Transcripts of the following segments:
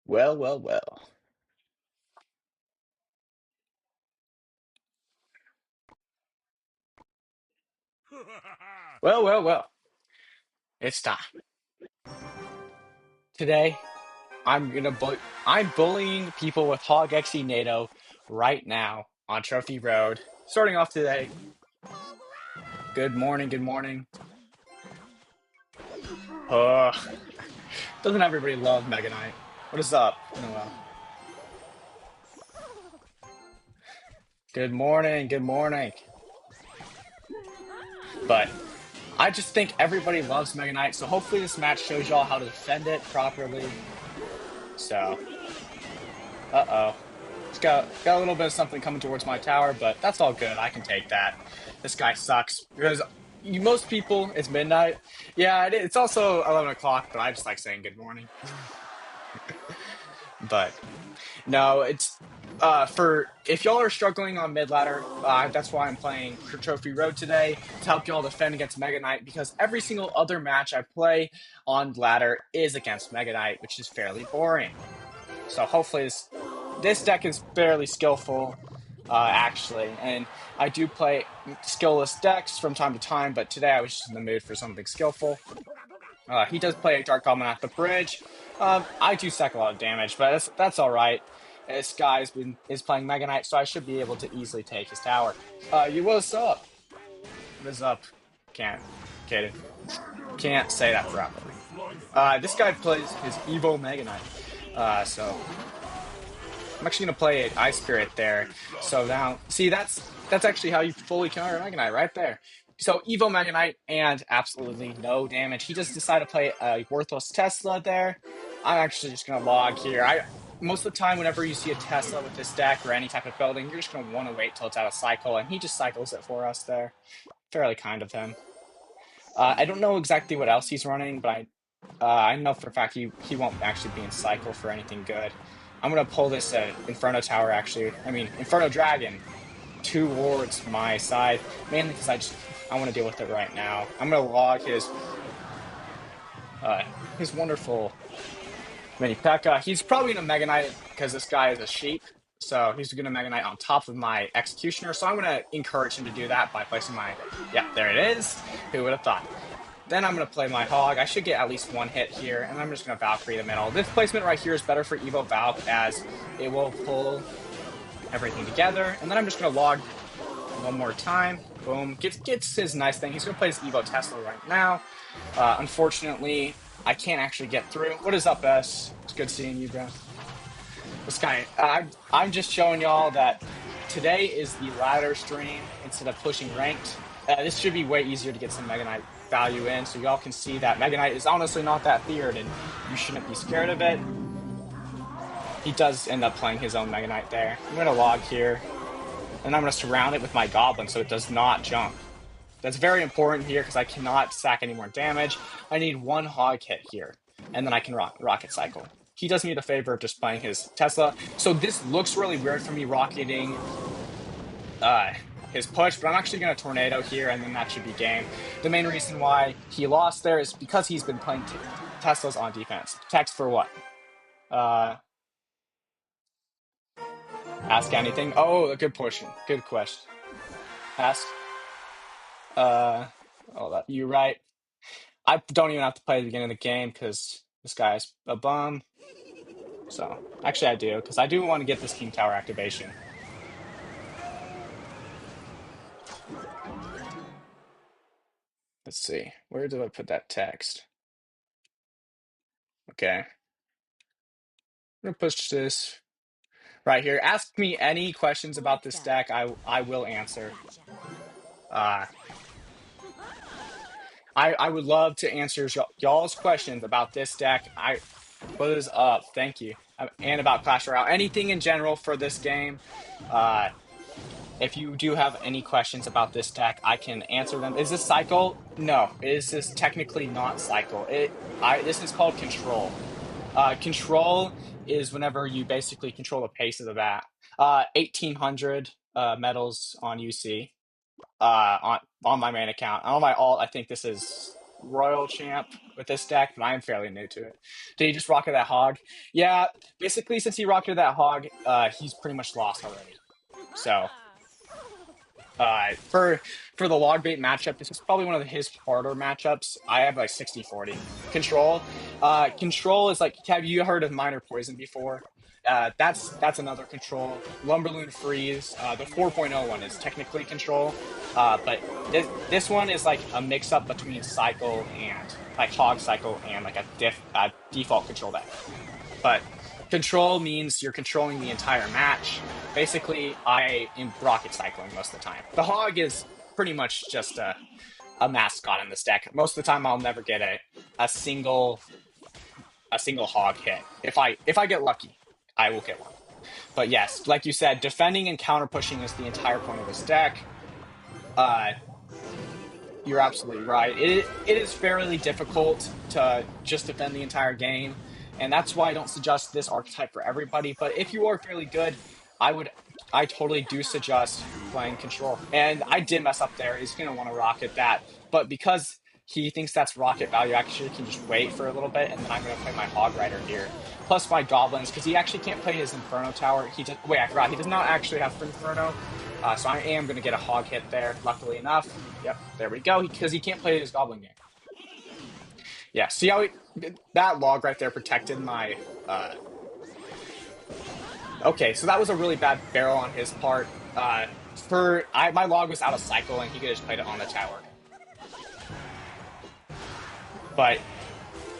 Well, well, well. Well, well, well. It's time. Today, I'm bullying people with HogExeNado right now on Trophy Road. Starting off today. Good morning, good morning. Uh, doesn't everybody love Mega Knight? What is up, Noel? Good morning, good morning. But I just think everybody loves Mega Knight, so hopefully this match shows y'all how to defend it properly. So, uh-oh. It's got a little bit of something coming towards my tower, but that's all good. I can take that. This guy sucks because most people it's midnight. Yeah, it's also 11 o'clock, but I just like saying good morning. But no, it's for if y'all are struggling on mid ladder, that's why I'm playing Trophy Road today to help y'all defend against Mega Knight because every single other match I play on ladder is against Mega Knight, which is fairly boring. So hopefully this deck is fairly skillful, actually. And I do play skillless decks from time to time, but today I was just in the mood for something skillful. He does play a Dark Goblin at the bridge. I do stack a lot of damage, but that's all right. This is playing Mega Knight, so I should be able to easily take his tower. You what's up? What is up? Can't, kidding. Can't say that properly. This guy plays his Evo Mega Knight. So I'm actually gonna play an Ice Spirit there. So now, see, that's actually how you fully counter Mega Knight right there. So Evo Mega Knight and absolutely no damage. He just decided to play a worthless Tesla there. I'm actually just gonna log here. I Most of the time, whenever you see a Tesla with this deck or any type of building, you're just gonna want to wait till it's out of cycle, and he just cycles it for us there. Fairly kind of him. I don't know exactly what else he's running, but I know for a fact he won't actually be in cycle for anything good. I'm gonna pull this Inferno Tower actually. I mean Inferno Dragon towards my side, mainly because I want to deal with it right now. I'm gonna log his wonderful mini P.E.K.K.A. He's probably gonna Mega Knight because this guy is a sheep. So he's gonna Mega Knight on top of my Executioner. So I'm gonna encourage him to do that by placing my yeah, there it is. Who would have thought? Then I'm going to play my Hog. I should get at least one hit here, and I'm just going to Valkyrie the middle. This placement right here is better for Evo Valk, as it will pull everything together. And then I'm just going to log one more time. Boom. Gets his nice thing. He's going to play his Evo Tesla right now. Unfortunately, I can't actually get through. What is up, S? It's good seeing you, bro. This guy, I'm just showing y'all that today is the ladder stream instead of pushing ranked. This should be way easier to get some Mega Knight value in, so y'all can see that Mega Knight is honestly not that feared, and you shouldn't be scared of it. He does end up playing his own Mega Knight there. I'm going to log here, and I'm going to surround it with my Goblin so it does not jump. That's very important here because I cannot sack any more damage. I need one Hog hit here, and then I can Rocket Cycle. He does me the favor of just playing his Tesla. So this looks really weird for me rocketing his push, but I'm actually going to Tornado here, and then that should be game. The main reason why he lost there is because he's been playing Teslas on defense. Text for what? Uh, Ask anything. Oh, a good portion. Good question. Ask. Uh, oh, that you right. I don't even have to play the beginning of the game because this guy's a bum. So actually, I do because I do want to get this King Tower activation. Let's see. Where do I put that text? Okay. I'm gonna push this right here. Ask me any questions about this deck. I will answer. Uh, I would love to answer y'all's questions about this deck. What is up? Thank you. And about Clash Royale. Anything in general for this game. Uh, if you do have any questions about this deck, I can answer them. Is this cycle? No, this is technically not cycle. This is called control. Control is whenever you basically control the pace of the bat. 1,800 medals on UC on my main account. On my alt, I think this is Royal Champ with this deck, but I am fairly new to it. Did he just rocket that hog? Yeah, basically since he rocketed that hog, he's pretty much lost already. So for the log bait matchup, this is probably one of his harder matchups. I have like 60-40. Control. Control is like, have you heard of Minor Poison before? That's another control. Lumberloon Freeze. The 4.0 one is technically control. But this one is like a mix up between cycle and like hog cycle and like a default control deck. But control means you're controlling the entire match. Basically, I am rocket cycling most of the time. The hog is pretty much just a mascot in this deck. Most of the time, I'll never get a single a single hog hit. If I get lucky, I will get one. But yes, like you said, defending and counter pushing is the entire point of this deck. Uh, you're absolutely right. It is fairly difficult to just defend the entire game, and that's why I don't suggest this archetype for everybody. But if you are fairly good, I totally do suggest playing control. And I did mess up there. He's gonna want to rocket that, but because he thinks that's rocket value, I actually can just wait for a little bit, and then I'm gonna play my Hog Rider here, plus my goblins, because he actually can't play his Inferno Tower. Wait, I forgot. He does not actually have Inferno. So I am going to get a hog hit there, luckily enough. Yep, there we go, because he can't play his goblin game. Yeah, see how that log right there protected my... Okay, so that was a really bad barrel on his part. My log was out of cycle, and he could have just played it on the tower. But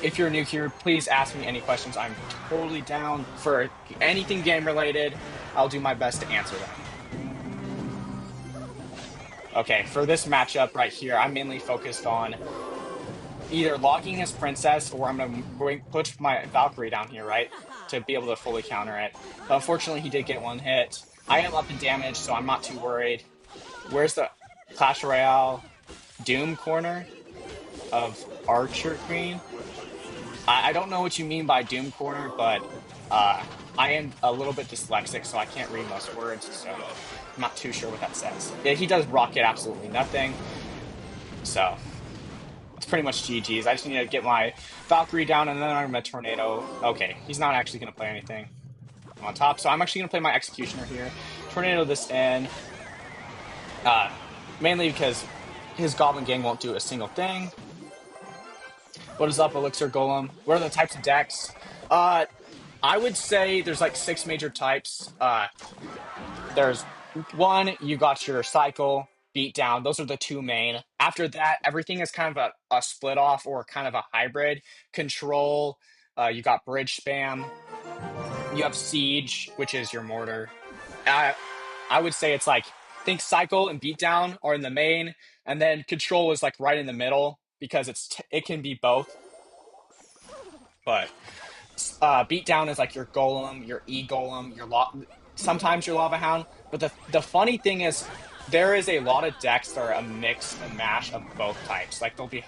if you're new here, please ask me any questions. I'm totally down for anything game-related. I'll do my best to answer them. Okay, for this matchup right here, I'm mainly focused on either logging his princess or I'm going to push my Valkyrie down here, right, to be able to fully counter it. But unfortunately, he did get one hit. I am up in damage, so I'm not too worried. Where's the Clash Royale Doom corner of Archer Queen? I don't know what you mean by Doom corner, but I am a little bit dyslexic, so I can't read most words, so I'm not too sure what that says. Yeah, he does rocket absolutely nothing, so it's pretty much GG's. I just need to get my Valkyrie down, and then I'm going to Tornado. Okay, he's not actually going to play anything on top, so I'm actually going to play my Executioner here. Tornado this in, mainly because his Goblin Gang won't do a single thing. What is up, Elixir Golem? What are the types of decks? I would say there's like 6 major types. There's one, you got your cycle, beatdown. Those are the 2 main. After that, everything is kind of a split off or kind of a hybrid. Control, you got bridge spam. You have siege, which is your mortar. I would say it's like, think cycle and beatdown are in the main, and then control is like right in the middle because it can be both. But beatdown is like your golem, your e-golem, sometimes your lava hound. But the funny thing is, there is a lot of decks that are a mix and mash of both types. Like they'll be,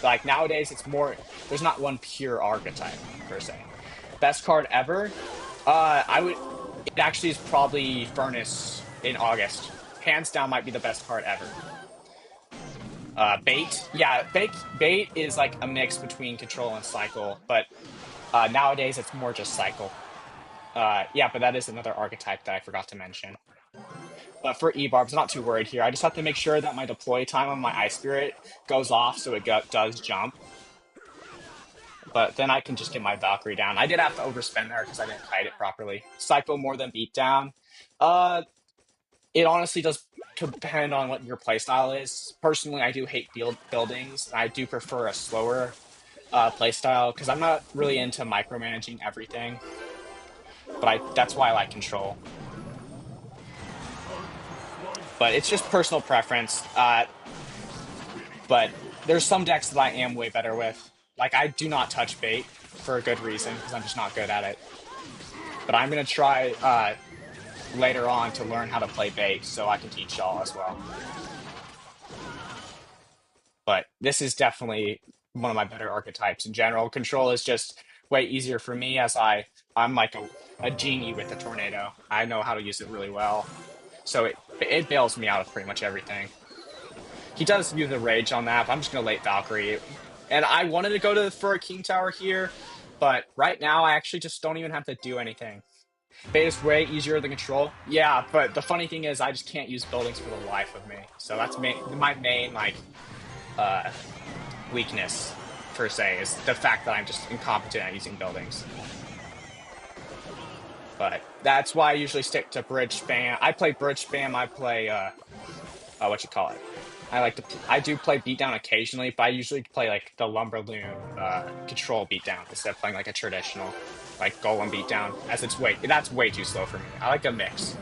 like nowadays it's more. There's not one pure archetype per se. Best card ever. It actually is probably Furnace in August. Hands down, might be the best card ever. Bait. Yeah, bait is like a mix between control and cycle, but nowadays it's more just cycle. Yeah, but that is another archetype that I forgot to mention. But for E-Barbs, I'm not too worried here. I just have to make sure that my deploy time on my Ice Spirit goes off so it does jump. But then I can just get my Valkyrie down. I did have to overspend there because I didn't kite it properly. Cycle more than beatdown. It honestly does depend on what your playstyle is. Personally, I do hate buildings. I do prefer a slower playstyle because I'm not really into micromanaging everything. But that's why I like control. But it's just personal preference. But there's some decks that I am way better with. Like, I do not touch bait for a good reason because I'm just not good at it. But I'm going to try later on to learn how to play bait so I can teach y'all as well. But this is definitely one of my better archetypes in general. Control is just way easier for me as I'm like a genie with the tornado. I know how to use it really well. So it bails me out of pretty much everything. He does use the rage on that, but I'm just going to late Valkyrie. And I wanted to go for a king tower here, but right now I actually just don't even have to do anything. Beta's way easier than control. Yeah, but the funny thing is I just can't use buildings for the life of me. So that's my main like uh weakness per se is the fact that I'm just incompetent at using buildings. But that's why I usually stick to bridge spam. I play bridge spam. I play what you call it. I do play beatdown occasionally, but I usually play like the Lumberloon control beatdown instead of playing like a traditional like golem beatdown, as that's way too slow for me. I like a mix.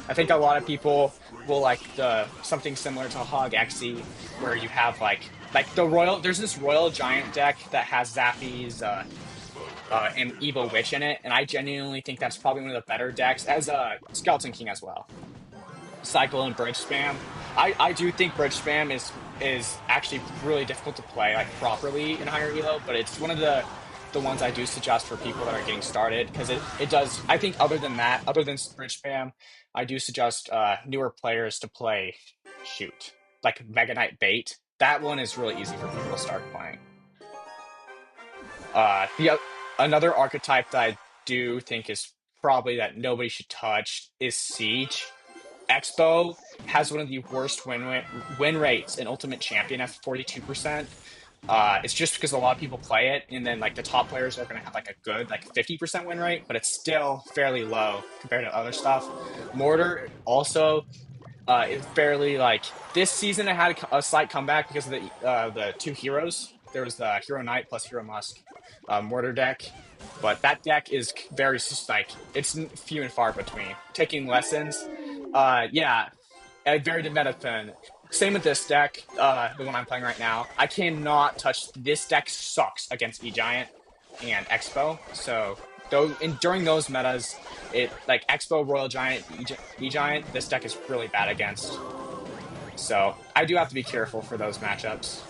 I think a lot of people will like the something similar to HogExe, where you have like the royal. There's this royal giant deck that has Zappies, and Evil Witch in it, and I genuinely think that's probably one of the better decks as a Skeleton King as well. Cycle and bridge spam. I do think bridge spam is actually really difficult to play like properly in higher elo, but it's one of the ones I do suggest for people that are getting started because it does. I think other than that, other than bridge spam, I do suggest newer players to play shoot like Mega Knight Bait. That one is really easy for people to start playing. The another archetype that I do think is probably that nobody should touch is Siege. Expo has one of the worst win rates in Ultimate Champion at 42%. It's just because a lot of people play it, and then like the top players are going to have like a good like 50% win rate, but it's still fairly low compared to other stuff. Mortar also is fairly like this season. It had a slight comeback because of the two heroes. There was the Hero Knight plus Hero Musk Mortar deck, but that deck is very like it's few and far between. Taking lessons, yeah, a very good meta fin. Same with this deck, the one I'm playing right now. I cannot touch this deck. Sucks against E Giant and Expo. So during those metas, it like Expo, Royal Giant, E Giant, this deck is really bad against. So I do have to be careful for those matchups.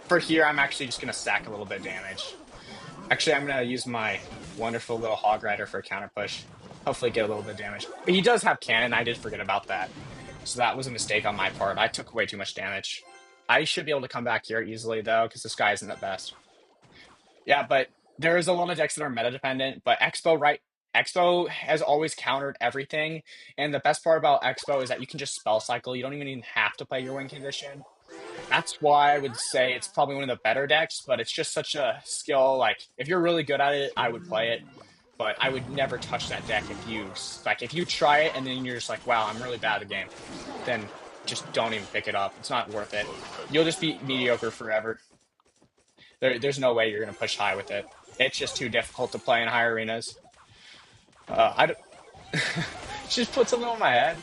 For here, I'm actually just gonna stack a little bit of damage. Actually, I'm gonna use my wonderful little Hog Rider for a counter push. Hopefully get a little bit of damage. But he does have cannon, I did forget about that. So that was a mistake on my part. I took way too much damage. I should be able to come back here easily though, because this guy isn't the best. Yeah, but there is a lot of decks that are meta dependent, but Expo has always countered everything, and the best part about Expo is that you can just spell cycle. You don't even have to play your win condition. That's why I would say it's probably one of the better decks, but it's just such a skill. Like, if you're really good at it, I would play it, but I would never touch that deck if you try it and then you're just like, wow, I'm really bad at the game, then just don't even pick it up. It's not worth it. You'll just be mediocre forever. There's no way you're going to push high with it. It's just too difficult to play in high arenas. I don't... just put something on my head.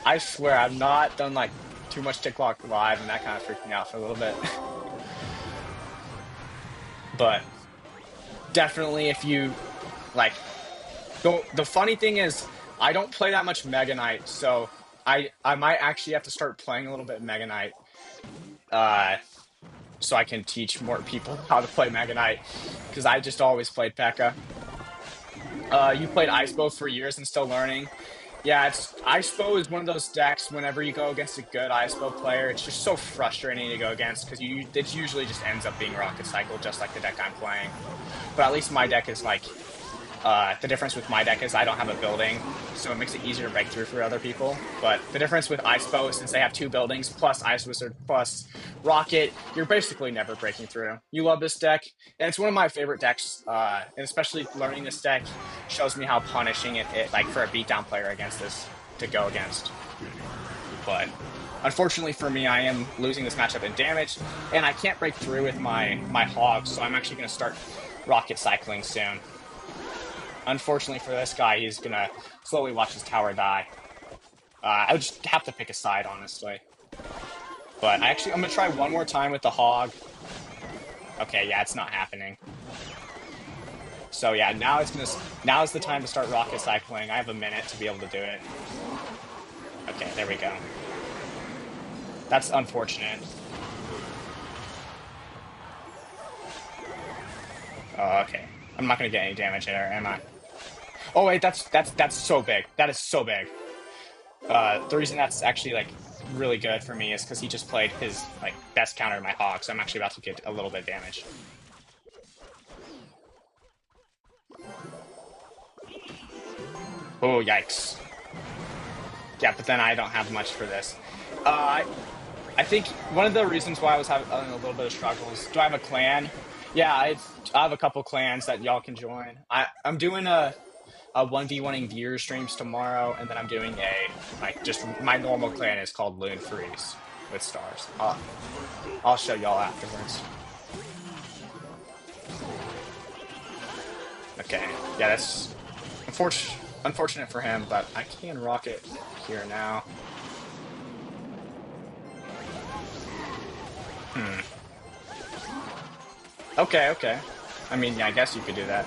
I swear, I've not done like too much TikTok live, and that kind of freaked me out for a little bit. But definitely, if you like, the funny thing is, I don't play that much Mega Knight, so I might actually have to start playing a little bit of Mega Knight, so I can teach more people how to play Mega Knight, because I just always played P.E.K.K.A. You played Icebo for years and still learning. Yeah, Icebo is one of those decks. Whenever you go against a good Icebo player, it's just so frustrating to go against because it usually just ends up being Rocket Cycle, just like the deck I'm playing. But at least my deck is like the difference with my deck is I don't have a building, so it makes it easier to break through for other people. But the difference with Icebo is since they have two buildings, plus Ice Wizard, plus Rocket, you're basically never breaking through. You love this deck, and it's one of my favorite decks, and especially learning this deck shows me how punishing it like for a beatdown player against this to go against. But unfortunately for me, I am losing this matchup in damage, and I can't break through with my Hog, so I'm actually going to start Rocket Cycling soon. Unfortunately for this guy, he's going to slowly watch his tower die. I would just have to pick a side, honestly. But I'm going to try one more time with the Hog. Okay, yeah, it's not happening. So yeah, now is the time to start Rocket Cycling. I have a minute to be able to do it. Okay, there we go. That's unfortunate. Oh, okay. I'm not going to get any damage there, am I? Oh wait, that's so big. That is so big. The reason that's actually like really good for me is because he just played his like best counter to my hog, so I'm actually about to get a little bit of damage. Oh, yikes. Yeah, but then I don't have much for this. I think one of the reasons why I was having a little bit of struggles. Do I have a clan? Yeah, I have a couple clans that y'all can join. I'm doing a 1v1ing viewer streams tomorrow, and then I'm doing a like just my normal clan is called Loon Freeze with stars. I'll show y'all afterwards. Okay, yeah, that's unfortunate for him, but I can rock it here now. Hmm. Okay, okay. I mean, yeah, I guess you could do that.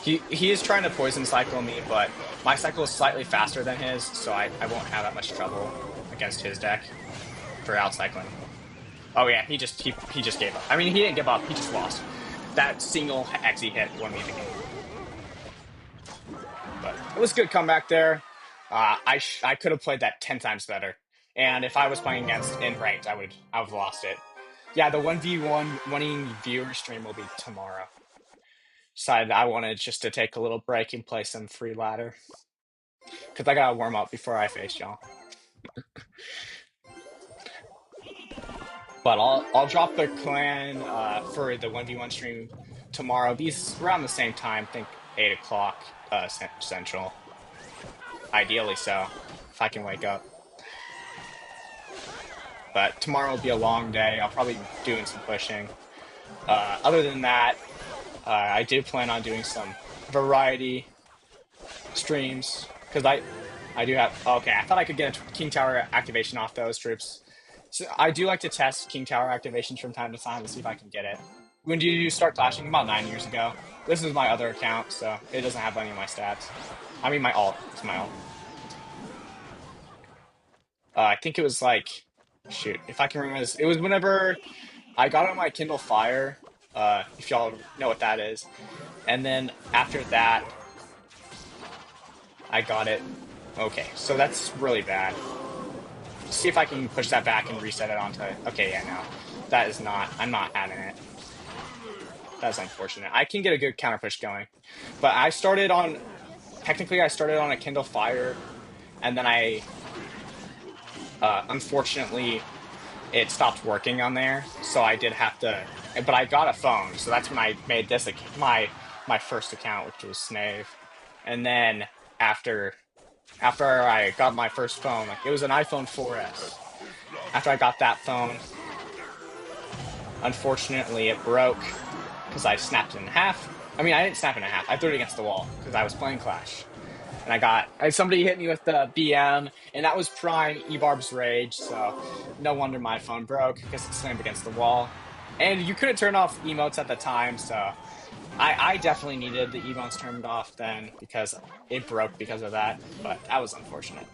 He is trying to poison cycle me, but my cycle is slightly faster than his, so I won't have that much trouble against his deck for outcycling. Oh yeah, he just gave up. I mean, he didn't give up. He just lost. That single Xe hit won me the game. But it was a good comeback there. I could have played that 10 times better, and if I was playing against in ranked, I would have lost it. Yeah, the 1v1 winning viewer stream will be tomorrow. Decided I wanted just to take a little break and play some free ladder because I gotta warm up before I face y'all. But I'll drop the clan for the 1v1 stream tomorrow. Be around the same time. Think 8 o'clock central. Ideally, so if I can wake up. But tomorrow will be a long day. I'll probably be doing some pushing. Other than that, I do plan on doing some variety streams because I do have. Okay, I thought I could get a King Tower activation off those troops. So I do like to test King Tower activations from time to time to see if I can get it. When did you start clashing? About 9 years ago. This is my other account, so it doesn't have any of my stats. I mean, my alt. It's my alt. I think it was like, shoot, if I can remember this, it was whenever I got on my Kindle Fire. If y'all know what that is, and then after that, I got it. Okay, so that's really bad. See if I can push that back and reset it onto. Okay, yeah, no, that is not. I'm not having it. That's unfortunate. I can get a good counter push going, but I started on. Technically, I started on a Kindle Fire, and then unfortunately, it stopped working on there, so I did have to. But I got a phone, so that's when I made this my first account, which was Snave, and then after I got my first phone, like it was an iPhone 4S. After I got that phone, unfortunately, it broke because I snapped it in half. I mean, I didn't snap it in half. I threw it against the wall because I was playing Clash. And somebody hit me with the BM, and that was prime Ebarb's Rage, so no wonder my phone broke because it slammed against the wall. And you couldn't turn off emotes at the time, so I definitely needed the emotes turned off then because it broke because of that, but that was unfortunate.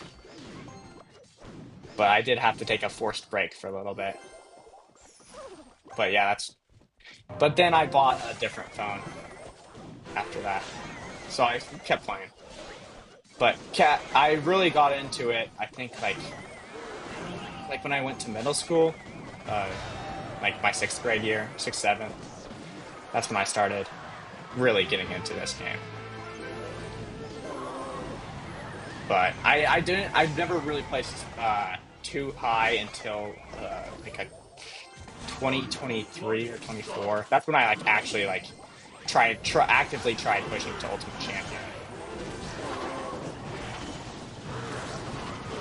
But I did have to take a forced break for a little bit. But yeah, that's. But then I bought a different phone after that, so I kept playing. But I really got into it. I think like when I went to middle school, uh, like my sixth grade year, sixth, seventh. That's when I started really getting into this game. But I didn't. I've never really placed too high until like a 2023 or 24. That's when I like actually like actively tried pushing to Ultimate Champion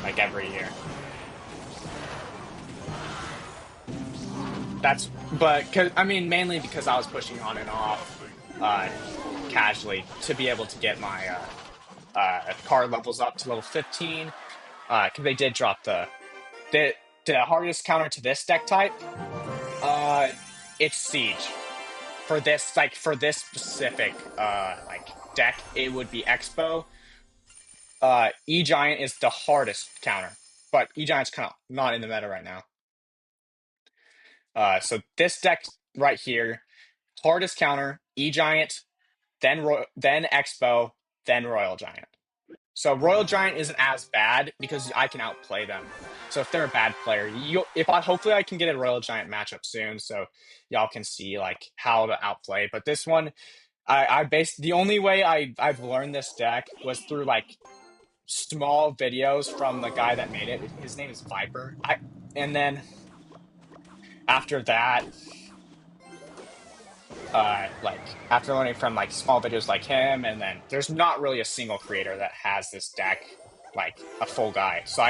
like every year. I mean, mainly because I was pushing on and off uh, casually to be able to get my card levels up to level 15. Because they did drop the the hardest counter to this deck type. Uh, it's Siege. For this specific like deck, it would be Expo. E Giant is the hardest counter, but E Giant's kind of not in the meta right now. So this deck right here, hardest counter, E Giant, then Expo, then Royal Giant. So Royal Giant isn't as bad because I can outplay them. So if they're a bad player, if I hopefully I can get a Royal Giant matchup soon, so y'all can see like how to outplay. But this one, I based the only way I've learned this deck was through like small videos from the guy that made it. His name is Viper. And then after that, like after learning from like small videos like him, and then there's not really a single creator that has this deck like a full guide. So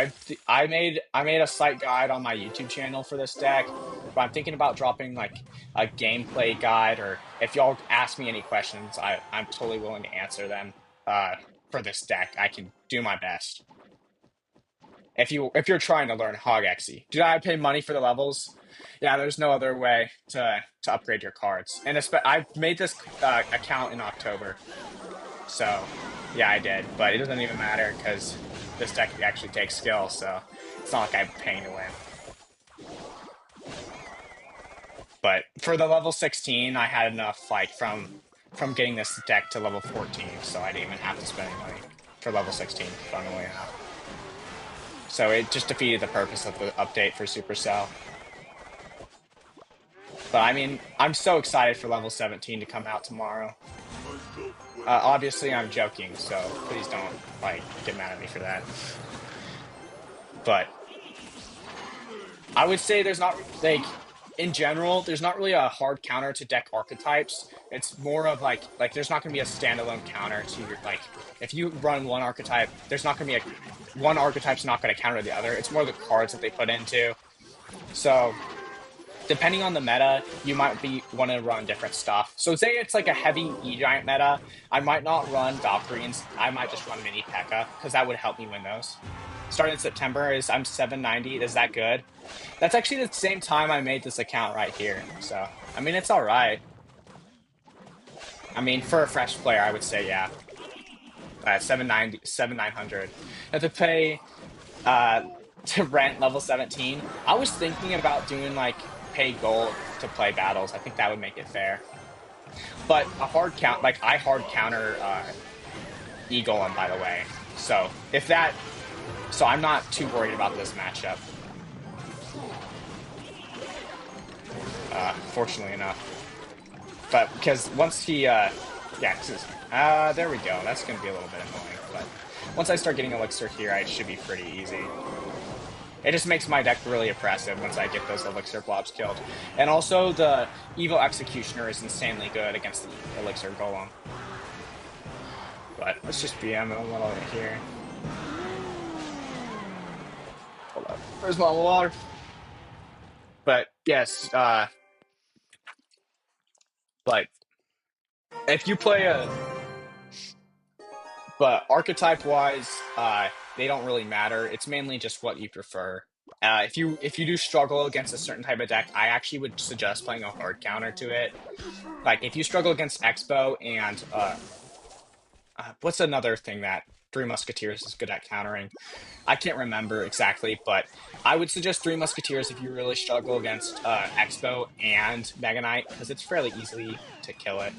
I made a slight guide on my YouTube channel for this deck, but I'm thinking about dropping like a gameplay guide, or if y'all ask me any questions, I'm totally willing to answer them. For this deck, I can do my best. If you're trying to learn HogExe, did I pay money for the levels? Yeah, there's no other way to upgrade your cards. And I made this account in October, so yeah, I did. But it doesn't even matter because this deck actually takes skill, so it's not like I'm paying to win. But for the level 16, I had enough like from getting this deck to level 14, so I didn't even have to spend any money for level 16. Funnily enough. So it just defeated the purpose of the update for Supercell. But I mean, I'm so excited for level 17 to come out tomorrow. Obviously, I'm joking, so please don't like get mad at me for that. But I would say there's not like in general, there's not really a hard counter to deck archetypes. It's more of like there's not going to be a standalone counter to your like if you run one archetype, there's not going to be a one archetype's not going to counter the other. It's more the cards that they put into. So depending on the meta, you might be want to run different stuff. So say it's like a heavy E-Giant meta, I might not run Valkyries. I might just run Mini P.E.K.K.A. because that would help me win those. Starting in September I'm 790. Is that good? That's actually the same time I made this account right here. So I mean, it's all right. I mean, for a fresh player, I would say yeah. 790, 7900. Have to pay to rent level 17. I was thinking about doing like pay gold to play battles. I think that would make it fair. But a hard count, like I hard counter E-Golem, by the way. So if that, so I'm not too worried about this matchup. Fortunately enough. But because once he, yeah, there we go. That's going to be a little bit annoying. But once I start getting Elixir here, it should be pretty easy. It just makes my deck really oppressive once I get those Elixir blobs killed. And also, the Evil Executioner is insanely good against the Elixir Golem. But let's just BM a little bit here. Hold up. Where's my water? But, yes, but if you play a... But archetype-wise, they don't really matter. It's mainly just what you prefer. If you do struggle against a certain type of deck, I actually would suggest playing a hard counter to it. Like if you struggle against Expo and what's another thing that Three Musketeers is good at countering? I can't remember exactly, but I would suggest Three Musketeers if you really struggle against Expo and Mega Knight because it's fairly easy to kill it.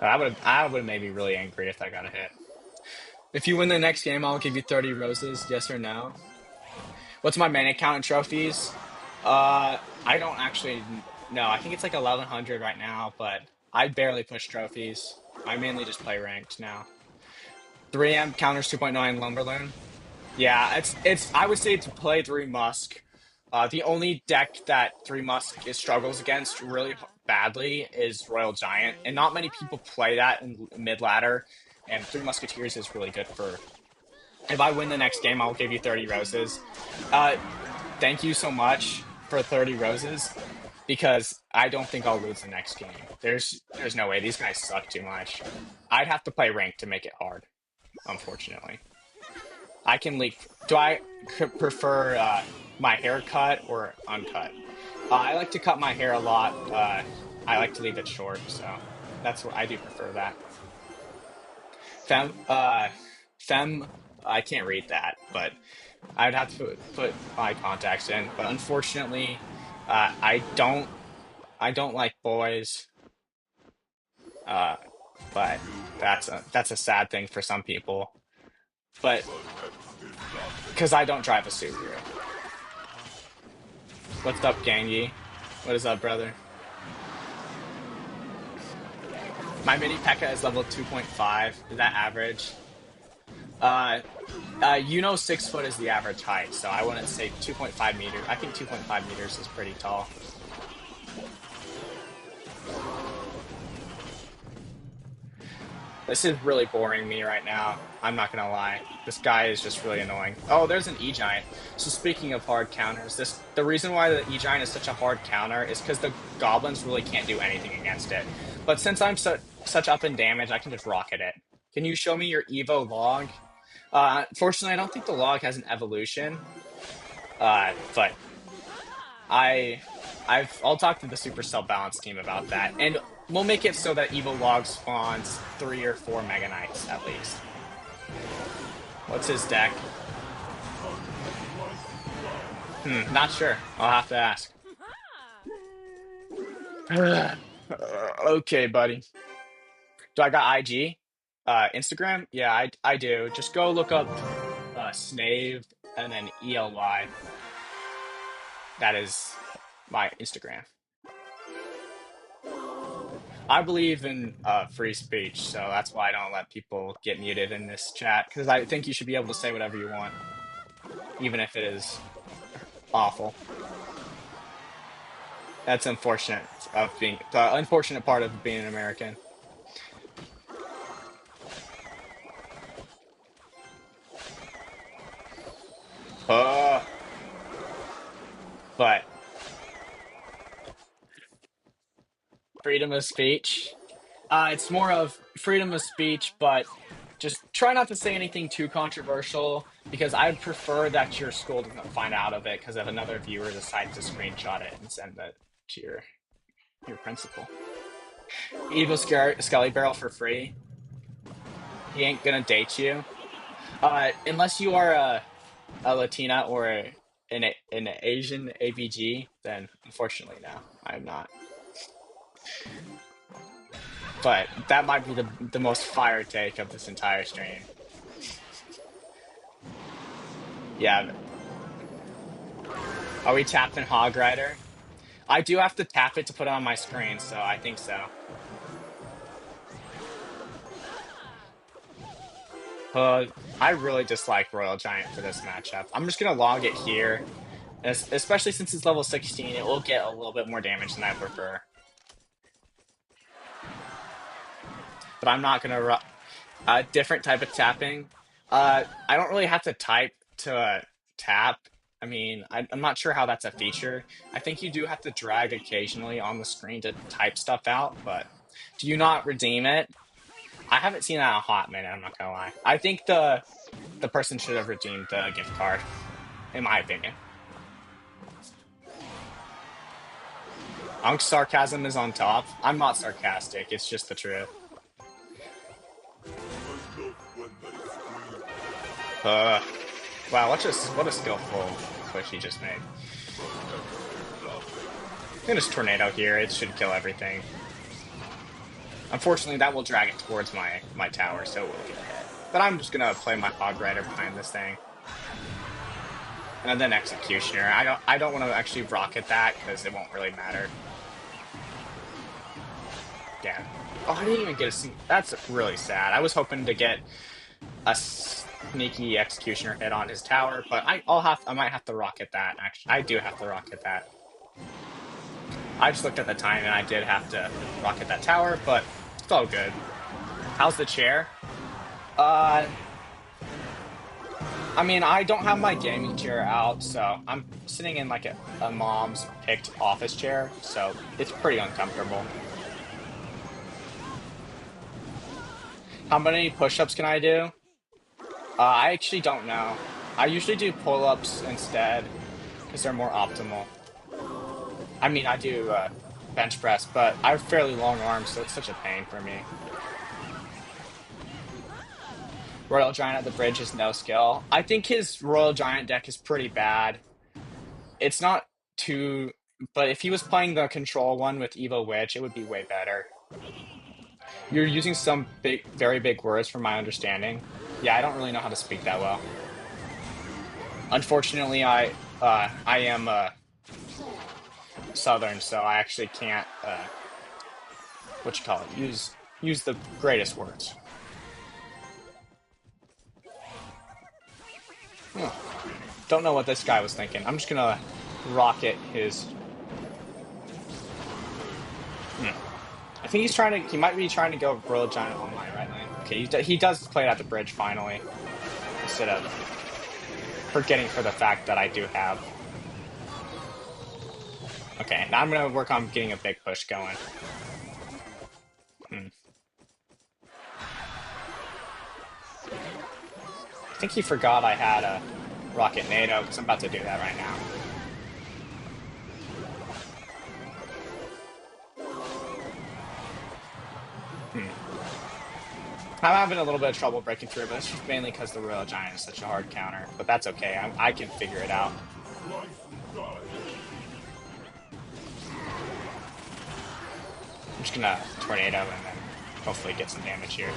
I would have made me really angry if I got a hit. If you win the next game, I'll give you 30 roses. Yes or no? What's my main account and trophies? I don't actually know. I think it's like 1100 right now, but I barely push trophies. I mainly just play ranked now. 3M counters 2.9 Lumberloon. Yeah, it's. I would say to play Three Musk. The only deck that Three Musk struggles against really badly is Royal Giant, and not many people play that in mid ladder. And Three Musketeers is really good for. If I win the next game, I'll give you 30 roses. Uh, Thank you so much for 30 roses, because I don't think I'll lose the next game. There's no way. These guys suck too much. I'd have to play ranked to make it hard, unfortunately. I can leave. Do I prefer my haircut or uncut? I like to cut my hair a lot. I like to leave it short, so that's what I do prefer that. Fem, I can't read that, but I'd have to put my contacts in. But unfortunately, I don't. I don't like boys, uh, but that's a sad thing for some people. But because I don't drive a Subaru. What's up, Gangi? What is up, brother? My mini P.E.K.K.A is level 2.5. Is that average? Uh, 6 foot is the average height, so I wouldn't say 2.5 meters. I think 2.5 meters is pretty tall. This is really boring me right now. I'm not gonna lie. This guy is just really annoying. Oh, there's an E-Giant. So speaking of hard counters, the reason why the E-Giant is such a hard counter is because the goblins really can't do anything against it. But since I'm such up in damage, I can just rocket it. Can you show me your Evo log? Fortunately, I don't think the log has an evolution. But I, I'll talk to the Supercell balance team about that, and we'll make it so that Evo log spawns 3 or 4 Mega Knights at least. What's his deck? Not sure. I'll have to ask. Okay, buddy. Do I got IG? Instagram? Yeah, I do. Just go look up Snave and then ELY. That is my Instagram. I believe in free speech, so that's why I don't let people get muted in this chat, because I think you should be able to say whatever you want, even if it is awful. That's unfortunate of being the unfortunate part of being an American. Uh, but freedom of speech. It's more of freedom of speech, but just try not to say anything too controversial because I'd prefer that your school doesn't find out of it because if another viewer decides to screenshot it and send it to your principal. Evil Skelly Barrel for free. He ain't gonna date you. Unless you are a Latina or an Asian ABG, then unfortunately no, I'm not. But that might be the most fire take of this entire stream. Yeah. Are we tapping Hog Rider? I do have to tap it to put it on my screen, so I think so. Uh, I really dislike Royal Giant for this matchup. I'm just gonna log it here, especially since it's level 16. It will get a little bit more damage than I prefer. But I'm not gonna a different type of tapping. I don't really have to type to tap. I mean, I'm not sure how that's a feature. I think you do have to drag occasionally on the screen to type stuff out, but do you not redeem it? I haven't seen that in a hot minute, I'm not gonna lie. I think the person should have redeemed the gift card, in my opinion. Unk's sarcasm is on top. I'm not sarcastic, it's just the truth. Uh, wow, what a skillful push he just made. I'm gonna just tornado here, it should kill everything. Unfortunately, that will drag it towards my tower, so it will get hit. But I'm just gonna play my Hog Rider behind this thing. And then Executioner. I don't want to actually rocket that because it won't really matter. Yeah. Oh, I didn't even get a sneak. That's really sad. I was hoping to get a sneaky Executioner hit on his tower, but I might have to rocket that. Actually, I do have to rocket that. I just looked at the time and I did have to rocket that tower, but it's all good. How's the chair? Uh, I mean, I don't have my gaming chair out, so I'm sitting in like a mom's picked office chair, so it's pretty uncomfortable. How many push-ups can I do? I actually don't know. I usually do pull-ups instead, because they're more optimal. I mean, I do bench press, but I have fairly long arms, so it's such a pain for me. Royal Giant at the bridge is no skill. I think his Royal Giant deck is pretty bad. It's not too But if he was playing the control one with Evo Witch, it would be way better. You're using some big, very big words from my understanding. Yeah, I don't really know how to speak that well. Unfortunately, I am Southern, so I actually can't what you call it, use the greatest words. Huh. Don't know what this guy was thinking. I'm just gonna rocket his. Hmm. I think he's trying to. He might be trying to go Royal Giant on my right lane. Okay, he does play it at the bridge finally, instead of forgetting for the fact that I do have. Okay, now I'm gonna work on getting a big push going. Hmm. I think he forgot I had a HogExeNado because I'm about to do that right now. Hmm. I'm having a little bit of trouble breaking through, but it's just mainly because the Royal Giant is such a hard counter. But that's okay. I can figure it out. I'm just gonna tornado and then hopefully get some damage here.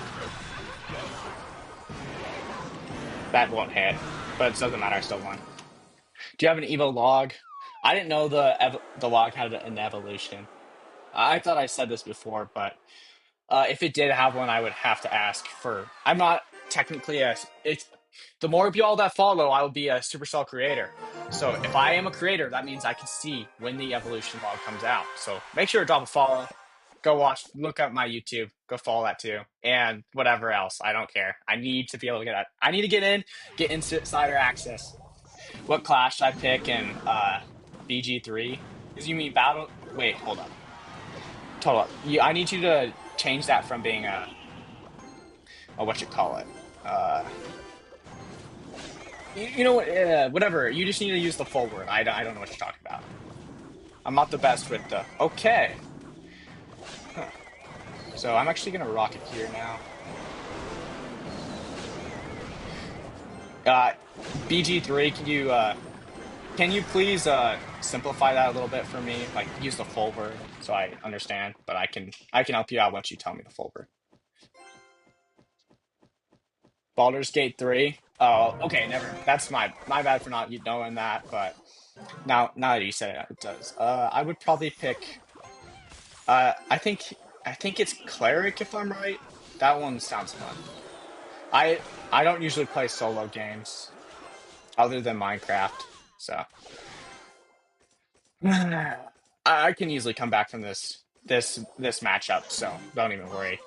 That won't hit, but it doesn't matter. I still won. Do you have an Evo log? I didn't know the log had an evolution. I thought I said this before, but if it did have one, I would have to ask for. I'm not technically a. It's the more of y'all that follow, I will be a Supercell creator. So if I am a creator, that means I can see when the evolution log comes out. So make sure to drop a follow. Go watch, look up my YouTube. Go follow that too, and whatever else. I don't care. I need to be able to get that. I need to get insider access. What class should I pick in BG3? Because you mean battle? Wait, hold up. Hold up. I need you to change that from being a what you call it. Uh, you know what? Whatever. You just need to use the full word. I don't know what you're talking about. I'm not the best with the. Okay. Huh. So I'm actually gonna rocket here now. Uh, BG3, can you please simplify that a little bit for me? Like use the full word so I understand, but I can help you out once you tell me the full word. Baldur's Gate 3. Oh, okay, never. That's my bad for not knowing that, but now that you said it, it does. I would probably pick I think it's Cleric if I'm right. That one sounds fun. I don't usually play solo games other than Minecraft, so I can easily come back from this matchup, so don't even worry.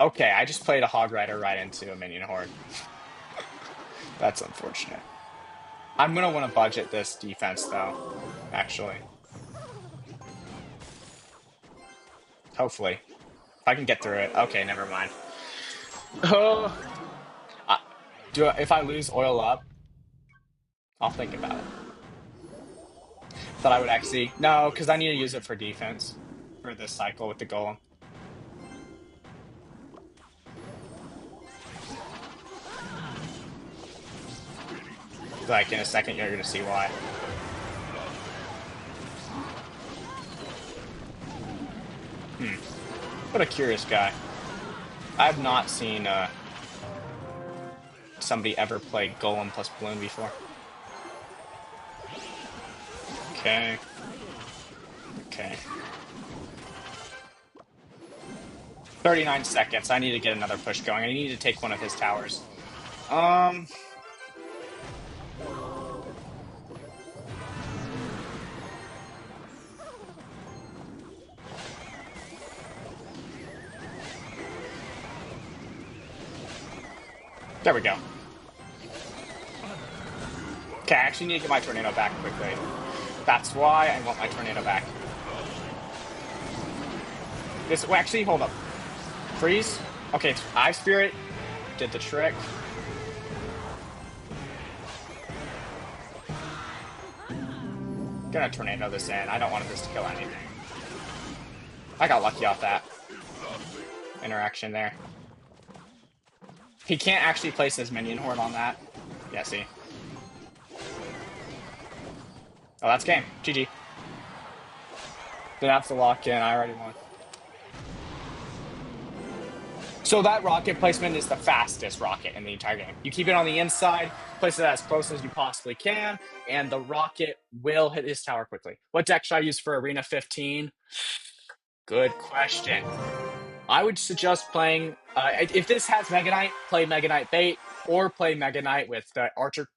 Okay, I just played a Hog Rider right into a minion horde. That's unfortunate. I'm gonna want to budget this defense though, actually. Hopefully. If I can get through it. Okay, never mind. Oh, I, if I lose oil up, I'll think about it. Thought I would actually no, because I need to use it for defense for this cycle with the golem. Like in a second, you're gonna see why. Hmm. What a curious guy. I have not seen somebody ever play golem plus balloon before. Okay. Okay. 39 seconds. I need to get another push going. I need to take one of his towers. Um. There we go. Okay, I actually need to get my tornado back quickly. That's why I want my tornado back. This, well, actually, hold up. Freeze. Okay, Eye Spirit did the trick. Gonna tornado this in. I don't want this to kill anything. I got lucky off that interaction there. He can't actually place his minion horde on that. Yeah, see. Oh, that's game. GG. Then have to lock in. I already won. So that rocket placement is the fastest rocket in the entire game. You keep it on the inside, place it as close as you possibly can, and the rocket will hit his tower quickly. What deck should I use for Arena 15? Good question. I would suggest playing, if this has Mega Knight, play Mega Knight Bait, or play Mega Knight with the Archer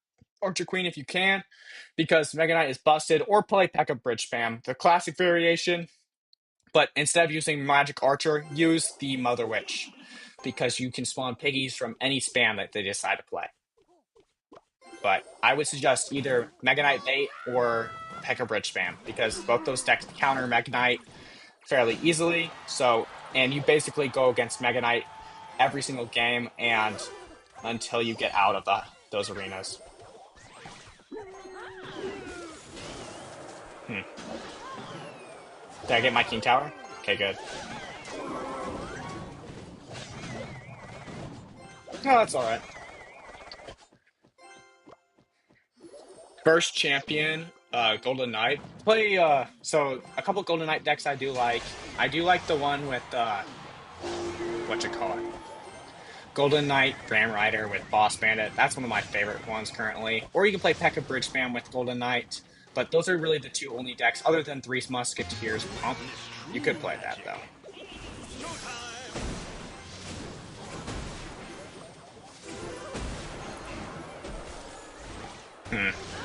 Queen if you can, because Mega Knight is busted, or play P.E.K.K.A. Bridge Spam, the classic variation. But instead of using Magic Archer, use the Mother Witch, because you can spawn piggies from any spam that they decide to play. But I would suggest either Mega Knight Bait or P.E.K.K.A. Bridge Spam, because both those decks counter Mega Knight fairly easily. So, and you basically go against Mega Knight every single game and until you get out of those arenas. Did I get my King Tower? Okay, good. No, that's alright. First champion, Golden Knight. Play, so a couple Golden Knight decks I do like. I do like the one with, what you call it? Golden Knight, Ram Rider with Boss Bandit. That's one of my favorite ones currently. Or you can play P.E.K.K.A. Bridge Spam with Golden Knight. But those are really the two only decks, other than Three Musketeers Pump. You could play that, though.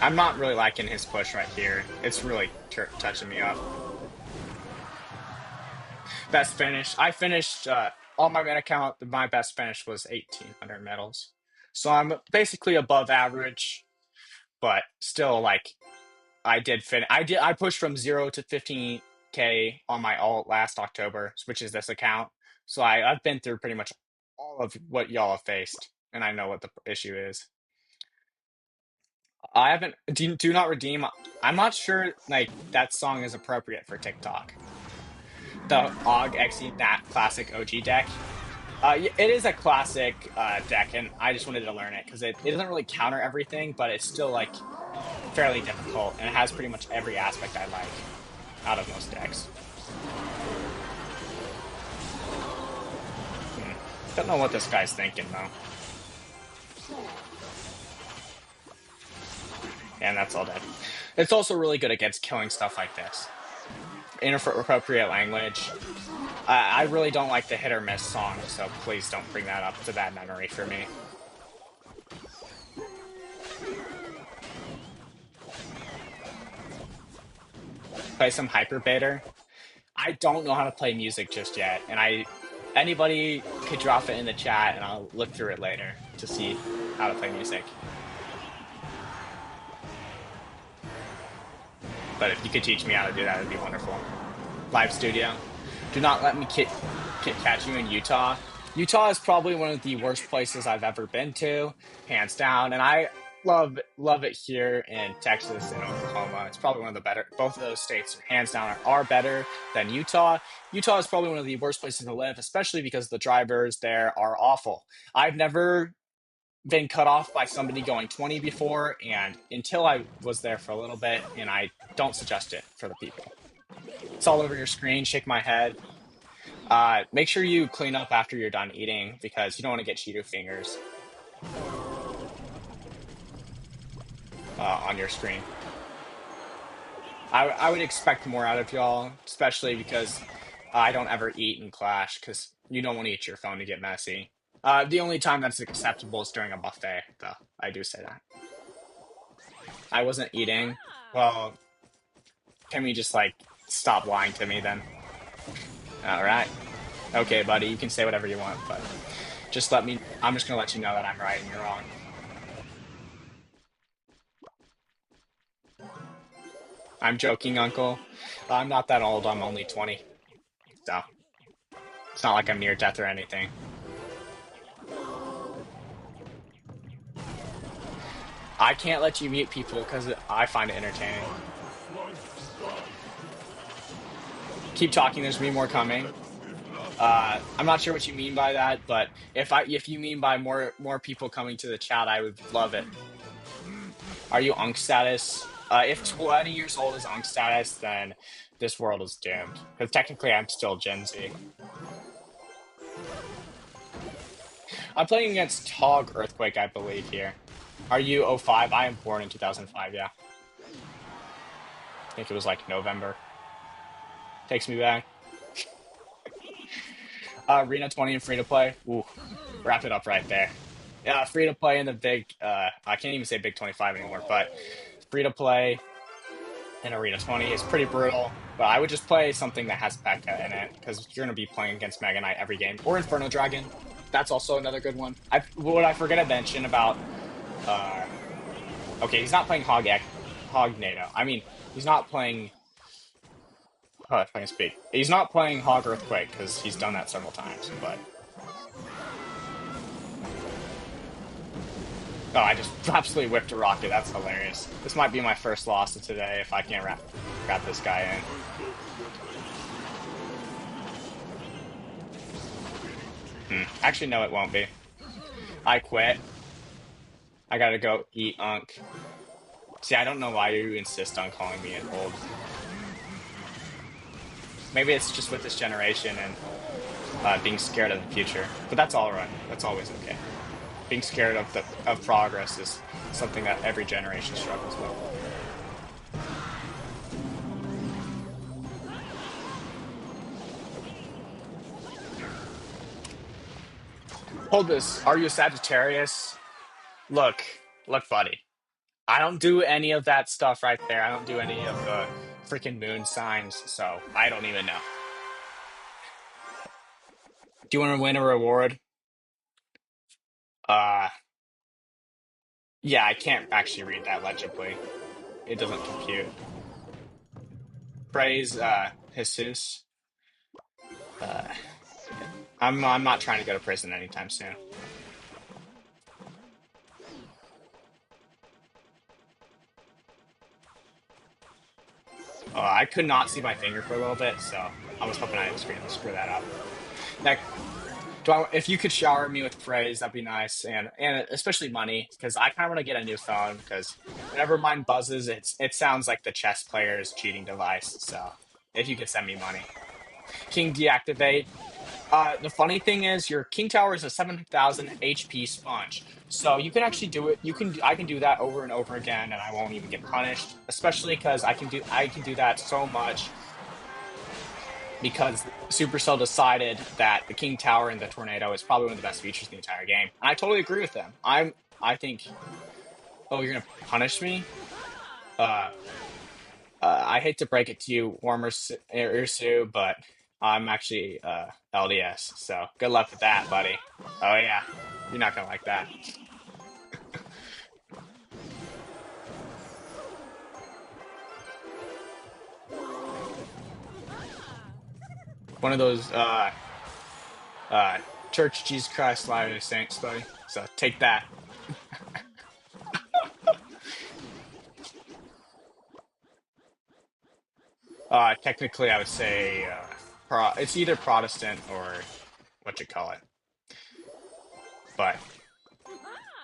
I'm not really liking his push right here. It's really touching me up. Best finish. I finished, on my meta count, my best finish was 1,800 medals. So I'm basically above average, but still, like, I pushed from 0 to 15K on my alt last October, which is this account. So I've been through pretty much all of what y'all have faced, and I know what the issue is. I haven't do not redeem. I'm not sure like that song is appropriate for TikTok. The HogExeNado classic OG deck. It is a classic deck, and I just wanted to learn it because it doesn't really counter everything, but it's still like fairly difficult, and it has pretty much every aspect I like out of most decks. Don't know what this guy's thinking though. And that's all dead. It's also really good against killing stuff like this. Inappropriate language. I really don't like the hit or miss song, so please don't bring that up to bad memory for me. Play some Hyper Baiter. I don't know how to play music just yet, and anybody could drop it in the chat, and I'll look through it later to see how to play music. But if you could teach me how to do that, it'd be wonderful. Live studio. Do not let me catch you in Utah. Utah is probably one of the worst places I've ever been to, hands down. And I love it here in Texas and Oklahoma. It's probably one of the better. Both of those states, hands down, are better than Utah. Utah is probably one of the worst places to live, especially because the drivers there are awful. I've never been cut off by somebody going 20 before, and until I was there for a little bit, and I don't suggest it for the people. It's all over your screen. Shake my head. Make sure you clean up after you're done eating, because you don't want to get Cheeto fingers on your screen. I would expect more out of y'all, especially because I don't ever eat in Clash, because you don't want to eat your phone to get messy. The only time that's acceptable is during a buffet, though. I do say that. I wasn't eating. Well, can we just, like, stop lying to me, then? Alright. Okay, buddy, you can say whatever you want, but just I'm just gonna let you know that I'm right and you're wrong. I'm joking, Uncle. I'm not that old, I'm only 20. So, it's not like I'm near death or anything. I can't let you mute people because I find it entertaining. Keep talking, there's gonna be more coming. I'm not sure what you mean by that, but if you mean by more people coming to the chat, I would love it. Are you Unk status? If 20 years old is on status, then this world is doomed. Because technically, I'm still Gen Z. I'm playing against Tog Earthquake, I believe, here. Are you '05? I am born in 2005, yeah. I think it was like November. Takes me back. Arena 20 and free to play. Ooh, wrap it up right there. Yeah, free to play in the big, I can't even say Big 25 anymore, but free to play in Arena 20 is pretty brutal. But I would just play something that has P.E.K.K.A in it because you're going to be playing against Mega Knight every game. Or Inferno Dragon. That's also another good one. What I forget to mention about, uh, okay, he's not playing HogExeNado. I mean, he's not playing, if I can speak. He's not playing Hog Earthquake because he's done that several times, but. Oh, I just absolutely whipped a rocket. That's hilarious. This might be my first loss of today if I can't wrap this guy in. Actually, no, it won't be. I quit. I gotta go eat Unk. See, I don't know why you insist on calling me an old. Maybe it's just with this generation and being scared of the future. But that's all right. That's always okay. Being scared of progress is something that every generation struggles with. Hold this. Are you a Sagittarius? Look, look, buddy. I don't do any of that stuff right there. I don't do any of the freaking moon signs, so I don't even know. Do you want to win a reward? Uh, yeah, I can't actually read that legibly. It doesn't compute. Praise, Jesus. Uh, I'm not trying to go to prison anytime soon. I could not see my finger for a little bit, so I was hoping I didn't screw that up. Now, if you could shower me with praise, that'd be nice, and especially money, because I kind of want to get a new phone. Because whenever mine buzzes, it sounds like the chess player's cheating device. So if you could send me money, King deactivate. The funny thing is, your King Tower is a 7,000 HP sponge, so you can actually do it. I can do that over and over again, and I won't even get punished. Especially because I can do that so much because Supercell decided that the King Tower and the Tornado is probably one of the best features in the entire game. And I totally agree with them. I think, oh, you're gonna punish me? Uh, I hate to break it to you, Ursu, but I'm actually LDS. So good luck with that, buddy. Oh yeah, you're not gonna like that. One of those uh Church of Jesus Christ Latter-day Saints, buddy. So take that. Technically, I would say it's either Protestant or what you call it. But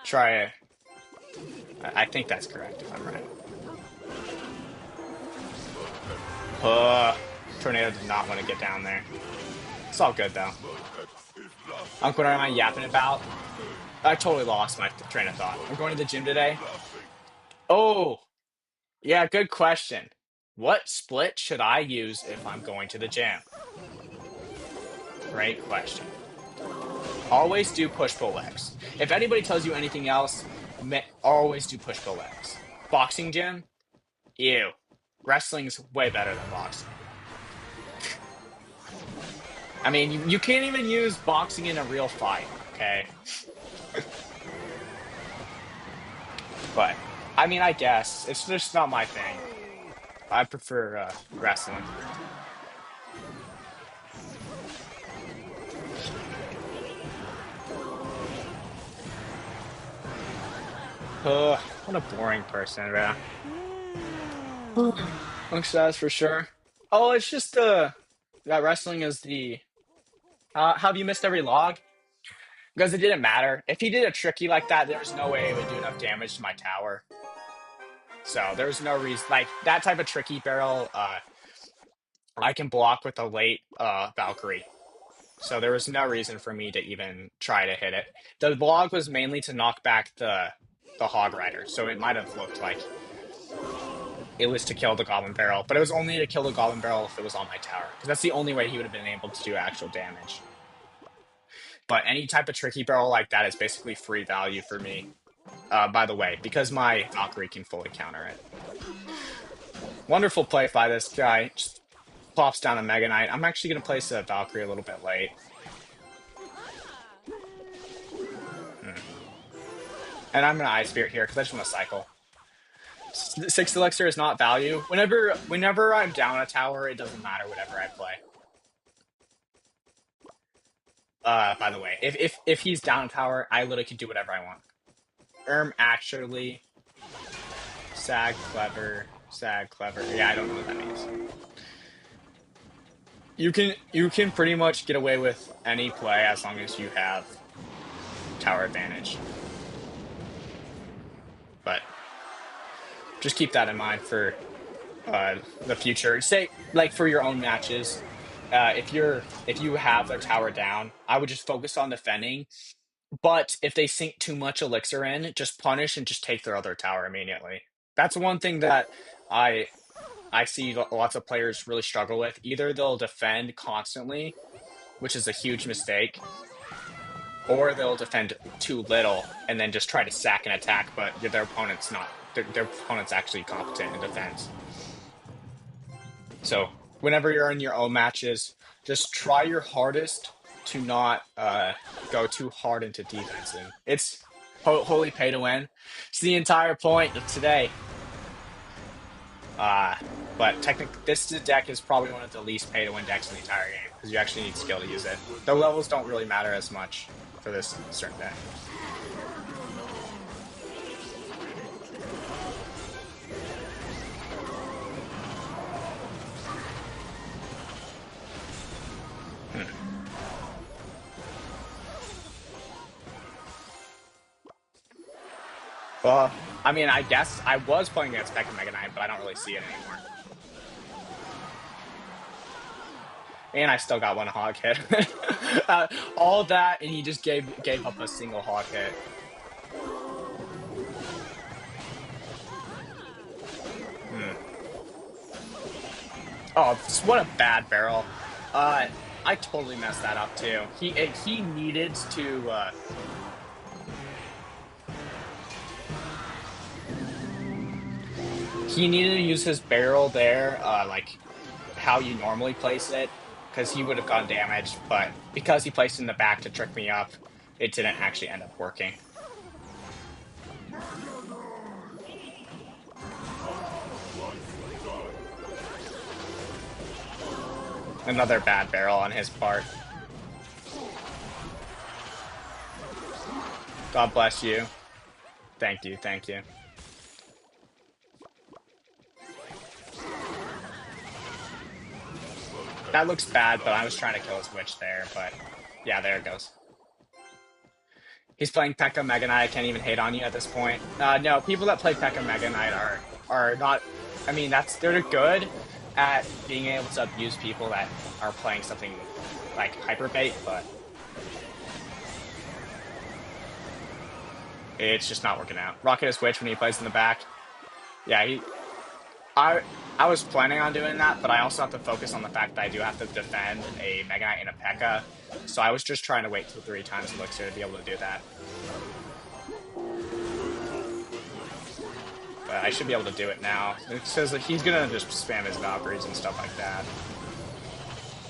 try it. I think that's correct if I'm right. Uh, Tornado did not want to get down there. It's all good though. Uncle, what am I yapping about? I totally lost my train of thought. I'm going to the gym today. Oh, yeah, good question. What split should I use if I'm going to the gym? Great question. Always do push pull legs. If anybody tells you anything else, always do push pull legs. Boxing gym? Ew. Wrestling's way better than boxing. I mean, you can't even use boxing in a real fight, okay? But, I mean, I guess. It's just not my thing. I prefer wrestling. Ugh, what a boring person, bro. Looks that's for sure. Oh, it's just that wrestling is the. Have you missed every log? Because it didn't matter. If he did a tricky like that, there was no way it would do enough damage to my tower. So there's no reason like that type of tricky barrel. I can block with a late Valkyrie. So there was no reason for me to even try to hit it. The block was mainly to knock back the Hog Rider. So it might have looked like it was to kill the Goblin Barrel, but it was only to kill the Goblin Barrel if it was on my tower, because that's the only way he would have been able to do actual damage. But any type of tricky barrel like that is basically free value for me. By the way, because my Valkyrie can fully counter it. Wonderful play by this guy. Just pops down a Mega Knight. I'm actually going to place a Valkyrie a little bit late. And I'm going to Ice Spirit here because I just want to cycle. 6 Elixir is not value. Whenever I'm down a tower, it doesn't matter whatever I play. By the way, if he's down a tower, I literally can do whatever I want. Actually, sag clever. Yeah, I don't know what that means. You can pretty much get away with any play as long as you have tower advantage. But just keep that in mind for the future. Say like for your own matches, if you have their tower down, I would just focus on defending. But if they sink too much elixir in, just punish and just take their other tower immediately. That's one thing that I I see lots of players really struggle with. Either they'll defend constantly, which is a huge mistake, or they'll defend too little and then just try to sack an attack, but their opponent's not. Their opponent's actually competent in defense. So whenever you're in your own matches, just try your hardest to not go too hard into defense. And it's wholly pay to win. It's the entire point of today. But technically, this deck is probably one of the least pay to win decks in the entire game because you actually need skill to use it. The levels don't really matter as much for this certain deck. Well, I mean, I guess I was playing against Pekka Mega Knight, but I don't really see it anymore. And I still got one hog hit. All that, and he just gave up a single hog hit. Oh, what a bad barrel. I totally messed that up too. He needed to. He needed to use his barrel there, like how you normally place it, because he would have gotten damaged. But because he placed it in the back to trick me up, it didn't actually end up working. Another bad barrel on his part. God bless you. Thank you, thank you. That looks bad, but I was trying to kill his witch there, but yeah, there it goes. He's playing Pekka Mega Knight. I can't even hate on you at this point. No, people that play Pekka Mega Knight are not. I mean, they're good at being able to abuse people that are playing something like Hyperbait, but it's just not working out. Rocket his witch when he plays in the back. Yeah, I was planning on doing that, but I also have to focus on the fact that I do have to defend a Mega Knight and a P.E.K.K.A. So I was just trying to wait till 3 times Elixir to be able to do that. But I should be able to do it now. It says that he's going to just spam his Valkyries and stuff like that.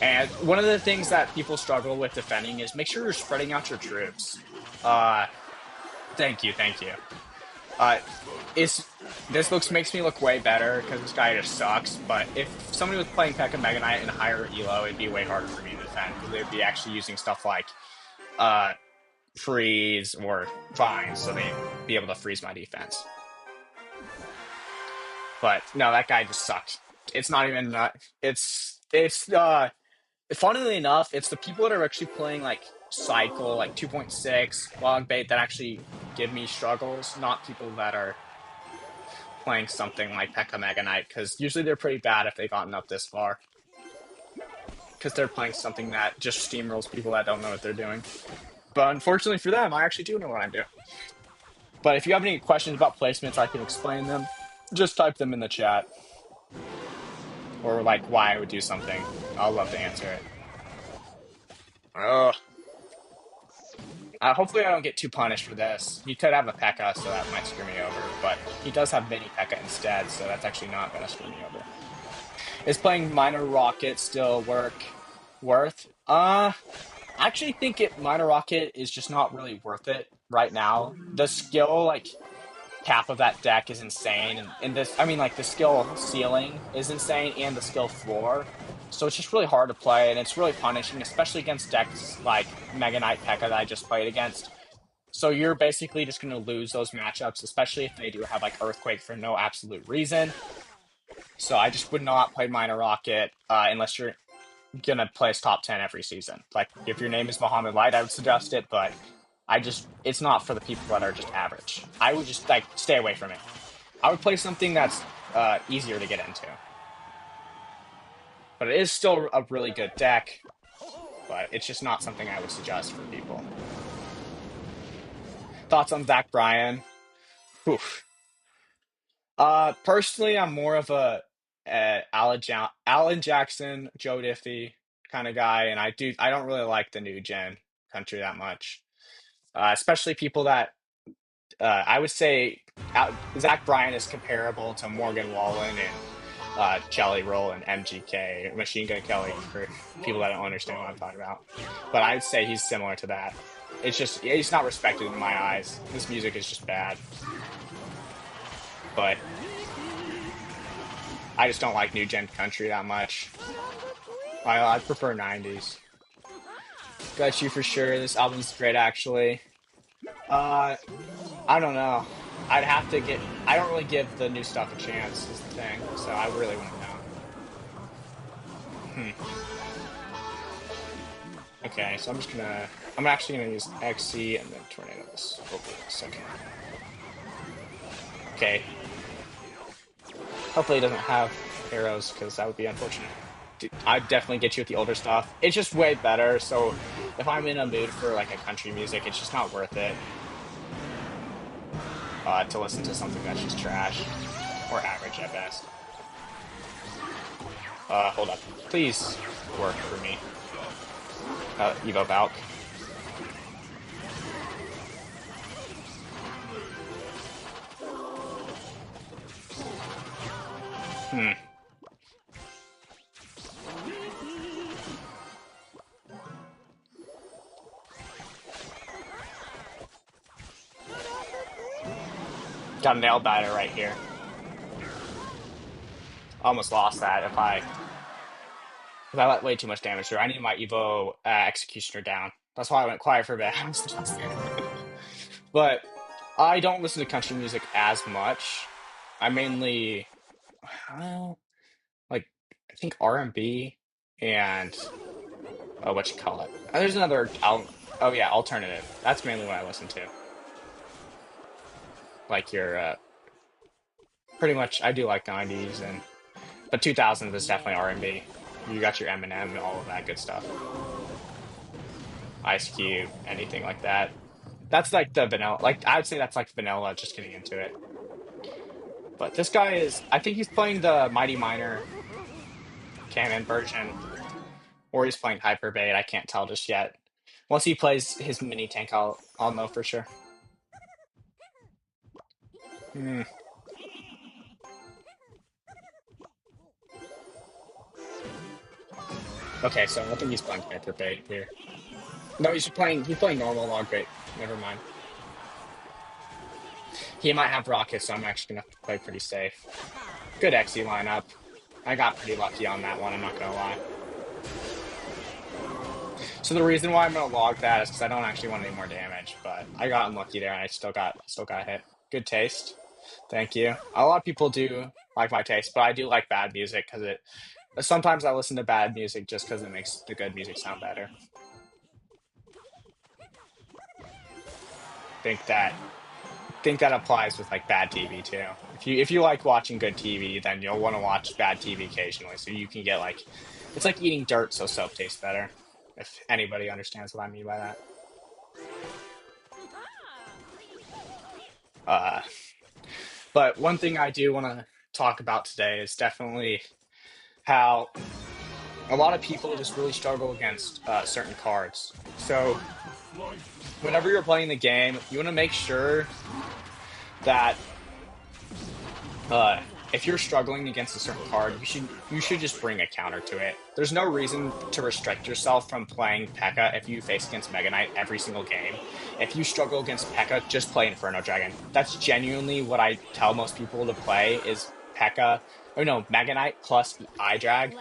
And one of the things that people struggle with defending is make sure you're spreading out your troops. Thank you. This makes me look way better because this guy just sucks. But if somebody was playing Pekka Mega Knight in a higher elo, it'd be way harder for me to defend because they'd be actually using stuff like freeze or vines, so they'd be able to freeze my defense. But no, that guy just sucked. It's not even. Funnily enough, it's the people that are actually playing like Cycle, like 2.6, Log Bait that actually give me struggles, not people that are playing something like Pekka Mega Knight, because usually they're pretty bad if they've gotten up this far. Because they're playing something that just steamrolls people that don't know what they're doing. But unfortunately for them, I actually do know what I'm doing. But if you have any questions about placements, I can explain them. Just type them in the chat, or like why I would do something. I'll love to answer it. Ugh. Hopefully I don't get too punished for this. He could have a P.E.K.K.A, so that might screw me over. But he does have mini P.E.K.K.A instead, so that's actually not going to screw me over. Is playing Minor Rocket still worth? I actually think Minor Rocket is just not really worth it right now. The skill cap of that deck is insane, and this, I mean, like the skill ceiling is insane, and the skill floor. So it's just really hard to play, and it's really punishing, especially against decks like Mega Knight P.E.K.K.A that I just played against. So you're basically just going to lose those matchups, especially if they do have like Earthquake for no absolute reason. So I just would not play Minor Rocket unless you're gonna place top 10 every season. Like if your name is Mohammed Light, I would suggest it, but it's not for the people that are just average. I would just like stay away from it. I would play something that's easier to get into. But it is still a really good deck, but it's just not something I would suggest for people. Thoughts on Zach Bryan? Oof. Personally, I'm more of a Alan Jackson, Joe Diffie kind of guy, and I don't really like the new gen country that much. Especially people that I would say Zach Bryan is comparable to Morgan Wallen and Jelly Roll and MGK, Machine Gun Kelly, for people that don't understand what I'm talking about. But I'd say he's similar to that. It's just he's not respected in my eyes. His music is just bad. But I just don't like new gen country that much. I prefer 90s. Got you for sure. This album's great, actually. Uh, I don't know. I'd have to get. I don't really give the new stuff a chance. Is the thing. So I really wouldn't know. Okay, so I'm actually gonna use XC and then Tornado this over this. Okay. Okay. Hopefully it doesn't have arrows, because that would be unfortunate. I'd definitely get you with the older stuff. It's just way better. So if I'm in a mood for like a country music, it's just not worth it to listen to something that's just trash or average at best. Hold up. Please work for me. Evo Valk. Got a nail biter right here. Almost lost that if I let way too much damage through. I need my Evo Executioner down. That's why I went quiet for a bit. But I don't listen to country music as much. I mainly like I think R&B and what you call it. And there's another oh yeah, alternative. That's mainly what I listen to. Like your pretty much I do like 90s, and but 2000s is definitely R&B. You got your Eminem and all of that good stuff. Ice Cube, anything like that. That's like the vanilla. Like I would say that's like vanilla. Just getting into it. But this guy is. I think he's playing the Mighty Miner canon version, or he's playing Hyper Bait. I can't tell just yet. Once he plays his mini tank, I'll know for sure. Hmm. Okay, so I don't think he's playing Hyper Bait here. No, he's playing normal log bait. Never mind. He might have rockets, so I'm actually gonna have to play pretty safe. Good XE lineup. I got pretty lucky on that one, I'm not gonna lie. So the reason why I'm gonna log that is because I don't actually want any more damage, but I got unlucky there and I still got hit. Good taste. Thank you. A lot of people do like my taste, but I do like bad music because sometimes I listen to bad music just because it makes the good music sound better. Think that think that applies with like bad TV too. If you like watching good TV, then you'll want to watch bad TV occasionally, so you can get like it's like eating dirt, so soap tastes better. If anybody understands what I mean by that. Uh, but one thing I do want to talk about today is definitely how a lot of people just really struggle against certain cards. So whenever you're playing the game, you want to make sure that uh, if you're struggling against a certain card, you should just bring a counter to it. There's no reason to restrict yourself from playing P.E.K.K.A. if you face against Mega Knight every single game. If you struggle against P.E.K.K.A., just play Inferno Dragon. That's genuinely what I tell most people to play is P.E.K.K.A. or no, Mega Knight plus iDrag,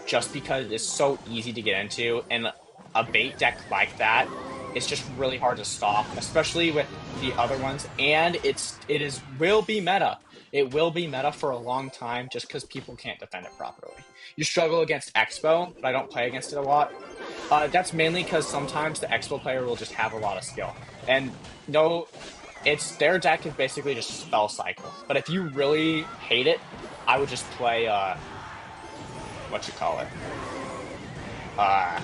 just because it's so easy to get into, and a bait deck like that is just really hard to stop, especially with the other ones. And it will be meta. It will be meta for a long time just because people can't defend it properly. You struggle against Expo, but I don't play against it a lot. That's mainly because sometimes the Expo player will just have a lot of skill. And no, it's their deck is basically just spell cycle. But if you really hate it, I would just play what you call it. Uh,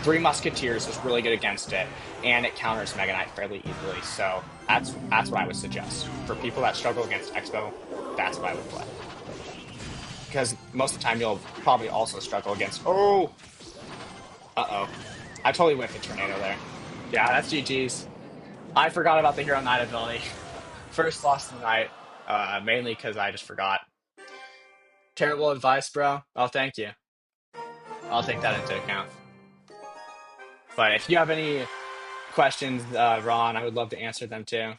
Three Musketeers is really good against it, and it counters Mega Knight fairly easily. So that's what I would suggest for people that struggle against Expo. That's what I would play, because most of the time you'll probably also struggle against. Oh, I totally whiffed a tornado there. Yeah, that's GG's. I forgot about the Hero Knight ability. First loss of the night, mainly because I just forgot. Terrible advice, bro. Oh, thank you. I'll take that into account. But if you have any questions, Ron, I would love to answer them too.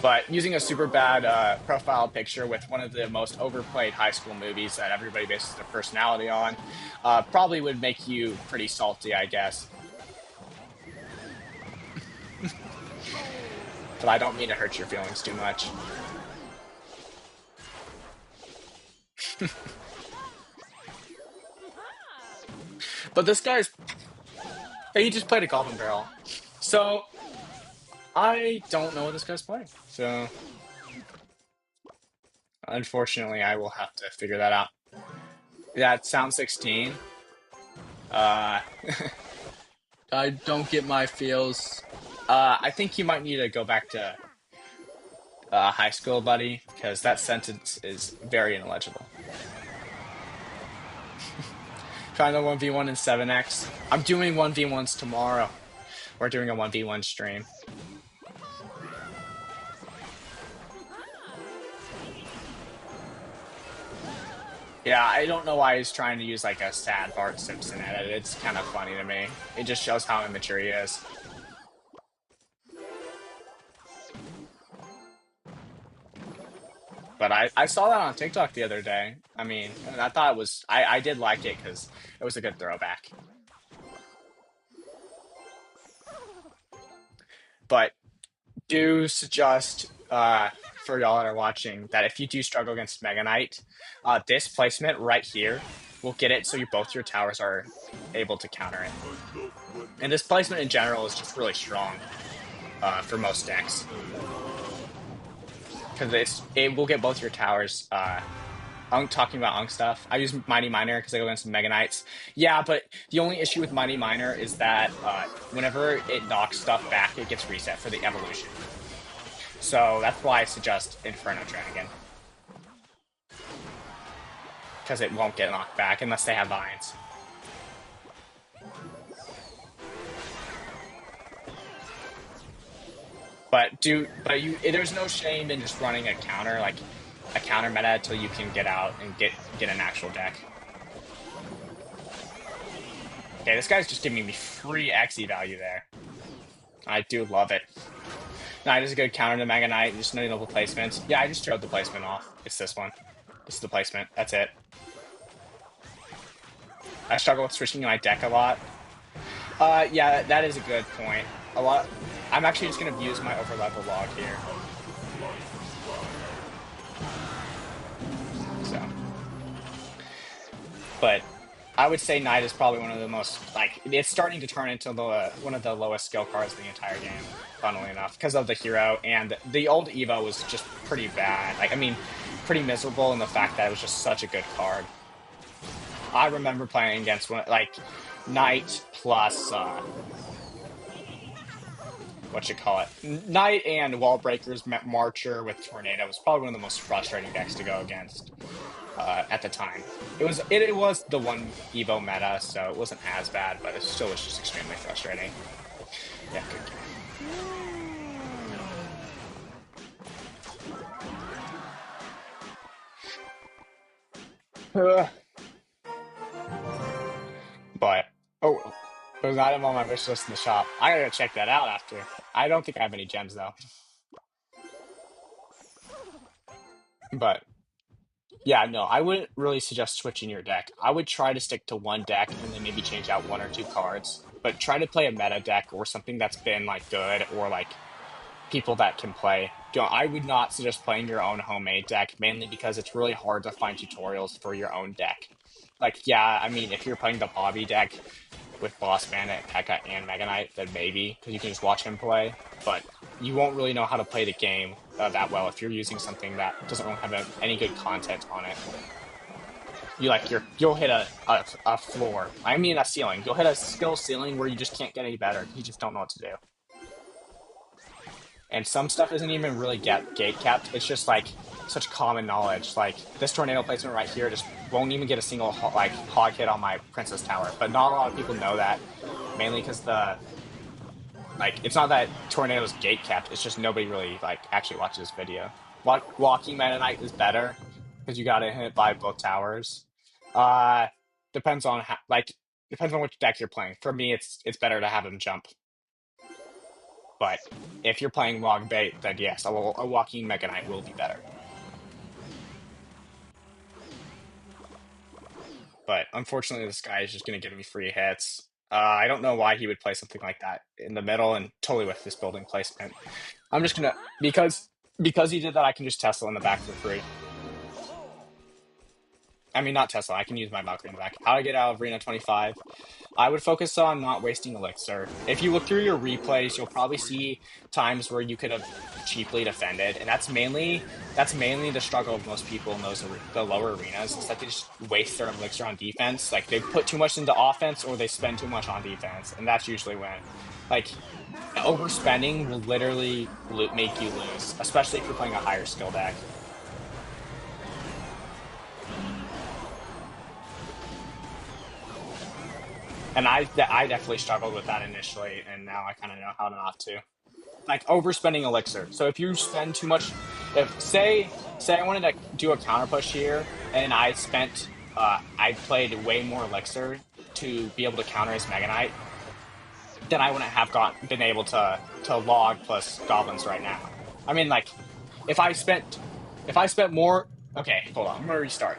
But using a super bad profile picture with one of the most overplayed high school movies that everybody bases their personality on probably would make you pretty salty, I guess. But I don't mean to hurt your feelings too much. But this guy's... Hey, he just played a Goblin Barrel. So, I don't know what this guy's playing. So, unfortunately, I will have to figure that out. Yeah, it sounds 16. Uh, I don't get my feels. I think you might need to go back to high school, buddy, because that sentence is very illegible. Trying to 1v1 in 7x. I'm doing 1v1s tomorrow. We're doing a 1v1 stream. Yeah, I don't know why he's trying to use like a sad Bart Simpson edit. It's kind of funny to me. It just shows how immature he is. But I saw that on TikTok the other day. I mean, I thought it was... I did like it because it was a good throwback. But do suggest for y'all that are watching that if you do struggle against Mega Knight, this placement right here will get it so both your towers are able to counter it. And this placement in general is just really strong for most decks. Because it will get both your towers. I'm talking about Unk stuff. I use Mighty Miner because I go against Mega Knights. Yeah, but the only issue with Mighty Miner is that whenever it knocks stuff back, it gets reset for the evolution. So that's why I suggest Inferno Dragon. Because it won't get knocked back unless they have vines. But there's no shame in just running a counter, like a counter meta, until you can get out and get an actual deck. Okay, this guy's just giving me free XE value there. I do love it. Knight is a good counter to Mega Knight, just no level placements. Yeah, I just showed the placement off. It's this one. This is the placement. That's it. I struggle with switching my deck a lot. Yeah, that is a good point. I'm actually just going to use my overlevel log here. So. But I would say Knight is probably one of the most like it's starting to turn into one of the lowest skill cards in the entire game. Funnily enough, because of the hero and the old Evo was just pretty bad. Like I mean, pretty miserable in the fact that it was just such a good card. I remember playing against one like Knight plus what you call it, Knight and Wall Breakers Marcher with Tornado was probably one of the most frustrating decks to go against at the time. It was the one Evo meta, so it wasn't as bad, but it still was just extremely frustrating. Yeah, good game. But oh, there's an item on my wish list in the shop. I gotta check that out after. I don't think I have any gems though. But yeah, no, I wouldn't really suggest switching your deck. I would try to stick to one deck and then maybe change out one or two cards. But try to play a meta deck or something that's been like good or like people that can play. I would not suggest playing your own homemade deck, mainly because it's really hard to find tutorials for your own deck. Like, yeah, I mean, if you're playing the Bobby deck with Boss Bandit, P.E.K.K.A, and Mega Knight, then maybe, because you can just watch him play. But you won't really know how to play the game that well if you're using something that doesn't really have any good content on it. You'll hit a floor. I mean a ceiling. You'll hit a skill ceiling where you just can't get any better. You just don't know what to do. And some stuff isn't even really gate kept. It's just like such common knowledge. Like this tornado placement right here just won't even get a single like hog hit on my princess tower. But not a lot of people know that, mainly because it's not that tornado's gate kept. It's just nobody really like actually watches this video. Walking Meta Knight is better because you got to hit by both towers. Uh, depends on depends on which deck you're playing. For me, it's better to have him jump. But if you're playing log bait, then yes, a walking Mega Knight will be better. But unfortunately, this guy is just going to give me free hits. I don't know why he would play something like that in the middle and totally with this building placement. I'm just going to, because he did that, I can just Tesla in the back for free. I mean, not Tesla. I can use my Valkyrie in the back. How to get out of Arena 25. I would focus on not wasting Elixir. If you look through your replays, you'll probably see times where you could have cheaply defended, and that's mainly the struggle of most people in the lower arenas, is that they just waste their Elixir on defense. Like, they put too much into offense, or they spend too much on defense, and that's usually when, like, overspending will literally make you lose, especially if you're playing a higher skill deck. And I definitely struggled with that initially, and now I kind of know how not to. Like overspending Elixir. So if you spend too much, if say I wanted to do a counter push here, and I played way more Elixir to be able to counter his Mega Knight, then I wouldn't have been able to log plus goblins right now. I mean, like, if I spent more. Okay, hold on. I'm gonna restart.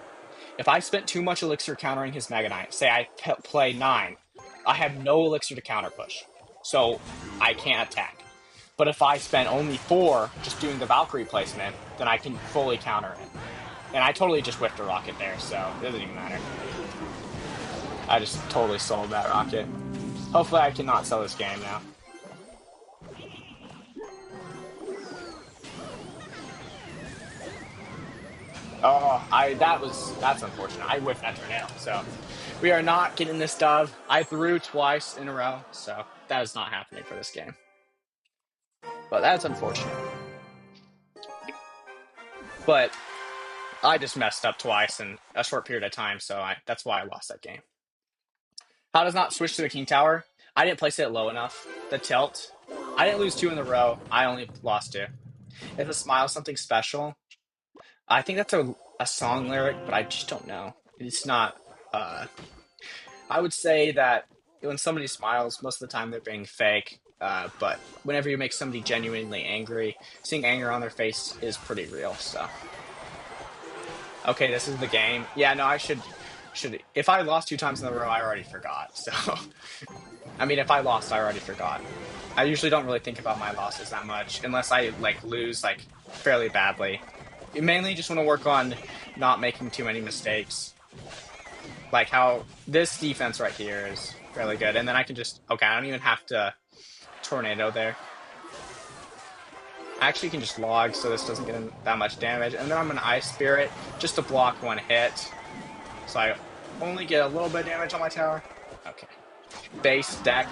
If I spent too much Elixir countering his Mega Knight, say I play 9, I have no Elixir to counter push, so I can't attack. But if I spend only 4 just doing the Valkyrie placement, then I can fully counter it. And I totally just whiffed a rocket there, so it doesn't even matter. I just totally sold that rocket. Hopefully I cannot sell this game now. Oh, that's unfortunate. I whiffed that tornado, so we are not getting this dove. I threw twice in a row, so that is not happening for this game. But that's unfortunate. But I just messed up twice in a short period of time, so that's why I lost that game. How does not switch to the King Tower? I didn't place it low enough. The tilt. I didn't lose 2 in a row. I only lost 2. If a smile is something special, I think that's a song lyric, but I just don't know. It's not. I would say that when somebody smiles, most of the time they're being fake. But whenever you make somebody genuinely angry, seeing anger on their face is pretty real. So, okay, this is the game. Yeah, no, I should. If I lost 2 times in a row, I already forgot. So, I mean, if I lost, I already forgot. I usually don't really think about my losses that much, unless I lose fairly badly. You mainly just want to work on not making too many mistakes. Like how this defense right here is fairly good, and then I can just okay. I don't even have to tornado there. I actually can just log so this doesn't get in that much damage, and then I'm gonna Ice Spirit just to block one hit, so I only get a little bit of damage on my tower. Okay. Base deck.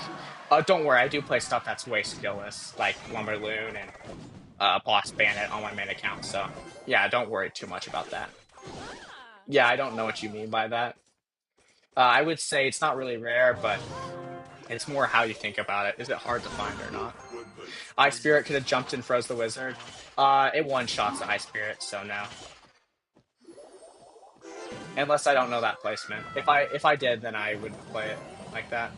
Don't worry, I do play stuff that's way skillless, like Lumberloon and Boss Bandit on my main account. So yeah, don't worry too much about that. Yeah, I don't know what you mean by that. I would say it's not really rare, but it's more how you think about it. Is it hard to find or not? Ice Spirit could have jumped and froze the wizard. It one shots the Ice Spirit, so no. Unless I don't know that placement. If I did, then I would play it like that.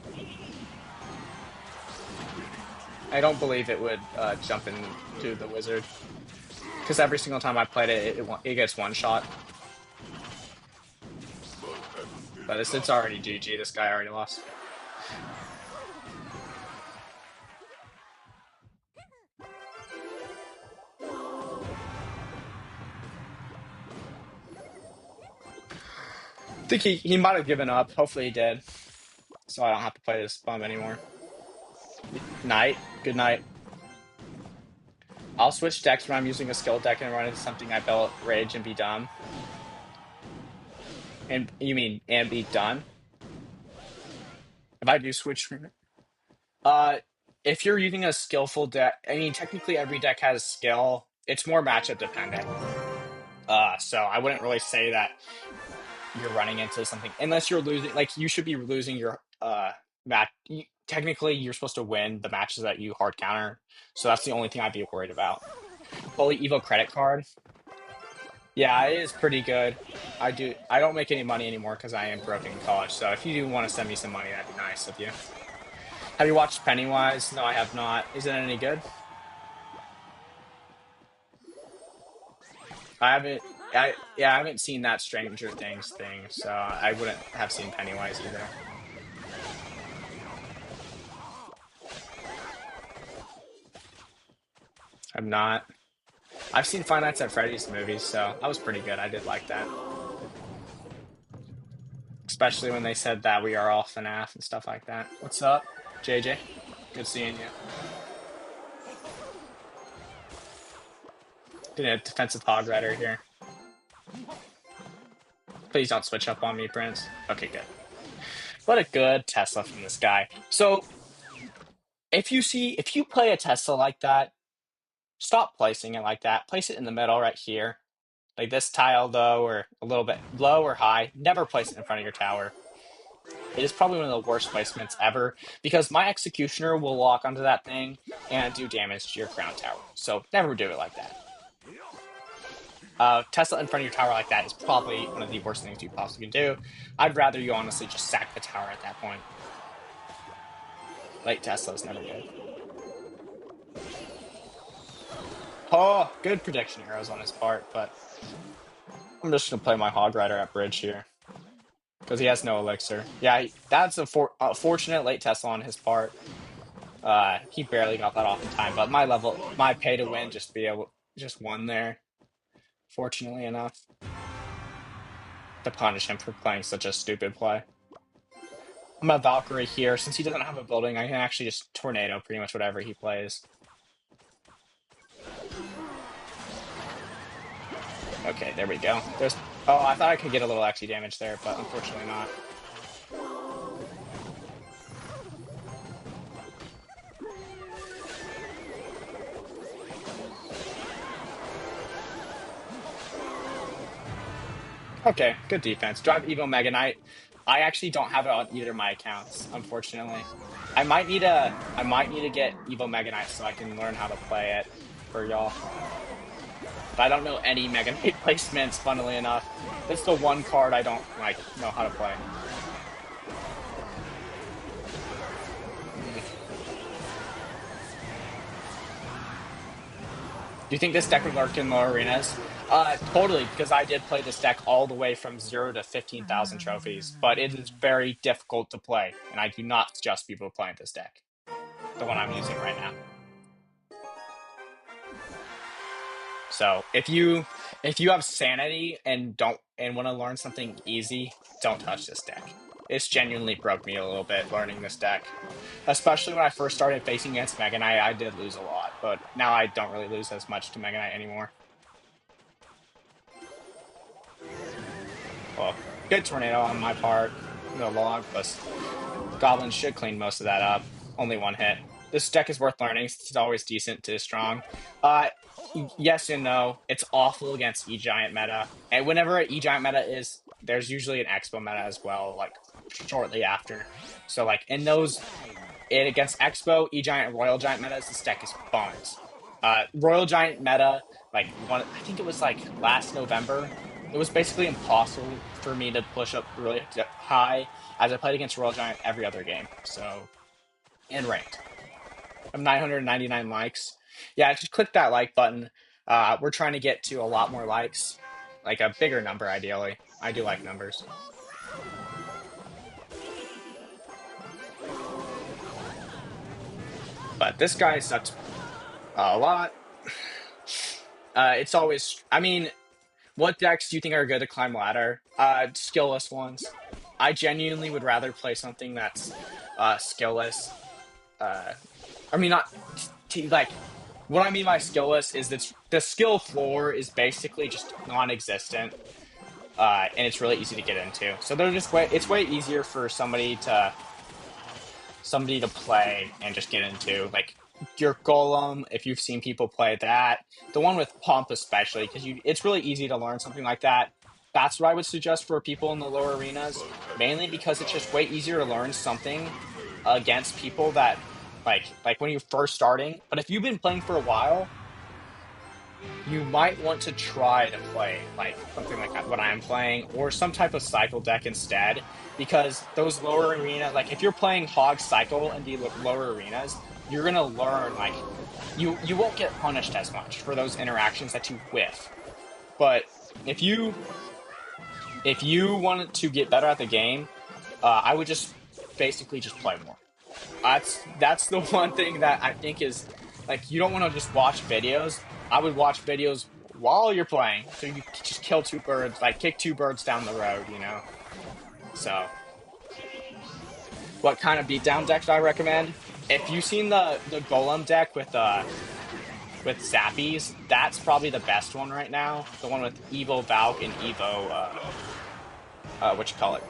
I don't believe it would jump into the wizard because every single time I played it, it gets one shot. But it's already GG. This guy already lost. I think he might have given up. Hopefully he did. So I don't have to play this bum anymore. Night. Good night. I'll switch decks when I'm using a skill deck and run into something I built Rage and be dumb. And you mean and be done? If I do switch uh if you're using a skillful deck, I mean technically every deck has skill. It's more matchup dependent. So I wouldn't really say that you're running into something unless you're losing. Like you should be losing your match. Technically, you're supposed to win the matches that you hard counter. So that's the only thing I'd be worried about. Fully Evo credit card. Yeah, it is pretty good. I don't make any money anymore because I am broke in college. So if you do want to send me some money, that'd be nice of you. Have you watched Pennywise? No, I have not. Is it any good? I haven't. I haven't seen that Stranger Things thing, so I wouldn't have seen Pennywise either. I'm not. I've seen Five Nights at Freddy's movies, so that was pretty good. I did like that, especially when they said that we are all FNAF and stuff like that. What's up, JJ? Good seeing you. Getting a defensive hog rider here. Please don't switch up on me, Prince. Okay, good. What a good Tesla from this guy. So if you play a Tesla like that, stop placing it like that. Place it in the middle right here. Like this tile though, or a little bit low or high. Never place it in front of your tower. It is probably one of the worst placements ever because my executioner will lock onto that thing and do damage to your crown tower. So never do it like that. Tesla in front of your tower like that is probably one of the worst things you possibly can do. I'd rather you honestly just sack the tower at that point. Late Tesla is never good. Oh, good prediction arrows on his part, but I'm just going to play my Hog Rider at bridge here because he has no elixir. Yeah, that's a fortunate late Tesla on his part. He barely got that off in time, but my pay to win just won there. Fortunately enough, to punish him for playing such a stupid play. I'm a Valkyrie here. Since he doesn't have a building, I can actually just tornado pretty much whatever he plays. Okay, there we go. Oh, I thought I could get a little XP damage there, but unfortunately not. Okay, good defense. Drive Evo Mega Knight. I actually don't have it on either of my accounts, unfortunately. I might need to get Evo Mega Knight so I can learn how to play it for y'all. But I don't know any Mega Knight placements, funnily enough. That's the one card I don't know how to play. Do you think this deck would work in lower arenas? Totally, because I did play this deck all the way from 0 to 15,000 trophies, but it is very difficult to play, and I do not suggest people playing this deck. The one I'm using right now. So if you have sanity and and want to learn something easy, don't touch this deck. It's genuinely broke me a little bit learning this deck. Especially when I first started facing against Mega Knight, I did lose a lot, but now I don't really lose as much to Mega Knight anymore. Well, good tornado on my part. No log, plus Goblins should clean most of that up. Only one hit. This deck is worth learning. It's always decent to strong. Uh, yes and no. It's awful against E-Giant meta. And whenever an E-Giant meta is, there's usually an Expo meta as well, like shortly after. So like in those, against Expo, E-Giant, and Royal Giant metas, this deck is bones. Royal Giant meta, like one, I think it was like last November. It was basically impossible for me to push up really high as I played against Royal Giant every other game. So, and ranked. I'm 999 likes. Yeah, just click that like button. We're trying to get to a lot more likes, like a bigger number ideally. I do like numbers. But this guy sucks a lot. It's always, I mean, what decks do you think are good to climb ladder? Skillless ones. I genuinely would rather play something that's skillless. I mean, not like what I mean by skillless is that the skill floor is basically just non-existent, and it's really easy to get into. So they're just it's way easier for somebody to play and just get into, like your Golem. If you've seen people play that, the one with Pump especially, because it's really easy to learn something like that. That's what I would suggest for people in the lower arenas, mainly because it's just way easier to learn something against people that like when you're first starting. But if you've been playing for a while, you might want to try to play like something like what I'm playing, or some type of cycle deck instead, because those lower arena, like if you're playing Hog Cycle in the lower arenas, you're gonna learn, like you won't get punished as much for those interactions that you whiff. But if you want to get better at the game, I would just basically just play more. That's the one thing that I think is, like, you don't want to just watch videos. I would watch videos while you're playing, so you just kill two birds, like kick two birds down the road, you know. So, what kind of beatdown deck do I recommend? If you've seen the Golem deck with Zappies, that's probably the best one right now. The one with Evo Valk and Evo, what you call it?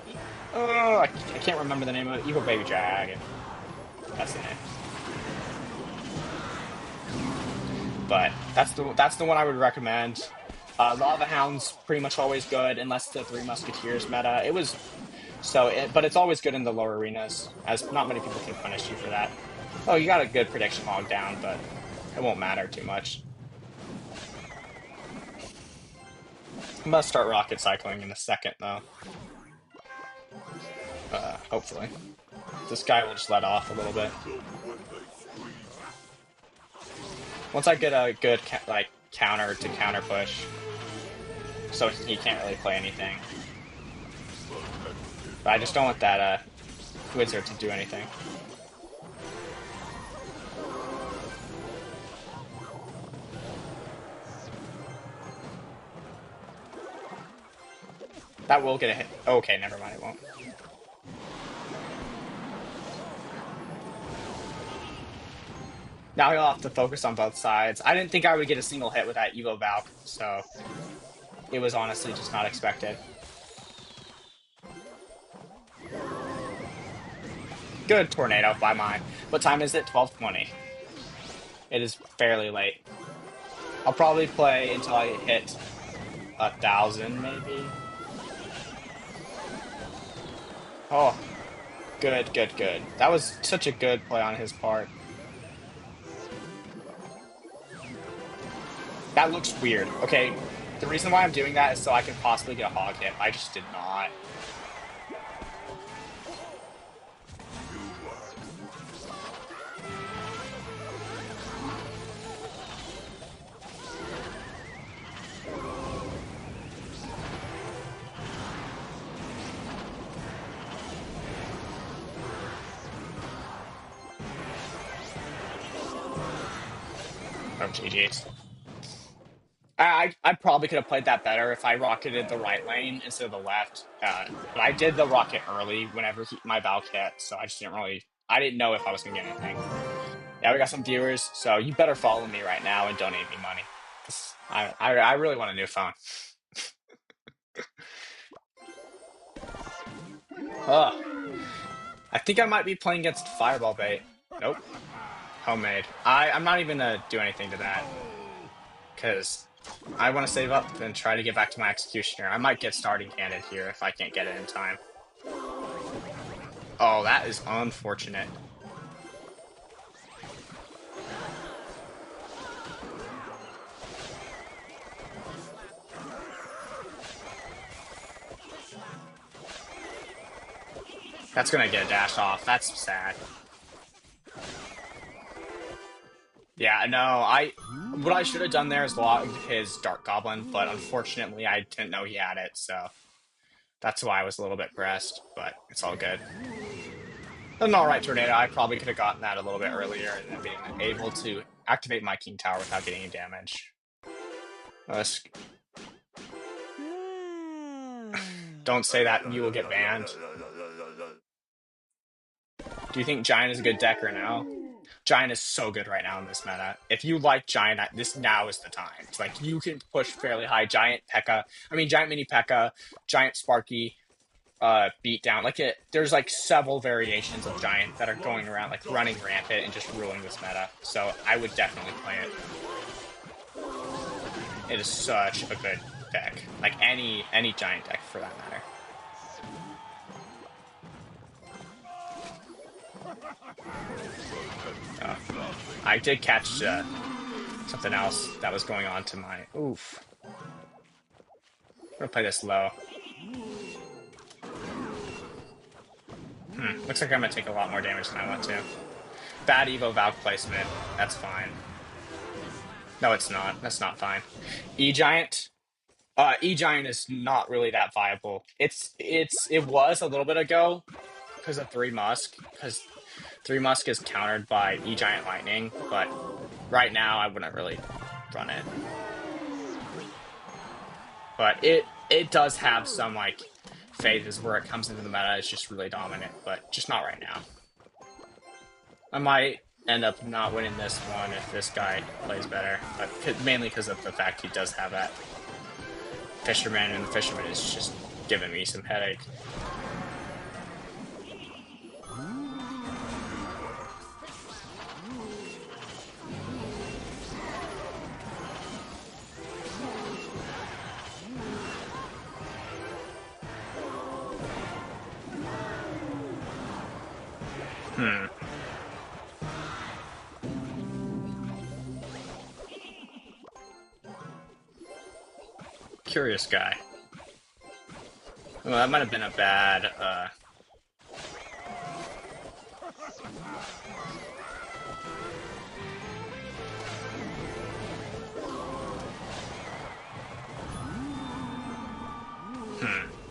Oh, I can't remember the name of it. Evo Baby Dragon. That's the name. But that's the one I would recommend. Lava Hound's pretty much always good, unless the Three Musketeers meta. But it's always good in the lower arenas, as not many people can punish you for that. Oh, you got a good prediction log down, but it won't matter too much. I'm gonna start rocket cycling in a second, though. Hopefully. This guy will just let off a little bit. Once I get a good counter to counter push, so he can't really play anything. But I just don't want that wizard to do anything. That will get a hit. Okay, never mind, it won't. Now he'll have to focus on both sides. I didn't think I would get a single hit with that Evo Valk, so it was honestly just not expected. Good tornado by mine. What time is it? 12:20. It is fairly late. I'll probably play until I hit 1,000, maybe. Oh, good, good, good. That was such a good play on his part. That looks weird. Okay, the reason why I'm doing that is so I can possibly get a hog hit. I just did not. Oh, GG's. I probably could have played that better if I rocketed the right lane instead of the left. But I did the rocket early whenever my Valk hit, so I just didn't really. I didn't know if I was gonna get anything. Yeah, we got some viewers, so you better follow me right now and donate me money. 'Cause I really want a new phone. Ugh. I think I might be playing against Fireball Bait. Nope. Homemade. I'm not even gonna do anything to that because I want to save up and try to get back to my Executioner. I might get starting handed here if I can't get it in time. Oh, that is unfortunate. That's gonna get dashed off. That's sad. Yeah, no, what I should have done there is logged his Dark Goblin, but unfortunately I didn't know he had it, so that's why I was a little bit pressed, but it's all good. An alright tornado. I probably could have gotten that a little bit earlier and then being able to activate my King Tower without getting any damage. Don't say that and you will get banned. Do you think Giant is a good deck or no? Giant is so good right now in this meta. If you like Giant, this now is the time. It's like you can push fairly high. Giant Mini P.E.K.K.A, Giant Sparky, beat down. There's like several variations of Giant that are going around, like running rampant and just ruling this meta. So I would definitely play it. It is such a good deck. Like any Giant deck for that matter. I did catch something else that was going on to my... Oof. I'm gonna play this low. Looks like I'm gonna take a lot more damage than I want to. Bad Evo Valk placement. That's fine. No, it's not. That's not fine. E-Giant? E-Giant is not really that viable. It was a little bit ago because of 3 Musk, because 3 Musk is countered by E-Giant Lightning, but right now I wouldn't really run it. But it does have some, like, phases where it comes into the meta, it's just really dominant, but just not right now. I might end up not winning this one if this guy plays better, but mainly because of the fact he does have that Fisherman, and the Fisherman is just giving me some headache. Curious guy. Well, that might have been a bad,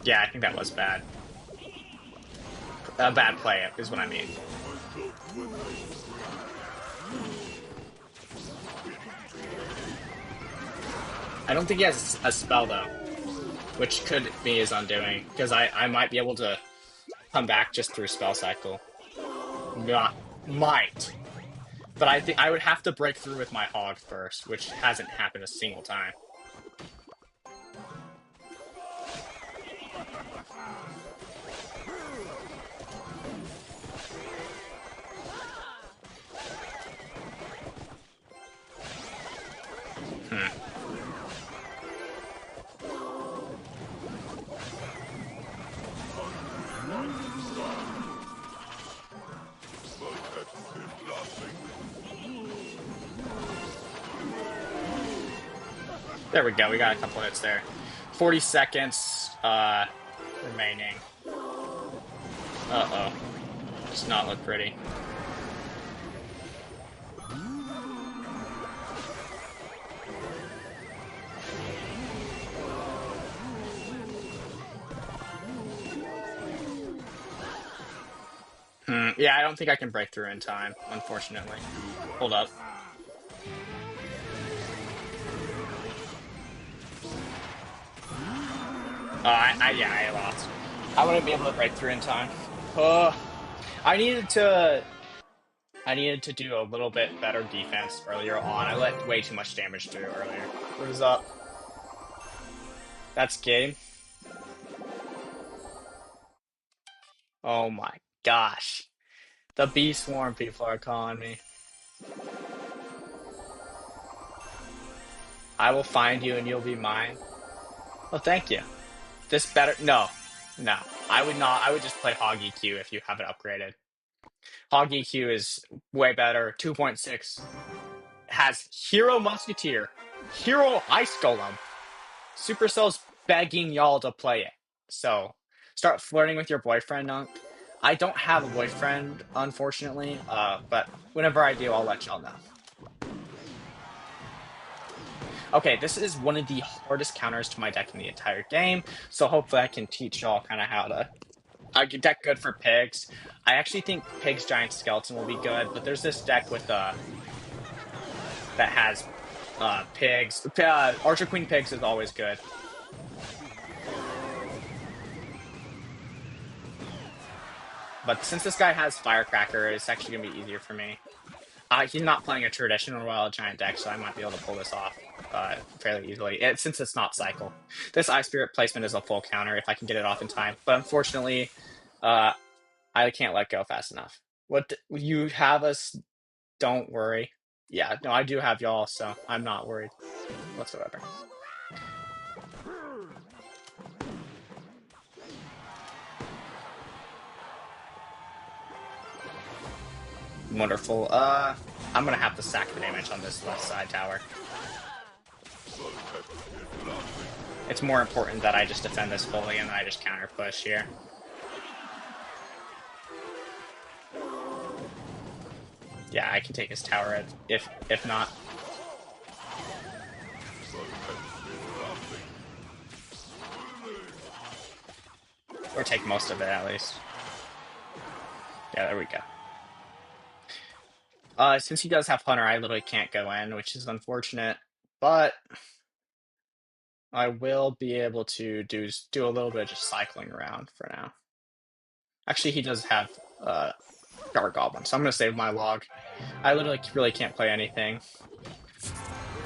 Yeah, I think that was bad. A bad play is what I mean. I don't think he has a spell, though, which could be his undoing, because I might be able to come back just through spell cycle. Might. But I think I would have to break through with my Hog first, which hasn't happened a single time. There we go, we got a couple hits there. 40 seconds remaining. Uh-oh. Does not look pretty. Yeah, I don't think I can break through in time, unfortunately. Hold up. Yeah, I lost. I wouldn't be able to break through in time. Uh, I needed to. I needed to do a little bit better defense earlier on. I let way too much damage through earlier. What is up? That's game. Oh my gosh. The bee swarm people are calling me. I will find you and you'll be mine. Oh, thank you. This better. No. No. I would not. I would just play Hog EQ if you have it upgraded. Hog EQ is way better. 2.6 has Hero Musketeer, Hero Ice Golem. Supercell's begging y'all to play it. So start flirting with your boyfriend, Nunk. I don't have a boyfriend, unfortunately. But whenever I do, I'll let y'all know. Okay, this is one of the hardest counters to my deck in the entire game. So hopefully I can teach y'all kind of how to deck good for pigs. I actually think pigs giant skeleton will be good, but there's this deck with that has pigs. Archer Queen pigs is always good. But since this guy has Firecracker, it's actually going to be easier for me. He's not playing a traditional Royal Giant deck, so I might be able to pull this off fairly easily, since it's not Cycle. This Ice Spirit placement is a full counter if I can get it off in time. But unfortunately, I can't let go fast enough. What you have us, don't worry. Yeah, no, I do have y'all, so I'm not worried whatsoever. Wonderful. I'm gonna have to sack the damage on this left side tower. It's more important that I just defend this fully and I just counter push here. Yeah, I can take his tower if not. Or take most of it at least. Yeah, there we go. Since he does have Hunter, I literally can't go in, which is unfortunate. But I will be able to do a little bit of just cycling around for now. Actually, he does have Guard Goblin, so I'm gonna save my log. I literally really can't play anything.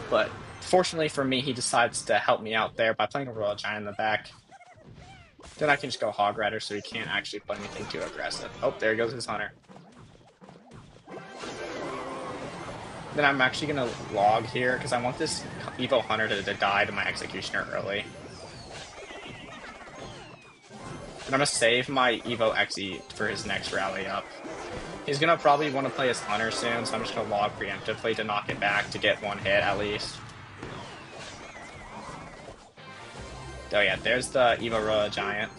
But fortunately for me, he decides to help me out there by playing a Royal Giant in the back. Then I can just go Hog Rider, so he can't actually play anything too aggressive. Oh, there goes his Hunter. Then I'm actually going to log here, because I want this Evo Hunter to die to my Executioner early. And I'm going to save my Evo Xe for his next rally up. He's going to probably want to play his Hunter soon, so I'm just going to log preemptively to knock it back to get one hit at least. Oh yeah, there's the Evo Royal Giant.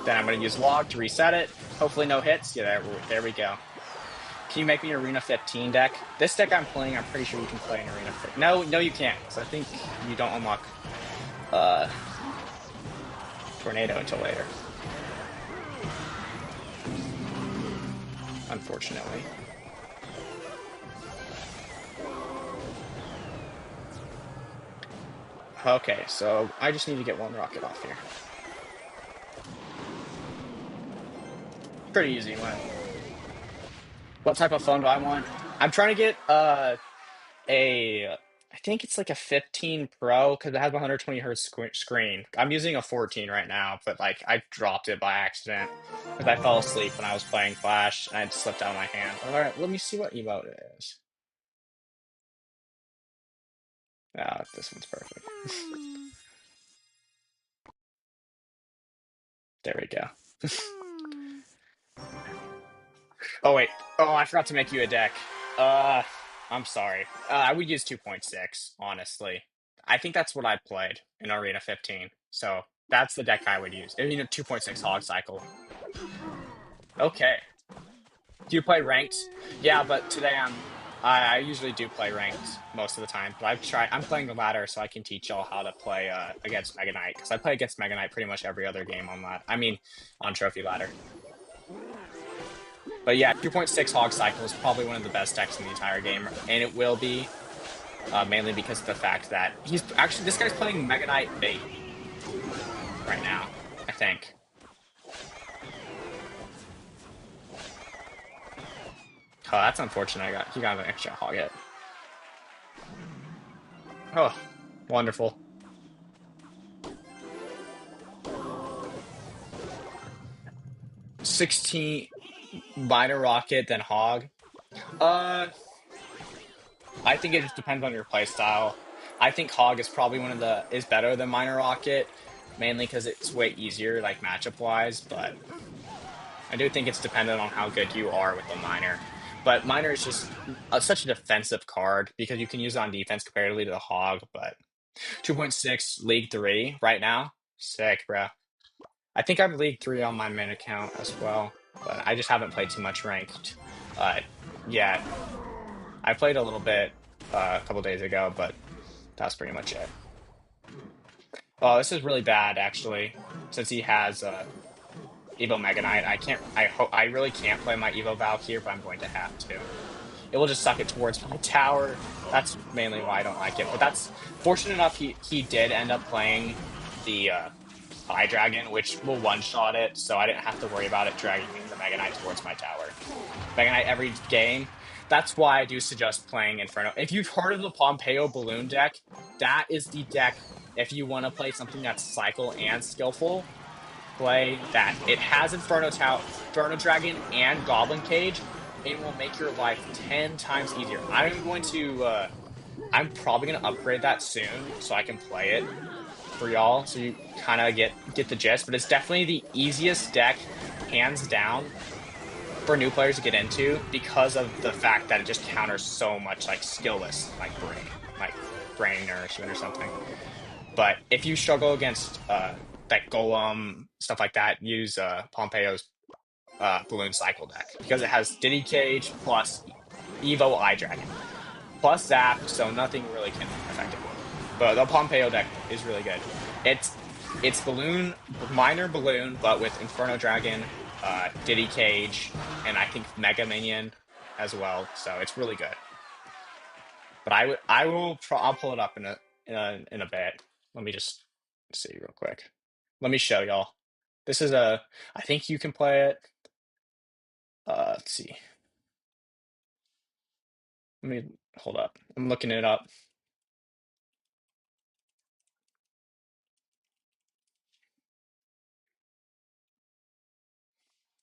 Then I'm going to use log to reset it. Hopefully no hits. Yeah, there we go. Can you make me an Arena 15 deck? This deck I'm playing, I'm pretty sure you can play in Arena 15. No, you can't. So I think you don't unlock Tornado until later. Unfortunately. Okay, so I just need to get one rocket off here. Pretty easy win. What type of phone do I want? I'm trying to get I think it's like a 15 Pro because it has 120 hertz screen. I'm using a 14 right now, but like I dropped it by accident because I fell asleep when I was playing Clash and it slipped out of my hand. All right, let me see what emote it is. Ah, this one's perfect. There we go. Oh wait. Oh, I forgot to make you a deck. I'm sorry. I would use 2.6, honestly. I think that's what I played in Arena 15. So that's the deck I would use. I mean, a 2.6 Hog Cycle. Okay. Do you play ranked? Yeah, but today I usually do play ranked most of the time. But I'm playing the ladder so I can teach y'all how to play against Mega Knight because I play against Mega Knight pretty much every other game on that. I mean, on Trophy Ladder. But yeah, 2.6 Hog Cycle is probably one of the best decks in the entire game, and it will be mainly because of the fact that he's actually this guy's playing Mega Knight bait right now. I think. Oh, that's unfortunate. He got an extra hog hit. Oh, wonderful. 16 minor rocket, then hog. Uh, I think it just depends on your play style. I think hog is probably is better than minor rocket, mainly because it's way easier, like matchup wise. But I do think it's dependent on how good you are with the minor. But minor is just such a defensive card because you can use it on defense comparatively to the hog. But 2.6 League 3 right now, sick, bro. I think I'm League 3 on my main account as well, but I just haven't played too much ranked uh, yet. I played a little bit a couple days ago, but that's pretty much it. Oh, this is really bad actually, since he has Evo Mega Knight. I really can't play my Evo Valk here, but I'm going to have to. It will just suck it towards my tower. That's mainly why I don't like it. But that's fortunate enough. He did end up playing the Eye Dragon, which will one-shot it, so I didn't have to worry about it dragging the Mega Knight towards my tower. Mega Knight every game. That's why I do suggest playing Inferno. If you've heard of the Pompeo Balloon deck, that is the deck. If you want to play something that's cycle and skillful, play that. It has Inferno Dragon, and Goblin Cage. It will make your life 10 times easier. I'm probably gonna upgrade that soon so I can play it for y'all, so you kind of get the gist. But it's definitely the easiest deck, hands down, for new players to get into because of the fact that it just counters so much like skillless, like brain nourishment or something. But if you struggle against like Golem stuff like that, use Pompeo's Balloon Cycle deck because it has Diddy Cage plus Evo Eye Dragon plus Zap, so nothing really can affect it. But the Pompeo deck is really good. It's balloon, minor balloon, but with Inferno Dragon, Diddy Cage, and I think Mega Minion as well. So it's really good. But I'll pull it up in a bit. Let me just see real quick. Let me show y'all. This is I think you can play it. Let's see. Let me hold up. I'm looking it up.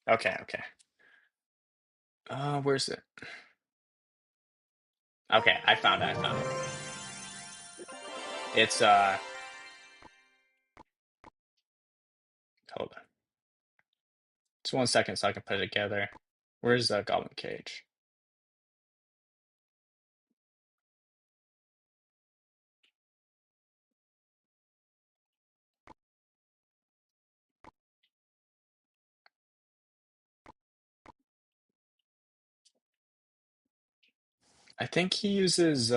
Okay, okay. Where's it? Okay, I found it. I found it. It's hold on. Just 1 second so I can put it together. Where's the Goblin Cage? I think he uses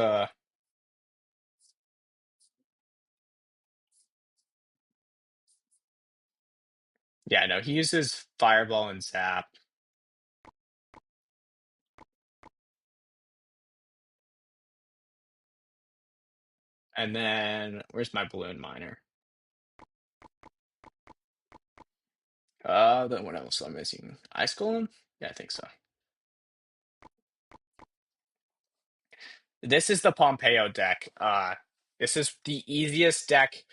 yeah, no, he uses Fireball and Zap. And then where's my Balloon Miner? Then what else am I missing? Ice Golem? Yeah, I think so. This is the Pompeo deck. This is the easiest deck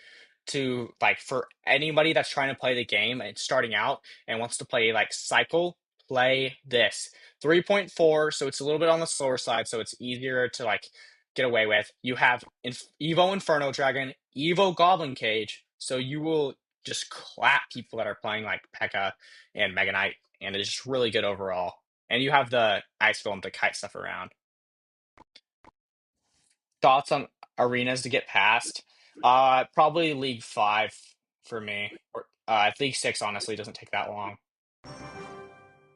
to like for anybody that's trying to play the game and starting out and wants to play like cycle, play this. 3.4, so it's a little bit on the slower side, so it's easier to like get away with. You have Evo Inferno Dragon, Evo Goblin Cage, so you will just clap people that are playing like P.E.K.K.A. and Mega Knight, and it's just really good overall. And you have the Ice Golem to kite stuff around. Thoughts on arenas to get past? Probably League 5 for me. Or League 6 honestly doesn't take that long.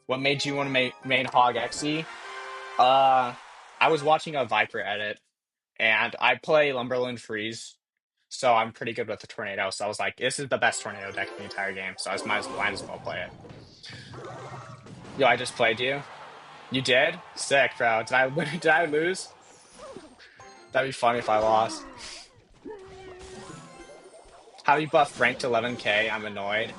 What made you want to make main Hog Xe? Uh, I was watching a Viper edit, and I play Lumberland Freeze, so I'm pretty good with the Tornado. So I was like, this is the best Tornado deck in the entire game, so might as well play it. Yo, I just played you. You did? Sick, bro. Did I win? Did I lose? That'd be funny if I lost. How do you buff ranked 11K? I'm annoyed.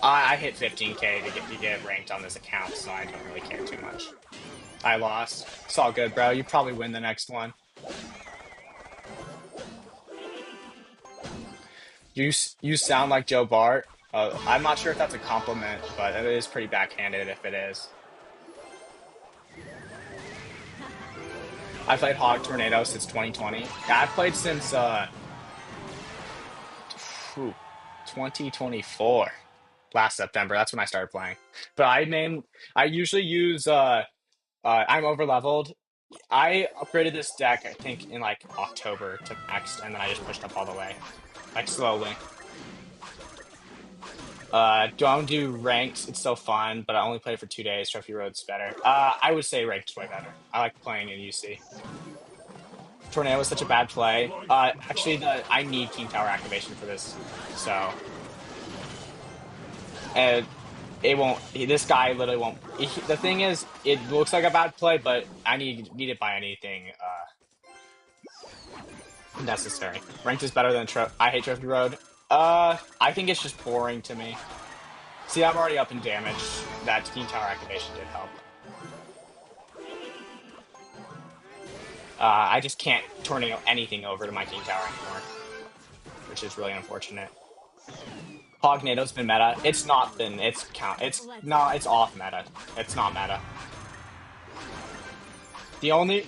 I hit 15K to get ranked on this account, so I don't really care too much. I lost. It's all good, bro. You probably win the next one. You sound like Joe Bart. I'm not sure if that's a compliment, but it is pretty backhanded if it is. I played Hog Tornado since 2020. Yeah, I've played since phew, 2024. Last September. That's when I started playing. But I usually use I'm over leveled. I upgraded this deck I think in like October to max, and then I just pushed up all the way. Like slowly. Don't do ranked. It's so fun, but I only play for 2 days. Trophy Road's better. I would say ranked way better. I like playing in UC. Tornado was such a bad play. Actually, I need King Tower activation for this, so and it won't. This guy literally won't. The thing is, it looks like a bad play, but I need it by anything necessary. Ranked is better than I hate Trophy Road. I think it's just boring to me. See, I'm already up in damage. That King Tower activation did help. I just can't tornado anything over to my King Tower anymore, which is really unfortunate. HogExeNado's been meta. It's not been. It's no. It's off meta. It's not meta. The only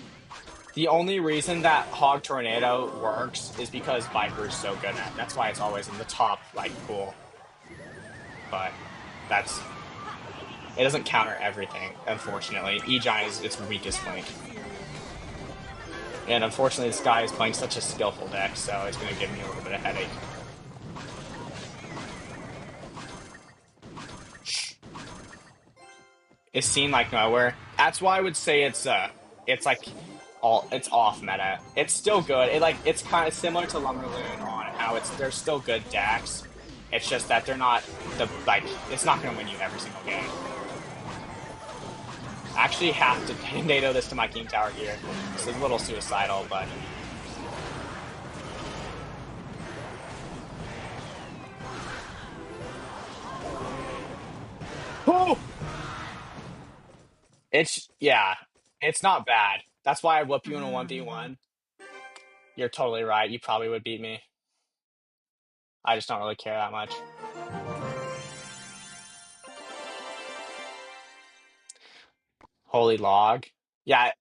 the only reason that Hog Tornado works is because Viper's so good at it. That's why it's always in the top like pool. But that's it doesn't counter everything. Unfortunately, E-Giant is its weakest link. And unfortunately, this guy is playing such a skillful deck, so it's going to give me a little bit of headache. It's seen like nowhere. That's why I would say it's like it's off meta. It's still good. It's kind of similar to Lumberloon on how they're still good decks. It's just that they're not it's not going to win you every single game. I actually have to NATO this to my King Tower here. This is a little suicidal, but oh! Yeah, it's not bad. That's why I whoop you in a 1v1. You're totally right. You probably would beat me. I just don't really care that much. Holy log. Yeah,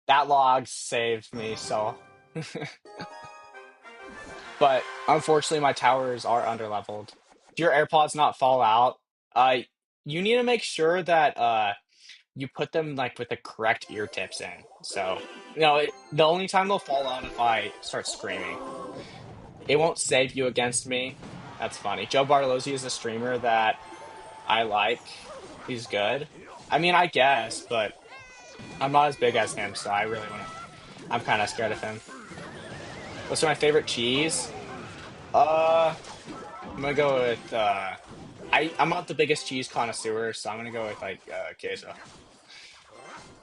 that log saved me, so. But unfortunately, my towers are underleveled. If your AirPods not fall out, uh, you need to make sure that you put them like with the correct ear tips in. So, the only time they'll fall out if I start screaming. It won't save you against me. That's funny. Joe Bartolozzi is a streamer that I like. He's good. I mean, I guess, but I'm not as big as him, so I really want to. I'm kind of scared of him. What's my favorite cheese? I'm gonna go with. I'm not the biggest cheese connoisseur, so I'm gonna go with like queso.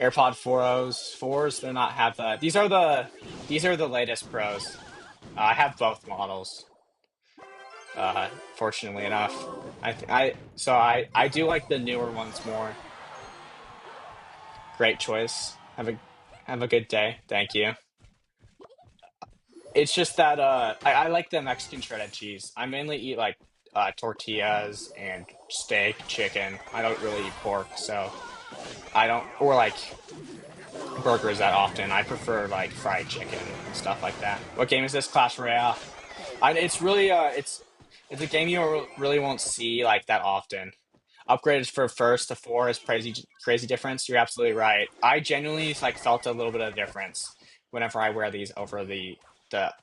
AirPod 4s do not have the. These are the latest pros. I have both models. Fortunately enough, I do like the newer ones more. Great choice. Have a good day. Thank you. It's just that I like the Mexican shredded cheese. I mainly eat like tortillas and steak, chicken. I don't really eat pork, so I don't or like burgers that often. I prefer like fried chicken and stuff like that. What game is this? Clash Royale. It's really it's a game you really won't see like that often. Upgraded for first to four is crazy difference. You're absolutely right. I genuinely like felt a little bit of difference whenever I wear these over the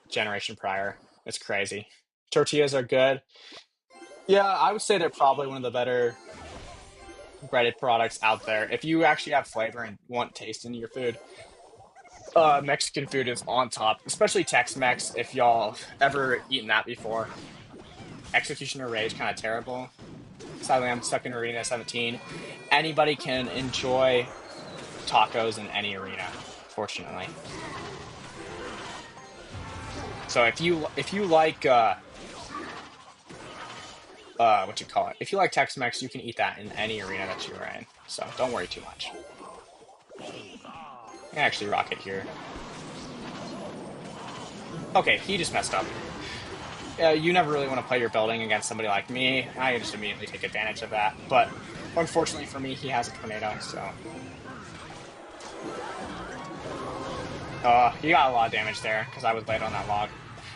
generation prior. It's crazy. Tortillas are good. Yeah, I would say they're probably one of the better breaded products out there. If you actually have flavor and want taste in your food, Mexican food is on top, especially Tex-Mex. If y'all ever eaten that before, Executioner Rage kind of terrible. Sadly, I'm stuck in Arena 17. Anybody can enjoy tacos in any arena, fortunately. So if you like what you call it, if you like Tex-Mex, you can eat that in any arena that you're in. So don't worry too much. I can actually rock it here. Okay, he just messed up. You never really want to play your building against somebody like me. I just immediately take advantage of that. But unfortunately for me, he has a tornado, so. He got a lot of damage there because I was late on that log.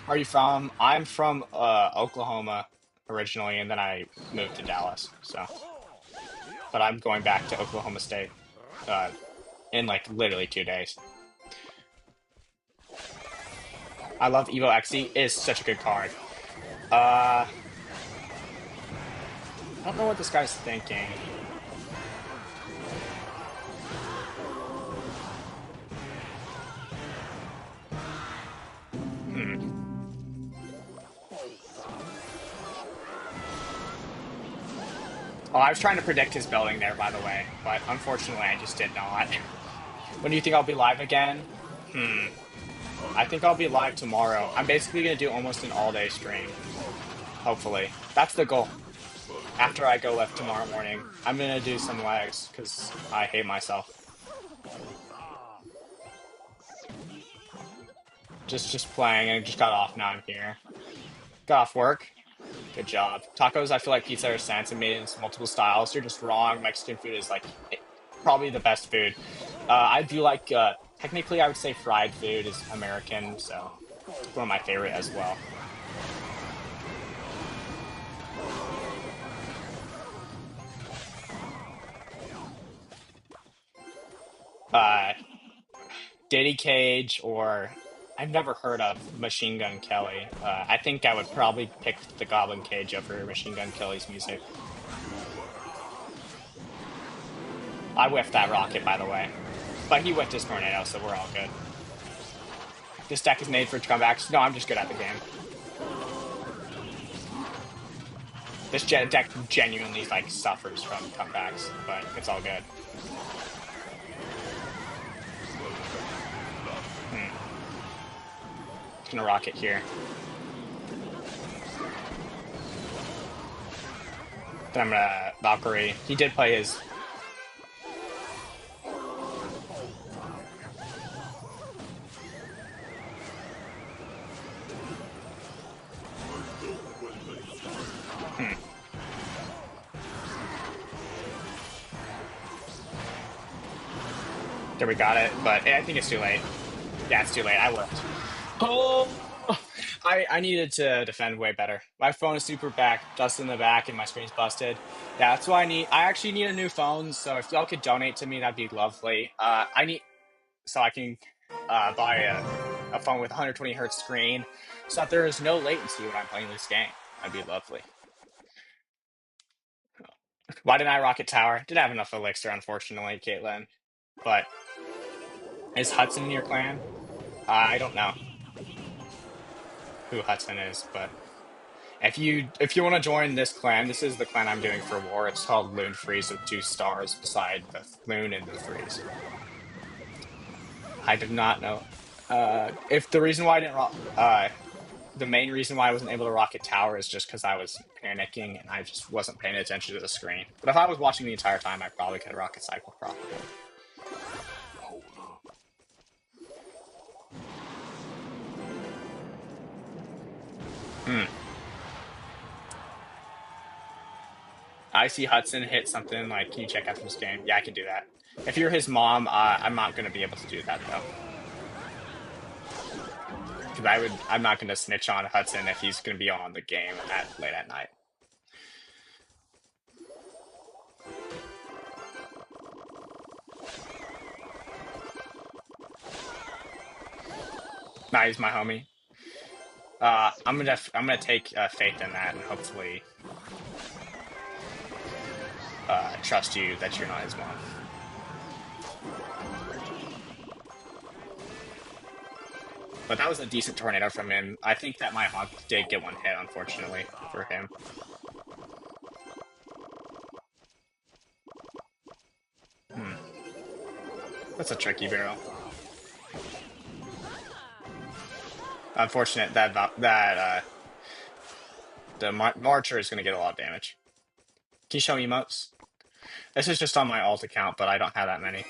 Where are you from? I'm from Oklahoma originally, and then I moved to Dallas. So, but I'm going back to Oklahoma State uh, in like literally 2 days. I love Evo XE. It is such a good card. I don't know what this guy's thinking. Hmm. Oh, I was trying to predict his building there, by the way, but unfortunately I just did not. When do you think I'll be live again? I think I'll be live tomorrow. I'm basically going to do almost an all-day stream. Hopefully. That's the goal. After I go live tomorrow morning, I'm going to do some legs, because I hate myself. Just playing, and just got off, now I'm here. Got off work. Good job. Tacos, I feel like pizza are sense and made in multiple styles. You're just wrong. Mexican food is like probably the best food. I do like, technically I would say fried food is American, so it's one of my favorite as well. Uh, Diddy Cage, or I've never heard of Machine Gun Kelly. I think I would probably pick the Goblin Cage over Machine Gun Kelly's music. I whiffed that rocket, by the way. But he whiffed his tornado, so we're all good. This deck is made for comebacks. No, I'm just good at the game. This deck genuinely like suffers from comebacks, but it's all good. Just gonna rock it here. Then I'm gonna Valkyrie. He did play his. There, we got it, but I think it's too late. Yeah, it's too late. I whipped. Oh, I needed to defend way better. My phone is super back, dust in the back, and my screen's busted. Yeah, that's why I actually need a new phone. So if y'all could donate to me, that'd be lovely. I need so I can buy a phone with 120 hertz screen, so that there is no latency when I'm playing this game. That'd be lovely. Why didn't I rocket tower? Didn't have enough elixir, unfortunately, Caitlin. But is Hudson in your clan? I don't know who Hudson is, but if you want to join this clan, this is the clan I'm doing for war. It's called Loon Freeze with 2 stars beside the Loon and the Freeze. I did not know. If the reason why I didn't the main reason why I wasn't able to rocket tower is just because I was panicking and I just wasn't paying attention to the screen. But if I was watching the entire time, I probably could rocket cycle properly. I see Hudson hit something like, can you check after this game? Yeah, I can do that. If you're his mom, I'm not going to be able to do that, though. Because I'm not going to snitch on Hudson if he's going to be on the game late at night. Nah, he's my homie. I'm gonna take faith in that and hopefully trust you that you're not his mom. But that was a decent tornado from him. I think that my Hawk did get one hit, unfortunately, for him. That's a tricky barrel. Unfortunate that the Marcher is going to get a lot of damage. Can you show me emotes? This is just on my alt account, but I don't have that many.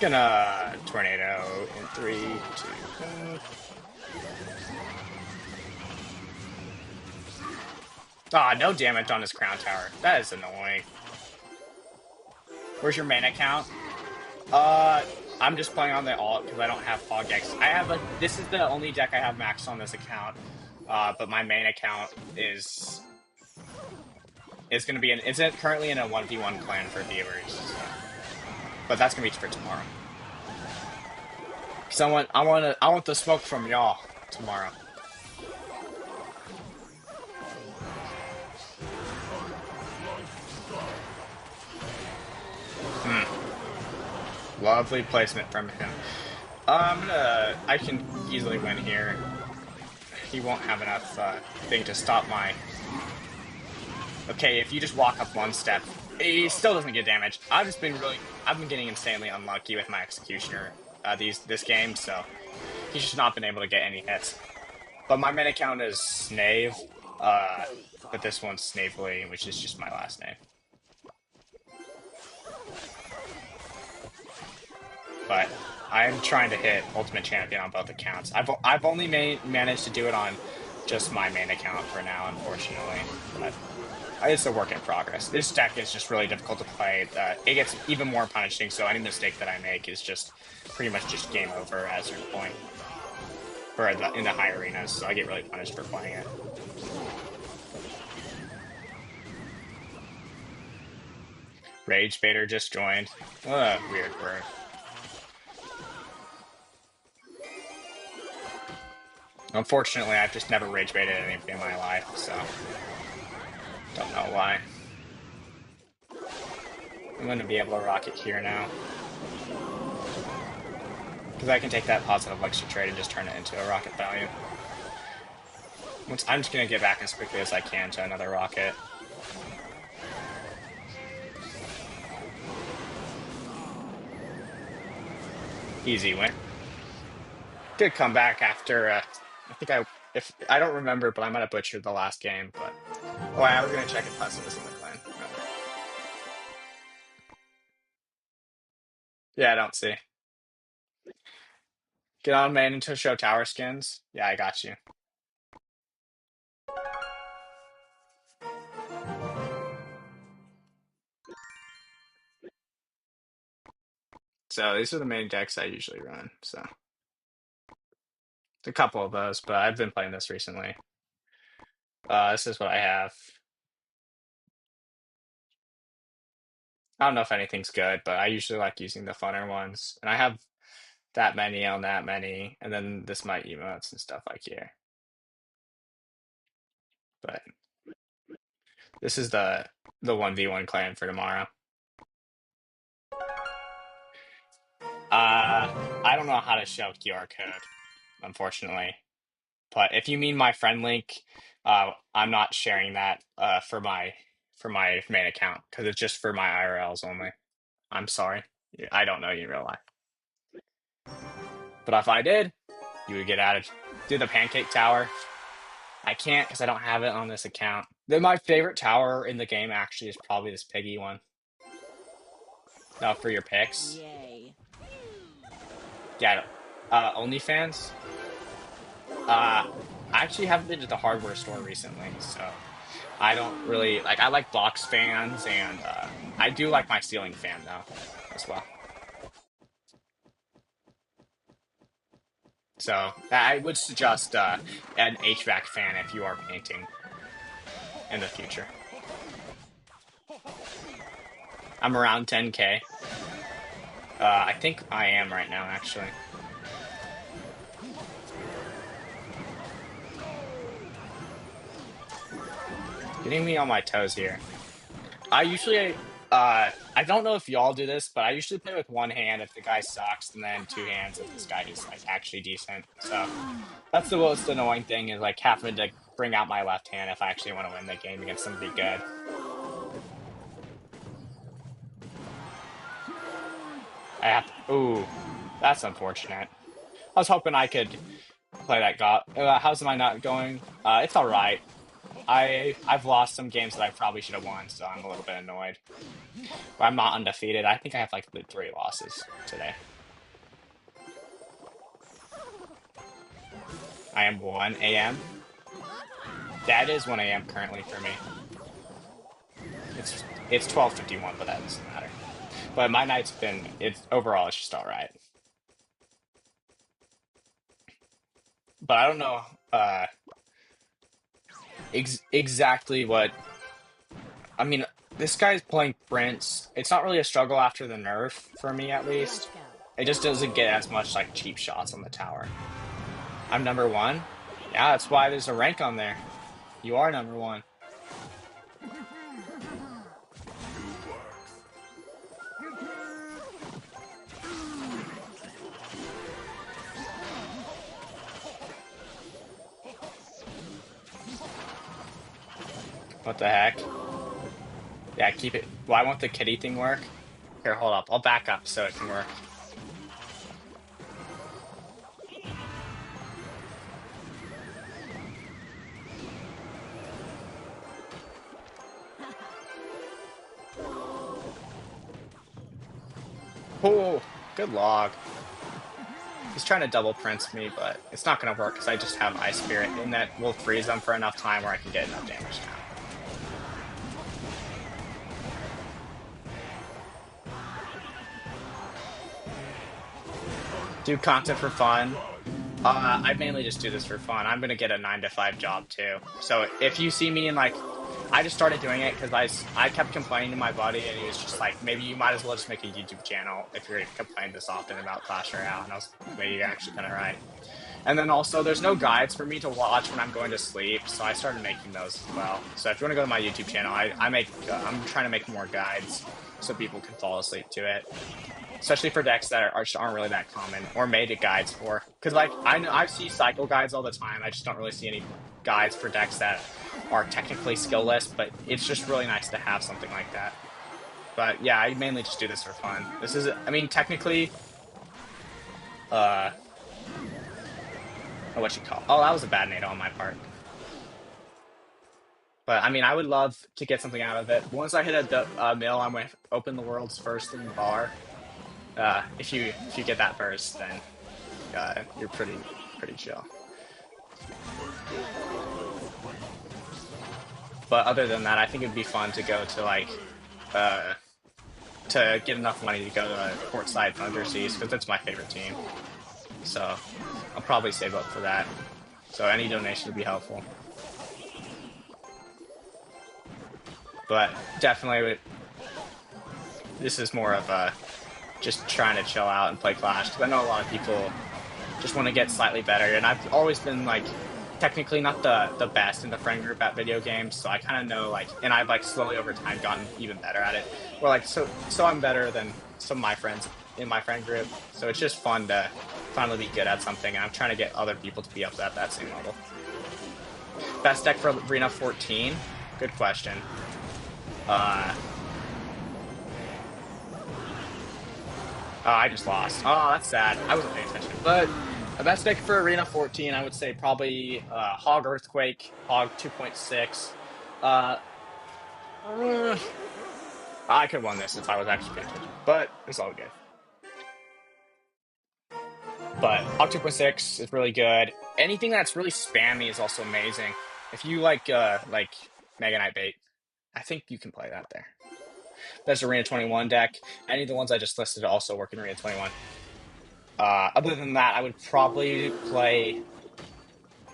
Gonna tornado in 3, 2, 1. Ah, no damage on his crown tower. That is annoying. Where's your main account? I'm just playing on the alt because I don't have HogEx. I have this is the only deck I have maxed on this account. But my main account is gonna be isn't currently in a 1v1 clan for viewers. So. But that's gonna be for tomorrow. Cause I want the smoke from y'all tomorrow. Lovely placement from him. I can easily win here. He won't have enough thing to stop my. Okay, if you just walk up one step, he still doesn't get damage. I've been getting insanely unlucky with my Executioner this game, so he's just not been able to get any hits. But my main account is Snave, but this one's Snavely, which is just my last name. But I'm trying to hit Ultimate Champion on both accounts. I've only managed to do it on just my main account for now, unfortunately. But it's a work in progress. This deck is just really difficult to play. It gets even more punishing, so any mistake that I make is just pretty much just game over at a certain point. Or in the high arenas, so I get really punished for playing it. Rage Baiter just joined. Weird word. Unfortunately, I've just never rage baited anything in my life, so don't know why. I'm going to be able to rock it here now. Because I can take that positive elixir trade and just turn it into a rocket value. I'm just going to get back as quickly as I can to another rocket. Easy win. Good comeback after, I don't remember, but I might have butchered the last game, but... Oh, yeah, we're going to check if Hudson was in the clan. Okay. Yeah, I don't see. Get on, man, into show tower skins. Yeah, I got you. So these are the main decks I usually run, so... A couple of those, but I've been playing this recently. This is what I have. I don't know if anything's good, but I usually like using the funner ones. And I have that many on that many, and then this might emotes and stuff like here. But this is the 1v1 clan for tomorrow. I don't know how to show QR code, unfortunately. But if you mean my friend link, I'm not sharing that for my main account because it's just for my IRLs only. I'm sorry. I don't know you in real life. But if I did, you would get added. Do the pancake tower. I can't because I don't have it on this account. Then my favorite tower in the game actually is probably this piggy one. No, for your picks. Yay. Yeah. OnlyFans. I actually haven't been to the hardware store recently, so I don't really like. I like box fans, and I do like my ceiling fan though, as well. So I would suggest an HVAC fan if you are painting in the future. I'm around 10K. I think I am right now, actually. Getting me on my toes here. I usually I don't know if y'all do this, but I usually play with one hand if the guy sucks, and then two hands if this guy is like actually decent. So that's the most annoying thing is like having to bring out my left hand if I actually want to win the game against somebody good. I have to, ooh, that's unfortunate. I was hoping I could play that god. How's my not going? It's all right. I've lost some games that I probably should have won, so I'm a little bit annoyed. But I'm not undefeated. I think I have like 3 losses today. I am 1 a.m. That is 1 a.m. currently for me. It's 12:51, but that doesn't matter. But my night's been it's overall it's just all right. But I don't know exactly what I mean. This guy's playing Prince. It's not really a struggle after the nerf for me at least. It just doesn't get as much like cheap shots on the tower. I'm number one. Yeah, that's why there's a rank on there. You are number one. What the heck? Yeah, keep it. Why won't the kitty thing work? Here, hold up. I'll back up so it can work. Oh, good log. He's trying to double Prince me, but it's not going to work because I just have Ice Spirit, and that will freeze them for enough time where I can get enough damage now. Do content for fun. I mainly just do this for fun. I'm gonna get a 9 to 5 job too. So if you see me in like, I just started doing it because I kept complaining to my buddy and he was just like, maybe you might as well just make a YouTube channel if you're complaining this often about Clash Royale. And I was, maybe you're actually kind of right. And then also, there's no guides for me to watch when I'm going to sleep, so I started making those as well. So if you want to go to my YouTube channel, I'm trying to make more guides so people can fall asleep to it. Especially for decks that aren't really that common or made it guides for. Because like I see cycle guides all the time. I just don't really see any guides for decks that are technically skillless. But it's just really nice to have something like that. But yeah, I mainly just do this for fun. This is, I mean, technically, what you call? Oh, that was a bad NATO on my part. But I mean, I would love to get something out of it. Once I hit a mill, I'm going to open the world's first in the bar. If you get that burst, then you're pretty chill. But other than that, I think it'd be fun to go to like to get enough money to go to courtside Thunder Seas because that's my favorite team. So I'll probably save up for that. So any donation would be helpful. But definitely, this is more of a just trying to chill out and play Clash because I know a lot of people just want to get slightly better, and I've always been like technically not the best in the friend group at video games, so I kind of know like, and I've like slowly over time gotten even better at it. We're like so I'm better than some of my friends in my friend group, so it's just fun to finally be good at something, and I'm trying to get other people to be up at that same level. Best deck for Arena 14? Good question. Oh, I just lost. Oh, that's sad. I wasn't paying attention. But the best deck for Arena 14, I would say probably Hog Earthquake, Hog 2.6. I could have won this if I was actually paying attention, but it's all good. But Hog 2.6 is really good. Anything that's really spammy is also amazing. If you like Mega Knight Bait, I think you can play that there. Best Arena 21 deck. Any of the ones I just listed also work in Arena 21. Other than that, I would probably play...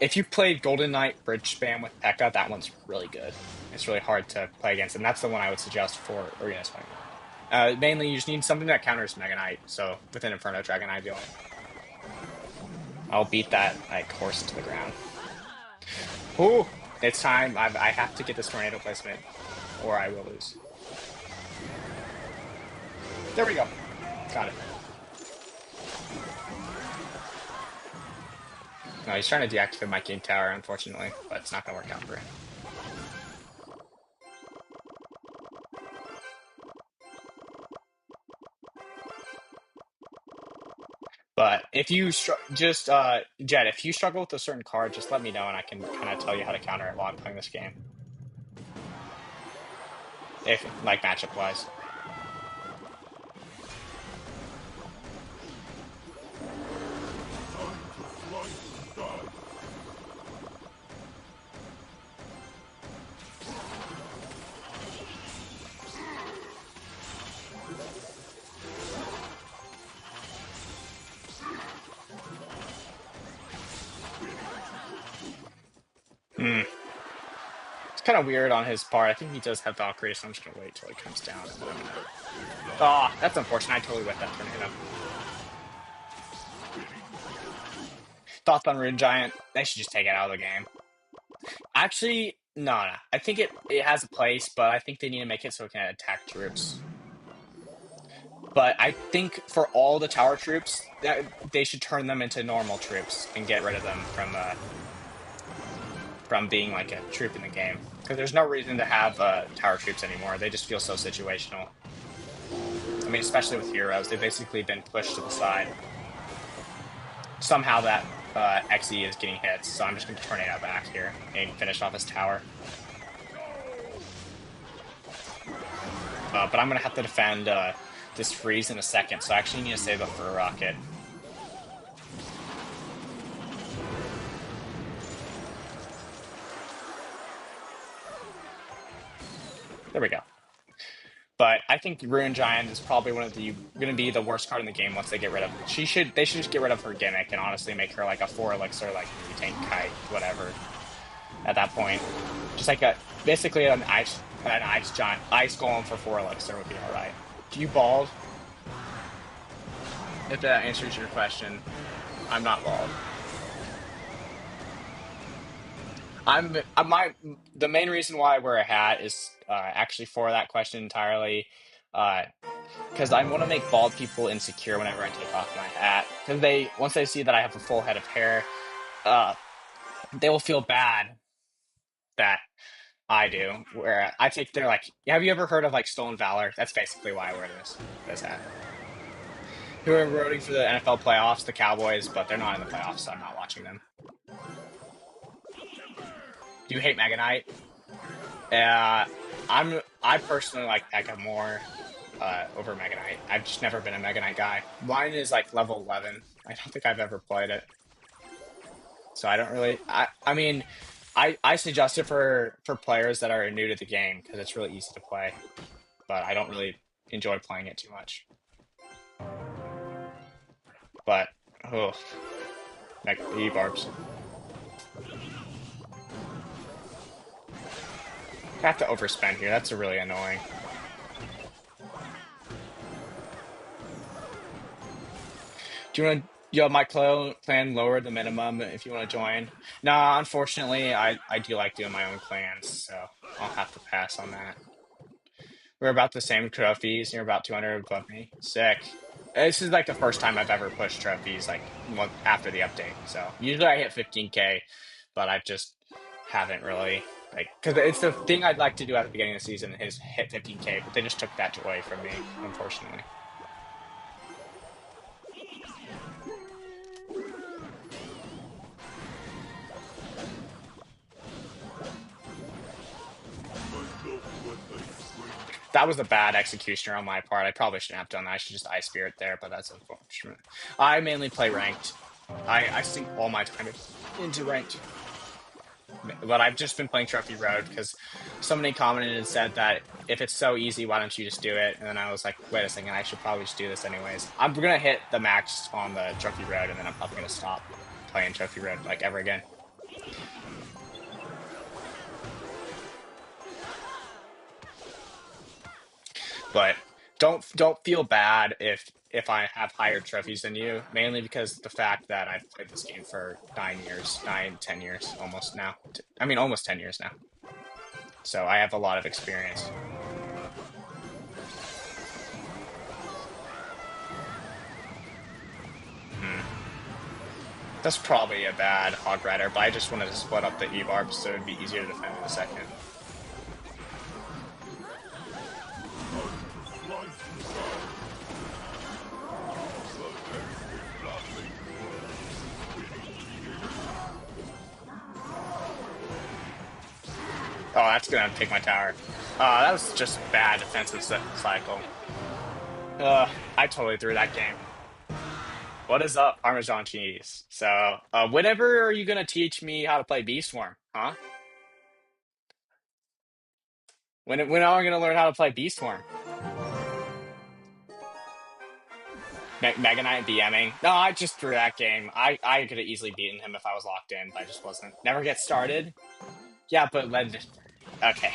If you played Golden Knight Bridge Spam with P.E.K.K.A, that one's really good. It's really hard to play against, and that's the one I would suggest for Arena 21. Mainly, you just need something that counters Mega Knight, so with an Inferno Dragon, ideally. I'll beat that like horse into the ground. Ooh! It's time. I have to get this tornado placement, or I will lose. There we go. Got it. No, he's trying to deactivate my king tower, unfortunately, but it's not going to work out for him. But if you just Jet, if you struggle with a certain card, just let me know and I can kind of tell you how to counter it while I'm playing this game. If like matchup wise. Hmm. It's kind of weird on his part. I think he does have Valkyrie, so I'm just gonna wait till he comes down and then I'm gonna. Oh, that's unfortunate. I totally whipped that tornado. Thoughts on Rune Giant? They should just take it out of the game. Actually, no. I think it has a place, but I think they need to make it so it can attack troops. But I think for all the tower troops, that they should turn them into normal troops and get rid of them from being like a troop in the game. Because there's no reason to have tower troops anymore. They just feel so situational. I mean, especially with heroes, they've basically been pushed to the side. Somehow that XE is getting hits, so I'm just going to tornado back here and finish off his tower. But I'm going to have to defend this freeze in a second, so I actually need to save up for a rocket. There we go. But I think Rune Giant is probably going to be the worst card in the game once they get rid of. They should just get rid of her gimmick and honestly make her like a 4 elixir, like tank kite, whatever. At that point, just like basically an ice giant ice golem for 4 elixir would be all right. Do you bald? If that answers your question, I'm not bald. The main reason why I wear a hat is actually for that question entirely, because I want to make bald people insecure whenever I take off my hat. Because once they see that I have a full head of hair, uh, they will feel bad that I do. Where I think they're like, have you ever heard of like stolen valor? That's basically why I wear this hat. Who are rooting for the NFL playoffs, the Cowboys, but they're not in the playoffs, so I'm not watching them. Do you hate Mega Knight? I personally like Mecha more over Mega Knight. I've just never been a Mega Knight guy. Mine is like level 11. I don't think I've ever played it, so I don't really. I mean, I suggest it for players that are new to the game because it's really easy to play, but I don't really enjoy playing it too much. But oh, like E-barbs. I have to overspend here. That's really annoying. Do you want to? Yo, my clan lowered the minimum if you want to join. Nah, unfortunately, I do like doing my own clans, so I'll have to pass on that. We're about the same trophies. You're about 200 above me. Sick. This is like the first time I've ever pushed trophies like after the update. So usually I hit 15K, but I just haven't really like because it's the thing I'd like to do at the beginning of the season is hit 15K, but they just took that away from me, unfortunately. That was a bad executioner on my part. I probably shouldn't have done that. I should just Ice Spirit there, but that's unfortunate. I mainly play ranked. I sink all my time into ranked. But I've just been playing Trophy Road because somebody commented and said that if it's so easy, why don't you just do it? And then I was like, wait a second, I should probably just do this anyways. I'm going to hit the max on the Trophy Road, and then I'm probably going to stop playing Trophy Road like ever again. But don't feel bad if I have higher trophies than you, mainly because the fact that I've played this game for 9 years, 10 years almost now. I mean, almost 10 years now. So I have a lot of experience. That's probably a bad Hog Rider, but I just wanted to split up the E-Barb so it'd be easier to defend in a second. Oh, that's gonna take my tower. That was just bad defensive cycle. I totally threw that game. What is up, Parmesan cheese? So, whenever are you gonna teach me how to play Beast Swarm? Huh? When are we gonna learn how to play Beast Swarm? Mega Knight BMing? No, I just threw that game. I could have easily beaten him if I was locked in, but I just wasn't. Never get started. Yeah, but okay.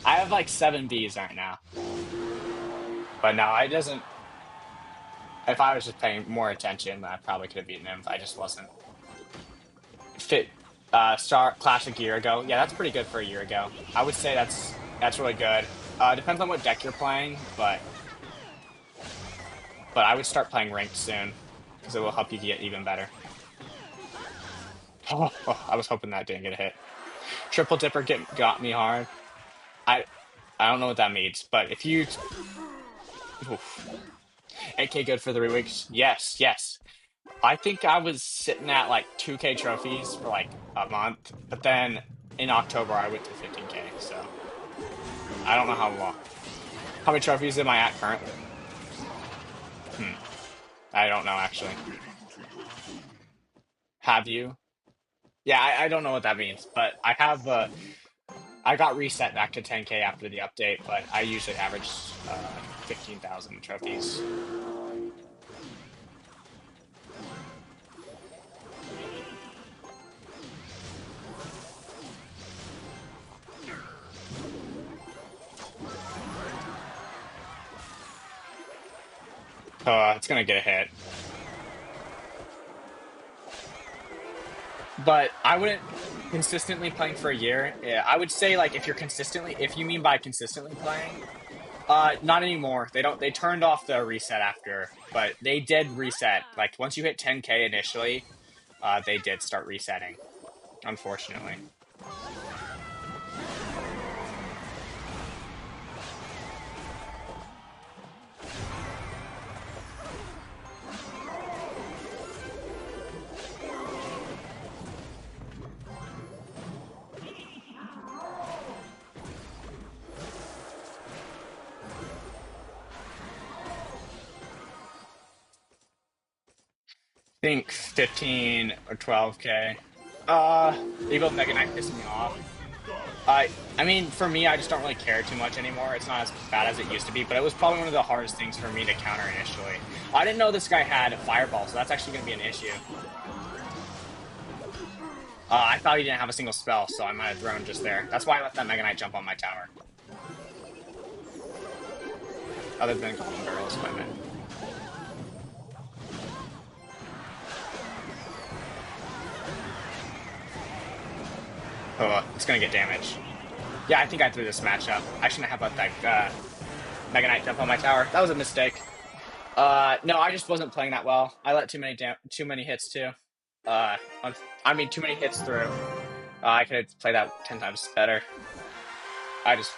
I have like 7 Bs right now, but no, it doesn't. If I was just paying more attention, I probably could have beaten him. If I just wasn't fit. Start Classic a year ago. Yeah, that's pretty good for a year ago. I would say that's really good. Depends on what deck you're playing, but I would start playing ranked soon because it will help you get even better. Oh, I was hoping that didn't get a hit. Triple Dipper got me hard. I I don't know what that means, but if you oof. 8K good for 3 weeks. Yes, yes. I think I was sitting at like 2K trophies for like a month, but then in October I went to 15K. So I don't know how long. How many trophies am I at currently? Hmm. I don't know actually. Have you? Yeah, I don't know what that means, but I have. I got reset back to 10K after the update, but I usually average 15,000 trophies. It's gonna get a hit. But I wouldn't consistently playing for a year. Yeah, I would say like if you mean by consistently playing, not anymore. They don't. They turned off the reset after, but they did reset. Like once you hit 10K initially, they did start resetting. Unfortunately. Think 15 or 12K. Evo Mega Knight pissing me off. I mean, for me, I just don't really care too much anymore. It's not as bad as it used to be, but it was probably one of the hardest things for me to counter initially. I didn't know this guy had a fireball, so that's actually going to be an issue. I thought he didn't have a single spell, so I might have thrown just there. That's why I let that Mega Knight jump on my tower. Other than Golden Barrels, I meant. Oh, it's going to get damaged. Yeah, I think I threw this matchup. I shouldn't have let that Mega Knight jump on my tower. That was a mistake. No, I just wasn't playing that well. I let too many hits too. Uh, I mean, too many hits through. I could have played that 10 times better. I just,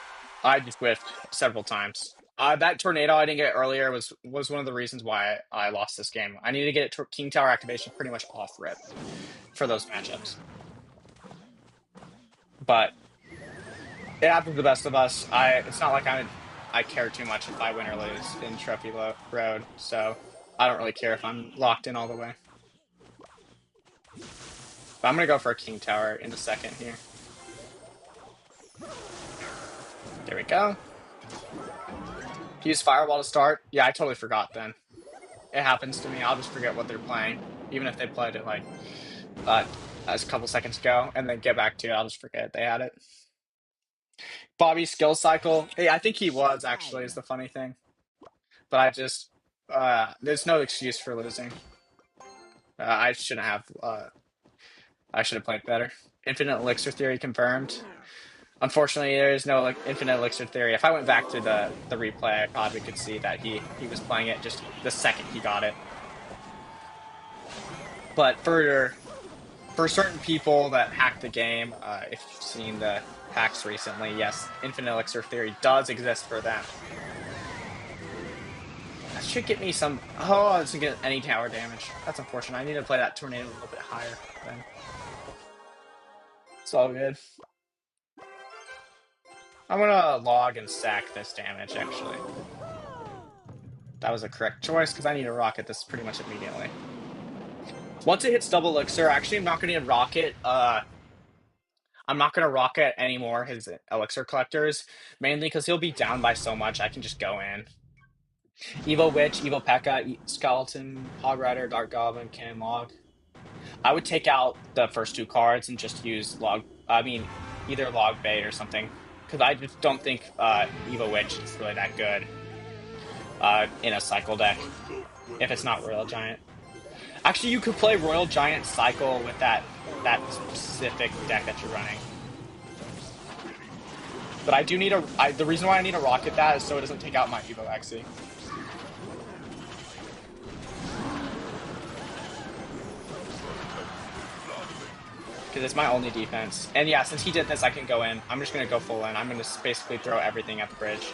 I just whiffed several times. That tornado I didn't get earlier was one of the reasons why I lost this game. I needed to get King Tower activation pretty much off rip for those matchups. But it happens to the best of us. It's not like I care too much if I win or lose in Trophy Road, so I don't really care if I'm locked in all the way. But I'm gonna go for a King Tower in a second here. There we go. Use Firewall to start. Yeah, I totally forgot then. It happens to me. I'll just forget what they're playing, even if they played it like as a couple seconds ago, and then get back to it. I'll just forget they had it. Bobby's skill cycle. Hey, I think he was actually is the funny thing, but I just there's no excuse for losing. I shouldn't have. I should have played better. Infinite elixir theory confirmed. Unfortunately, there is no like infinite elixir theory. If I went back to the replay, I probably could see that he was playing it just the second he got it. But for certain people that hack the game, if you've seen the hacks recently, yes, Infinite Elixir Theory does exist for them. That should get me some. Oh, it doesn't get any tower damage. That's unfortunate. I need to play that tornado a little bit higher. Then it's all good. I'm gonna log and stack this damage. Actually, that was a correct choice because I need to rocket this pretty much immediately. Once it hits double elixir, actually, I'm not gonna rocket. I'm not gonna rocket anymore his elixir collectors, mainly because he'll be down by so much. I can just go in. Evo Witch, Evo P.E.K.K.A, Skeleton, Hog Rider, Dark Goblin, Cannon Log. I would take out the first two cards and just use log. I mean, either log bait or something, because I just don't think Evo Witch is really that good in a cycle deck if it's not Royal Giant. Actually, you could play Royal Giant cycle with that specific deck that you're running. But I do need the reason why I need to rocket that is so it doesn't take out my Evo Xe. Because it's my only defense. And yeah, since he did this, I can go in. I'm just going to go full in. I'm going to basically throw everything at the bridge.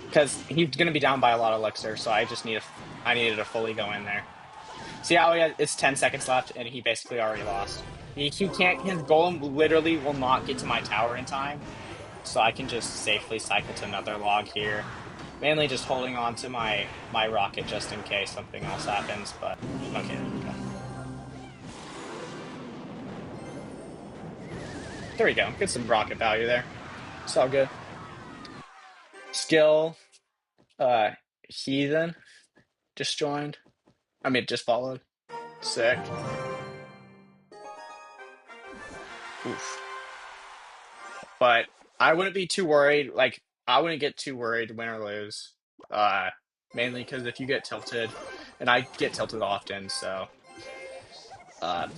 Because he's going to be down by a lot of elixir, so I needed to fully go in there. See how it's 10 seconds left, and he basically already lost. He can't, his golem literally will not get to my tower in time, so I can just safely cycle to another log here. Mainly just holding on to my rocket just in case something else happens, but okay, there we go. There we go. Get some rocket value there. It's all good. Skill, Heathen just joined. I mean, just followed. Sick. Oof. But I wouldn't be too worried. Like, I wouldn't get too worried win or lose. Mainly because if you get tilted, and I get tilted often, so I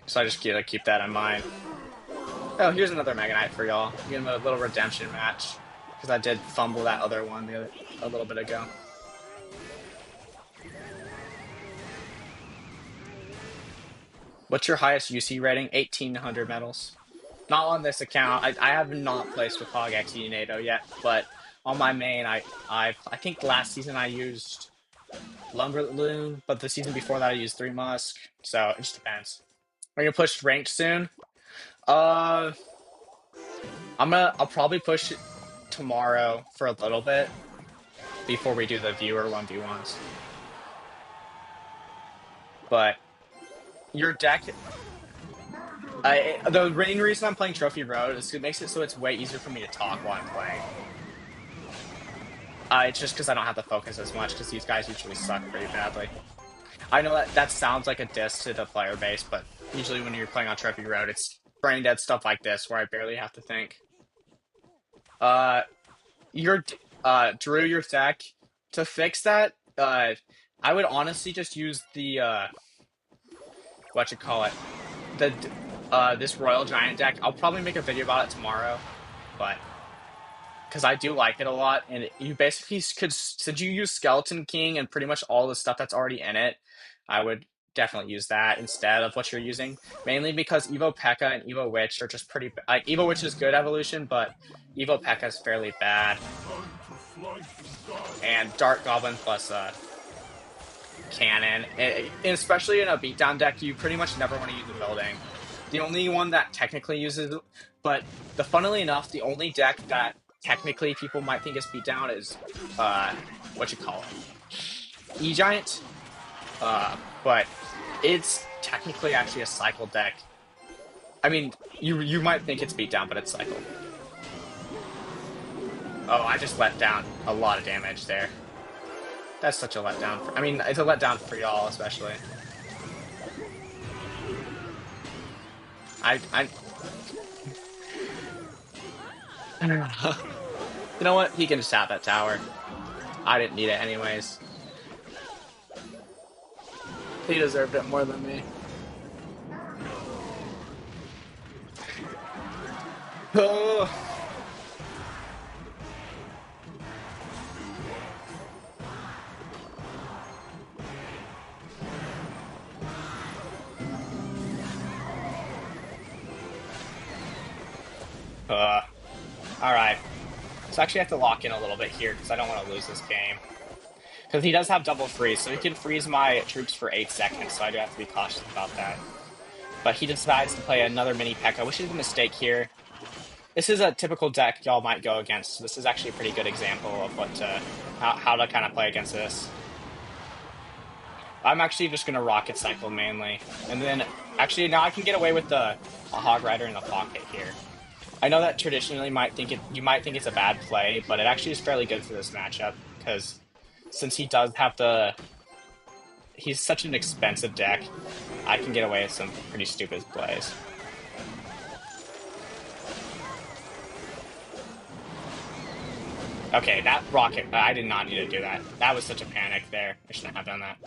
just gotta keep that in mind. Oh, here's another Mega Knight for y'all. Give him a little redemption match because I did fumble that other one a little bit ago. What's your highest UC rating? 1,800 medals. Not on this account. I have not placed with HogExeNado yet, but on my main, I think last season I used Lumberloon, but the season before that I used 3 Musk. So it just depends. Are you gonna push ranked soon? I'll probably push it tomorrow for a little bit before we do the viewer 1v1s. But your deck. The main reason I'm playing Trophy Road is it makes it so it's way easier for me to talk while I'm playing. It's just because I don't have to focus as much because these guys usually suck pretty badly. I know that sounds like a diss to the player base, but usually when you're playing on Trophy Road, it's brain dead stuff like this where I barely have to think. Drew, your deck, to fix that, I would honestly just use the, this Royal Giant deck. I'll probably make a video about it tomorrow, but because I do like it a lot, and you basically could, since you use Skeleton King and pretty much all the stuff that's already in it, I would definitely use that instead of what you're using. Mainly because Evo P.E.K.K.A and Evo Witch are just pretty, like, Evo Witch is good evolution, but Evo P.E.K.K.A is fairly bad. And Dark Goblin plus Cannon, and especially in a beatdown deck, you pretty much never want to use the building. The only one that technically uses, but funnily enough, the only deck that technically people might think is beatdown is E-Giant. But it's technically actually a cycle deck. I mean, you might think it's beatdown, but it's cycle. Oh, I just let down a lot of damage there. That's such a letdown. I mean, it's a letdown for y'all, especially. You know what? He can just have that tower. I didn't need it anyways. He deserved it more than me. Oh. All right. So actually, I have to lock in a little bit here because I don't want to lose this game. Because he does have double freeze, so he can freeze my troops for 8 seconds. So I do have to be cautious about that. But he decides to play another mini P.E.K.K.A, which is a mistake here. This is a typical deck y'all might go against. So this is actually a pretty good example of what how to kind of play against this. I'm actually just gonna rocket cycle mainly, and then actually now I can get away with the a Hog Rider in the pocket here. I know that traditionally you might think it's a bad play, but it actually is fairly good for this matchup because since he does have he's such an expensive deck, I can get away with some pretty stupid plays. Okay, that rocket, I did not need to do that. That was such a panic there. I shouldn't have done that.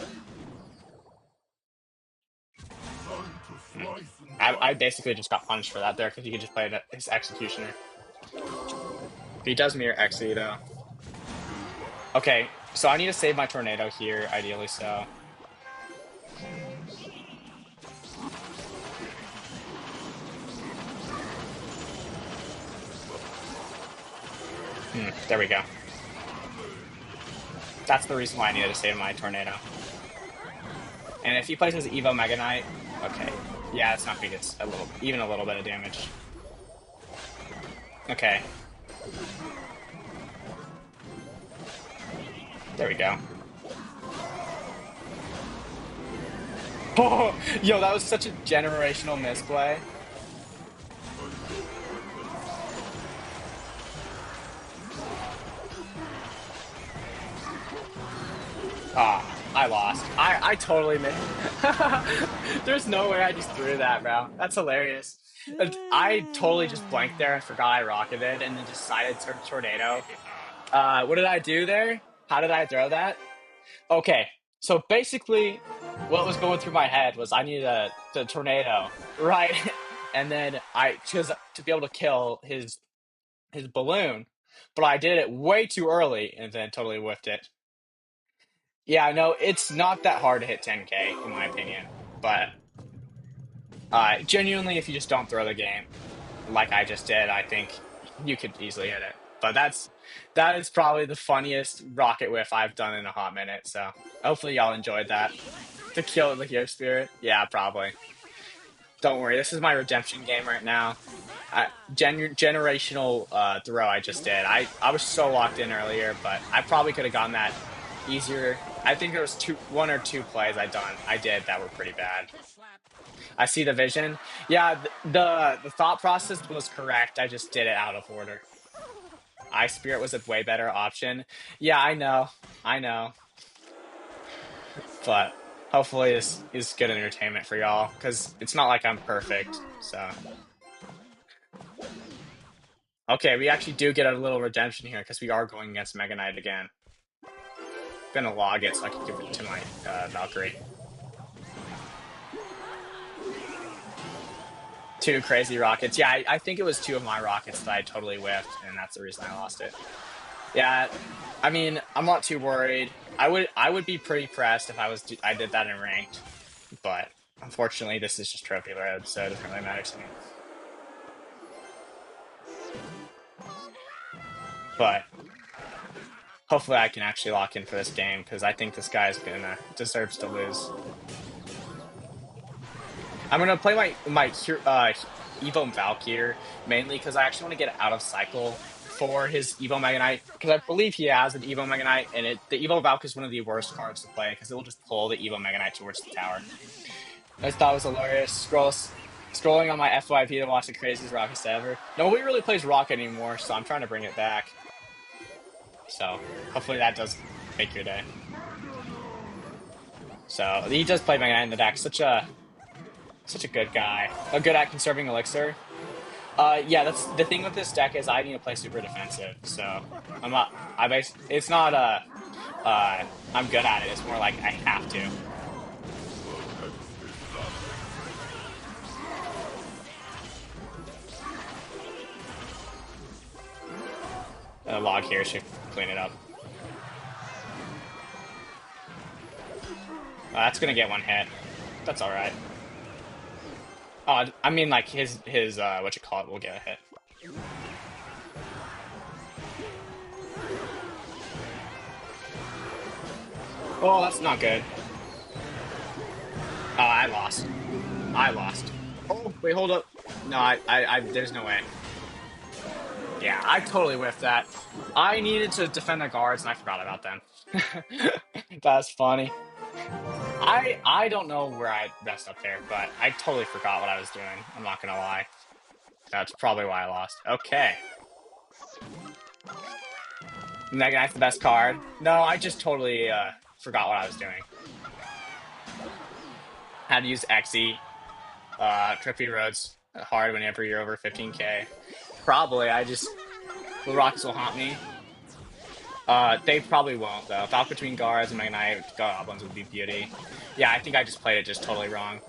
I basically just got punished for that there because he could just play his Executioner. He does mirror Xe though. Okay, so I need to save my Tornado here, ideally so. There we go. That's the reason why I needed to save my Tornado. And if he plays his Evo Mega Knight, okay. Yeah, it's not gonna get even a little bit of damage. Okay. There we go. Oh, yo, that was such a generational misplay. Ah, I lost. I totally missed. There's no way I just threw that, bro. That's hilarious. I totally just blanked there and forgot I rocketed and then decided to Tornado. What did I do there? How did I throw that? Okay, so basically, what was going through my head was I needed the Tornado, right? And then I chose to be able to kill his balloon, but I did it way too early and then totally whiffed it. Yeah, no, it's not that hard to hit 10K in my opinion, but genuinely, if you just don't throw the game like I just did, I think you could easily hit it. But that is probably the funniest rocket whiff I've done in a hot minute. So hopefully y'all enjoyed that. To kill the Hero Spirit, yeah, probably. Don't worry, this is my redemption game right now. Generational throw I just did. I was so locked in earlier, but I probably could have gotten that easier. I think there was one or two plays I did that were pretty bad. I see the vision. Yeah, the thought process was correct. I just did it out of order. Ice Spirit was a way better option. Yeah, I know. But hopefully this is good entertainment for y'all, because it's not like I'm perfect, so. Okay, we actually do get a little redemption here, because we are going against Mega Knight again. I'm gonna log it so I can give it to my Valkyrie. Two crazy rockets. Yeah, I think it was two of my rockets that I totally whiffed, and that's the reason I lost it. Yeah, I mean, I'm not too worried. I would be pretty pressed if I did that in ranked, but unfortunately, this is just Trophy Road, so it doesn't really matter to me. But hopefully, I can actually lock in for this game because I think this guy deserves to lose. I'm gonna play my Evo Valk here mainly because I actually want to get out of cycle for his Evo Mega Knight, because I believe he has an Evo Mega Knight, and the Evo Valk is one of the worst cards to play because it will just pull the Evo Mega Knight towards the tower. I just thought it was hilarious. Scrolling on my FYP to watch the craziest Rocket ever. Nobody really plays Rocket anymore, so I'm trying to bring it back. So hopefully that does make your day. So he does play Mega Knight in the deck. Such a good guy. Good at conserving elixir. Yeah, that's the thing with this deck is I need to play super defensive. So it's not I'm good at it. It's more like I have to. A log here should clean it up. That's gonna get one hit. That's all right. I mean, like his what you call it will get a hit. Oh, that's not good. Oh, I lost. I lost. Oh, wait, hold up. No, there's no way. Yeah, I totally whiffed that. I needed to defend the guards, and I forgot about them. That's funny. I don't know where I messed up there, but I totally forgot what I was doing. I'm not gonna lie. That's probably why I lost. Okay. Mega Knight's the best card. No, I just totally forgot what I was doing. Had to use XE. Trippy Roads hard whenever you're over 15k. Probably. The Rockets will haunt me. They probably won't though. Falcon between guards and Mega Knight Goblins would be beauty. Yeah, I think I just played it just totally wrong.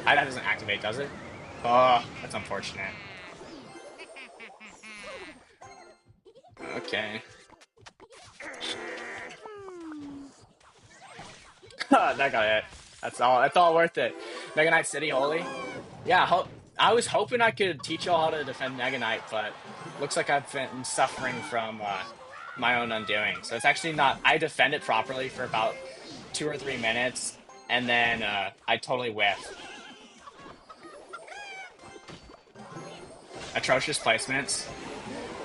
That doesn't activate, does it? Oh, that's unfortunate. Okay. That got it. That's all. That's all worth it. Mega Knight City Holy. Yeah, I was hoping I could teach y'all how to defend Mega Knight, but looks like I've been suffering from my own undoing. So it's actually not. I defend it properly for about 2 or 3 minutes, and then I totally whiff. Atrocious placements.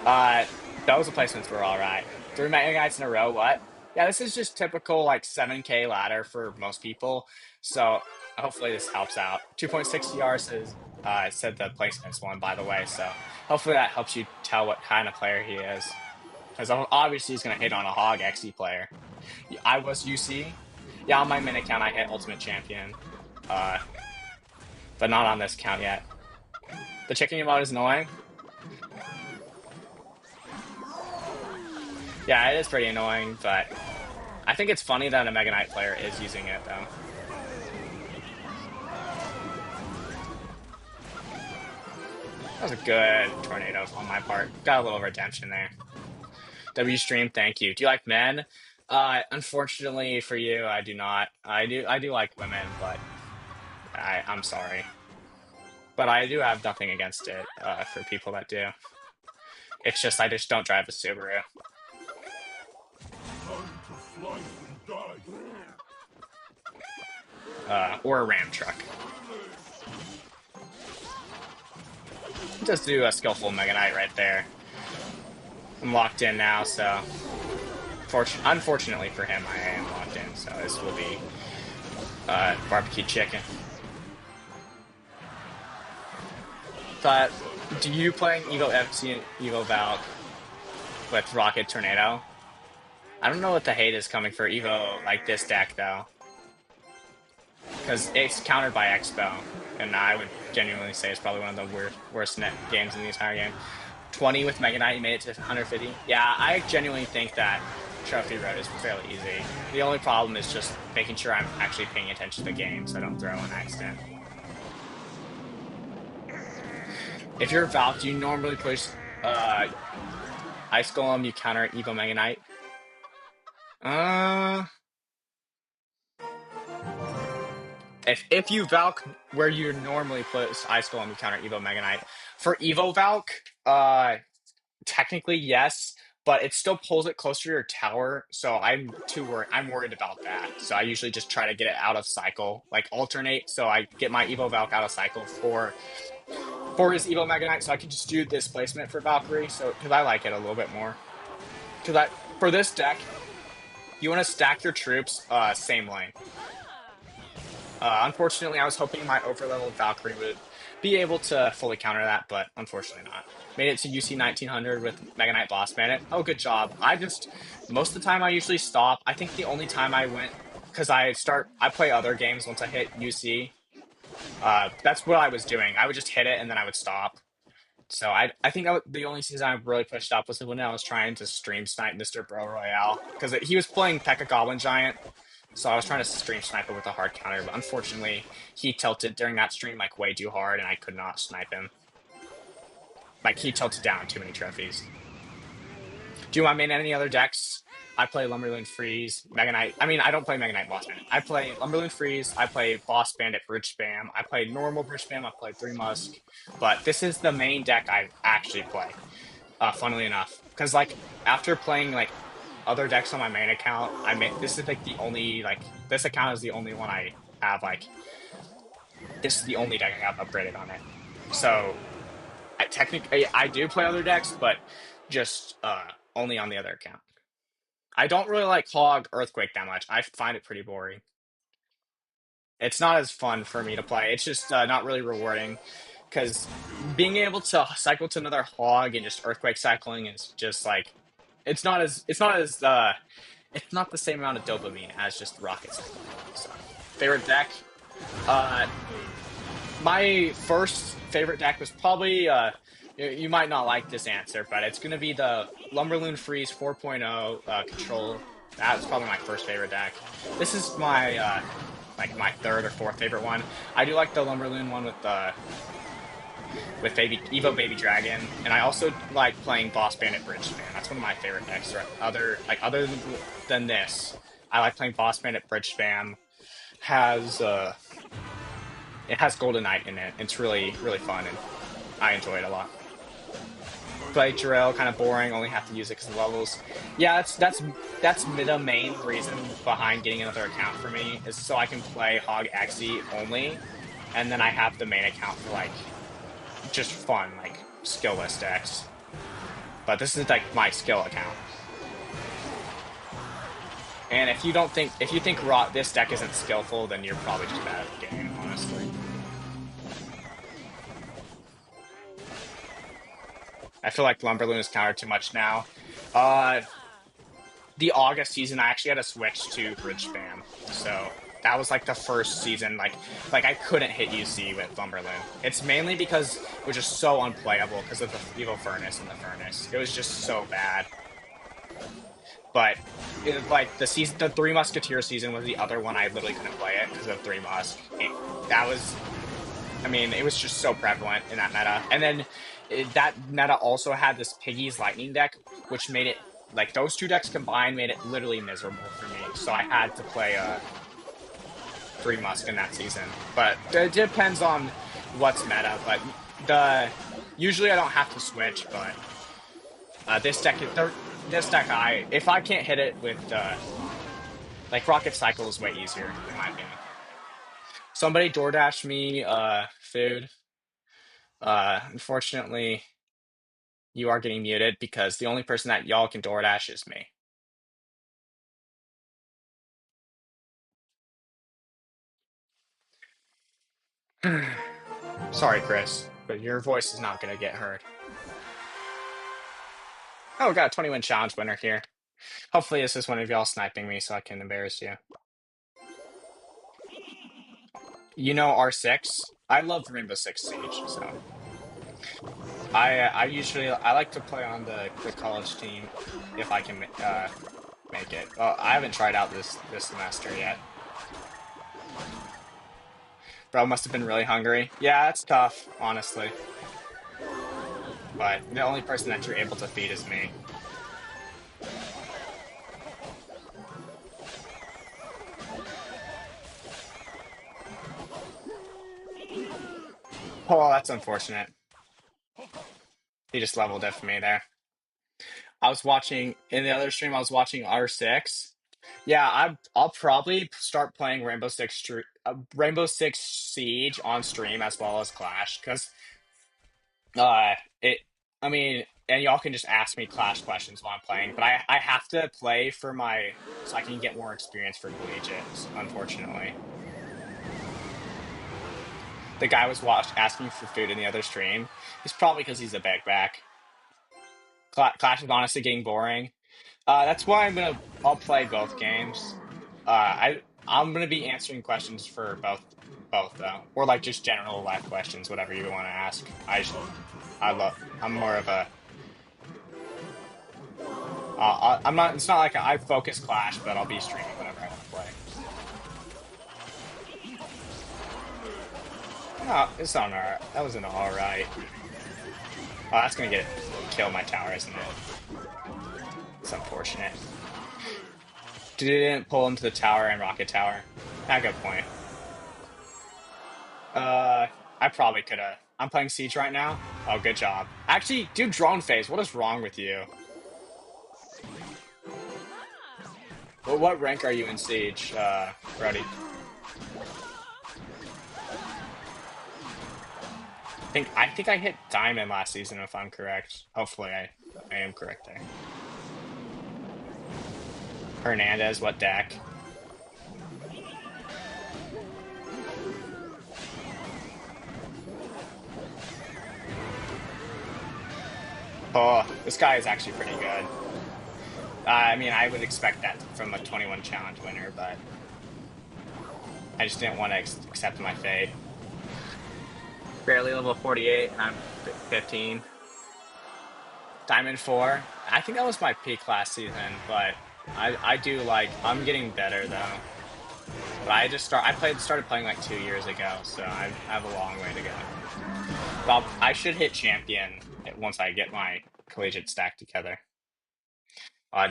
Uh, those placements were all right. 3 Mega Knights in a row. What? Yeah, this is just typical like 7K ladder for most people. So hopefully this helps out. 2.6 CR says said the placements one, by the way. So hopefully that helps you tell what kind of player he is. Because obviously he's gonna hit on a HogExe player. I was UC. Yeah, on my min account I hit Ultimate Champion. Uh, but not on this account yet. The chicken emote is annoying. Yeah, it is pretty annoying, but I think it's funny that a Mega Knight player is using it, though. That was a good tornado on my part. Got a little redemption there. W stream, thank you. Do you like men? Unfortunately for you, I do not. I do like women, but I'm sorry. But I do have nothing against it, for people that do. It's just I just don't drive a Subaru. Or a Ram truck. Just do a skillful Mega Knight right there. I'm locked in now, so unfortunately for him, I am locked in. So this will be barbecue chicken. But do you playing Evo FC and Evo Valk with Rocket Tornado? I don't know what the hate is coming for Evo like this deck though, because it's countered by Expo, and I would genuinely say it's probably one of the worst net games in the entire game. 20 with Mega Knight, you made it to 150. Yeah, I genuinely think that Trophy Road is fairly easy. The only problem is just making sure I'm actually paying attention to the game so I don't throw an accident. If you're Valk, do you normally push Ice Golem, you counter Evo Mega Knight? Uh, if you Valk where you normally push Ice Golem, you counter Evo Mega Knight. For Evo Valk, technically yes, but it still pulls it closer to your tower, so I'm worried about that. So I usually just try to get it out of cycle, like alternate, so I get my Evo Valk out of cycle for his Evo Mega Knight, so I can just do this placement for Valkyrie. So because I like it a little bit more. Because for this deck, you want to stack your troops same lane. Unfortunately, I was hoping my overleveled Valkyrie would be able to fully counter that, but unfortunately not. Made it to UC 1900 with Mega Knight Boss Bandit. Oh, good job. Most of the time I usually stop. I think the only time I went, because I play other games once I hit UC. That's what I was doing. I would just hit it and then I would stop. So I think the only season I really pushed up was when I was trying to stream snipe Mr. Bro Royale, because he was playing P.E.K.K.A. Goblin Giant. So I was trying to stream snipe it with a hard counter, but unfortunately, he tilted during that stream like way too hard, and I could not snipe him. Like he tilted down too many trophies. Do you want me in any other decks? I play Lumberloon Freeze, Mega Knight. I mean, I don't play Mega Knight Boss Bandit. I play Lumberloon Freeze. I play Boss Bandit Bridge Spam. I play normal Bridge Spam. I play 3 Musk. But this is the main deck I actually play. Funnily enough, because like after playing like other decks on my main account. This is like the only this account is the only one I have this is the only deck I have upgraded on it. So I do play other decks, but just only on the other account. I don't really like Hog Earthquake that much. I find it pretty boring. It's not as fun for me to play. It's just not really rewarding because being able to cycle to another Hog and just Earthquake cycling is just like it's not the same amount of dopamine as just rocket cycling. So favorite deck. Uh, my first favorite deck was probably you might not like this answer, but it's gonna be the Lumberloon Freeze 4.0 control. That's probably my first favorite deck. This is my like my third or fourth favorite one. I do like the Lumberloon one with Baby Evo Baby Dragon, and I also like playing Boss Bandit Bridge Spam. That's one of my favorite decks. Other than this, I like playing Boss Bandit Bridge Spam. Has it has Golden Knight in it. It's really fun, and I enjoy it a lot. Play Jarrell, kind of boring. Only have to use it because of levels. Yeah, that's the main reason behind getting another account for me is so I can play HogExe only, and then I have the main account for like just fun like skill-less decks. But this is like my skill account. And if you think this deck isn't skillful, then you're probably just bad at the game, honestly. I feel like Lumberloon is countered too much now. Uh, the August season, I actually had to switch to Bridge Spam, so that was like the first season. Like I couldn't hit UC with Lumberloon. It's mainly because it was just so unplayable because of the Evo Furnace and the Furnace. It was just so bad. But like the Three Musketeer season was the other one I literally couldn't play it because of Three Musk. That was, I mean, it was just so prevalent in that meta. And then that meta also had this Piggy's Lightning deck, which made it like those two decks combined made it literally miserable for me. So I had to play Three Musk in that season. But it depends on what's meta. But usually I don't have to switch. But this deck if I can't hit it with like Rocket Cycle is way easier in my opinion. Somebody DoorDash me food. Unfortunately, you are getting muted because the only person that y'all can DoorDash is me. Sorry, Chris, but your voice is not gonna get heard. Oh, we got a 20-win challenge winner here. Hopefully, this is one of y'all sniping me so I can embarrass you. You know R6? I love Rainbow Six Siege, so I like to play on the college team if I can make it. Well, I haven't tried out this semester yet. Bro must have been really hungry. Yeah, that's tough, honestly. But the only person that you're able to feed is me. Oh, that's unfortunate. He just leveled it for me there. I was watching in the other stream. I was watching R6. Yeah, I'll probably start playing Rainbow Six Siege on stream as well as Clash because it. I mean, and y'all can just ask me Clash questions while I'm playing, but I have to play for so I can get more experience for collegiate. Unfortunately, the guy was asking for food in the other stream. It's probably because he's a back. Clash is honestly getting boring. That's why I'll play both games. I'm gonna be answering questions for both though, or like just general life questions, whatever you want to ask. I'm more of a. I'm not. It's not like I focus Clash, but I'll be streaming whenever I want to play. No, it's not alright. That was an alright. Oh, that's gonna kill my tower, isn't it? It's unfortunate. Didn't pull into the tower and rocket tower. Not a good point. I probably could have. I'm playing Siege right now. Oh, good job. Actually, dude, drone phase. What is wrong with you? Well, what rank are you in Siege, Brody? I think I hit Diamond last season, if I'm correct. Hopefully, I am correct there. Hernandez, what deck? Oh, this guy is actually pretty good. I mean, I would expect that from a 21 challenge winner, but I just didn't want to accept my fate. Barely level 48, and I'm 15. Diamond 4. I think that was my peak last season, but I do like I'm getting better though. But I started playing like 2 years ago, so I have a long way to go. But I should hit champion once I get my collegiate stack together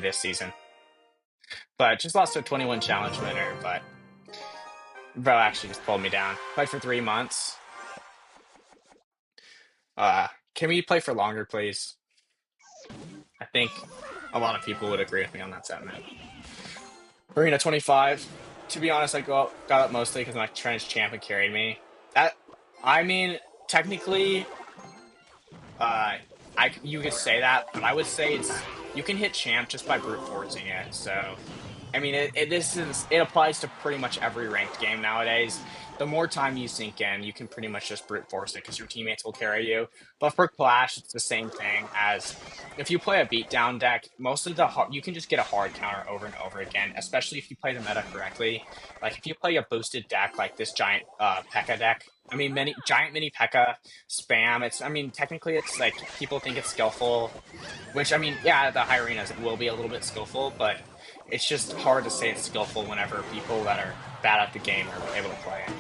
this season. But just lost to a 21 challenge winner, but bro actually just pulled me down. Played for 3 months. Can we play for longer, please? I think a lot of people would agree with me on that sentiment. Arena 25. To be honest, got up mostly because my trench champion carried me. That I mean, technically, uh, you could say that, but I would say you can hit champ just by brute forcing it. So I mean, it applies to pretty much every ranked game nowadays. The more time you sink in, you can pretty much just brute force it because your teammates will carry you. But for Clash, it's the same thing as if you play a beatdown deck. Most of the you can just get a hard counter over and over again, especially if you play the meta correctly. Like if you play a boosted deck like this giant P.E.K.K.A deck. I mean, many giant mini P.E.K.K.A spam. I mean, technically, it's like people think it's skillful, which I mean, yeah, the high arenas it will be a little bit skillful, but it's just hard to say it's skillful whenever people that are bad at the game are able to play it.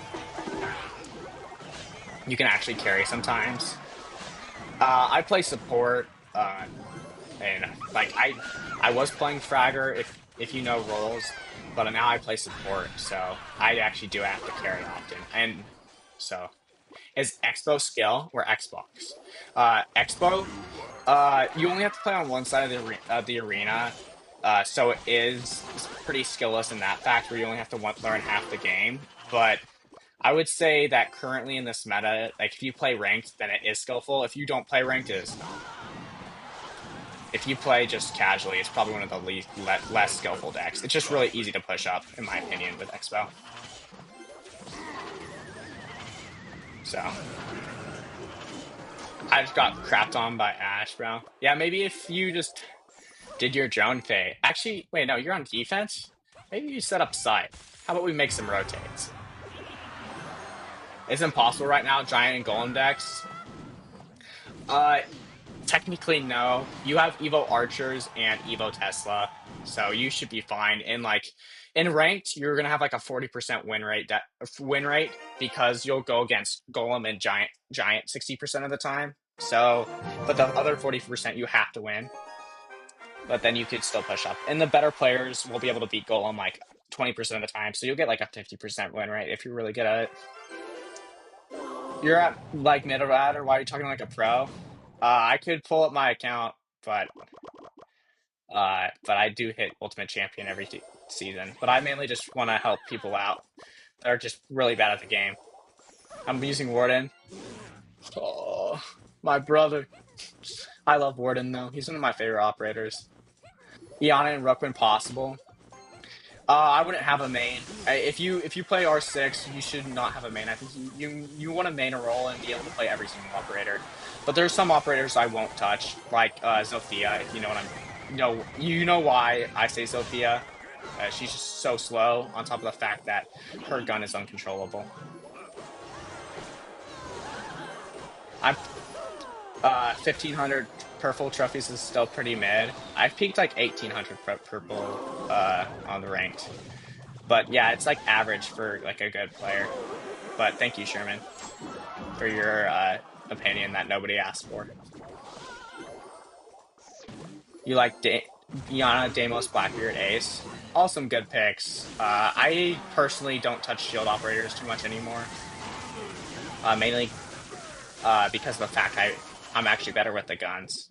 You can actually carry sometimes. I play support, and like I was playing Fragger if you know roles, but now I play support, so I actually do have to carry often. And so is Expo skill or Xbox? Expo, you only have to play on one side of the arena, so it is pretty skillless in that fact, where you only have to learn half the game. But I would say that currently in this meta, like if you play ranked, then it is skillful. If you don't play ranked, it is not. If you play just casually, it's probably one of the less skillful decks. It's just really easy to push up, in my opinion, with Expo. So I just got crapped on by Ash, bro. Yeah, maybe if you just did your drone fade. Actually, wait, no, you're on defense? Maybe you set up side. How about we make some rotates? It's impossible right now, giant and golem decks. Uh, Technically, no. You have Evo Archers and Evo Tesla, so you should be fine. In ranked, you're gonna have like a 40% win rate because you'll go against Golem and Giant 60% of the time. So, but the other 40% you have to win. But then you could still push up, and the better players will be able to beat Golem like 20% of the time. So you'll get like a 50% win rate if you're really good at it. You're at like mid or why are you talking like a pro? I could pull up my account, but I do hit Ultimate Champion every season. But I mainly just want to help people out that are just really bad at the game. I'm using Warden. Oh, my brother. I love Warden though. He's one of my favorite operators. Iana and Rook when possible. I wouldn't have a main. If you play R6, you should not have a main. I think you want to main a role and be able to play every single operator. But there's some operators I won't touch, like Zofia. If you know what you know why I say Zofia. She's just so slow. On top of the fact that her gun is uncontrollable. I'm 1500 purple trophies is still pretty mid. I've peaked like 1800 purple on the ranked. But yeah, it's like average for like a good player. But thank you, Sherman, for your opinion that nobody asked for. You like Diana, Deimos, Blackbeard, Ace. All some good picks. I personally don't touch shield operators too much anymore. Mainly because of the fact I'm actually better with the guns.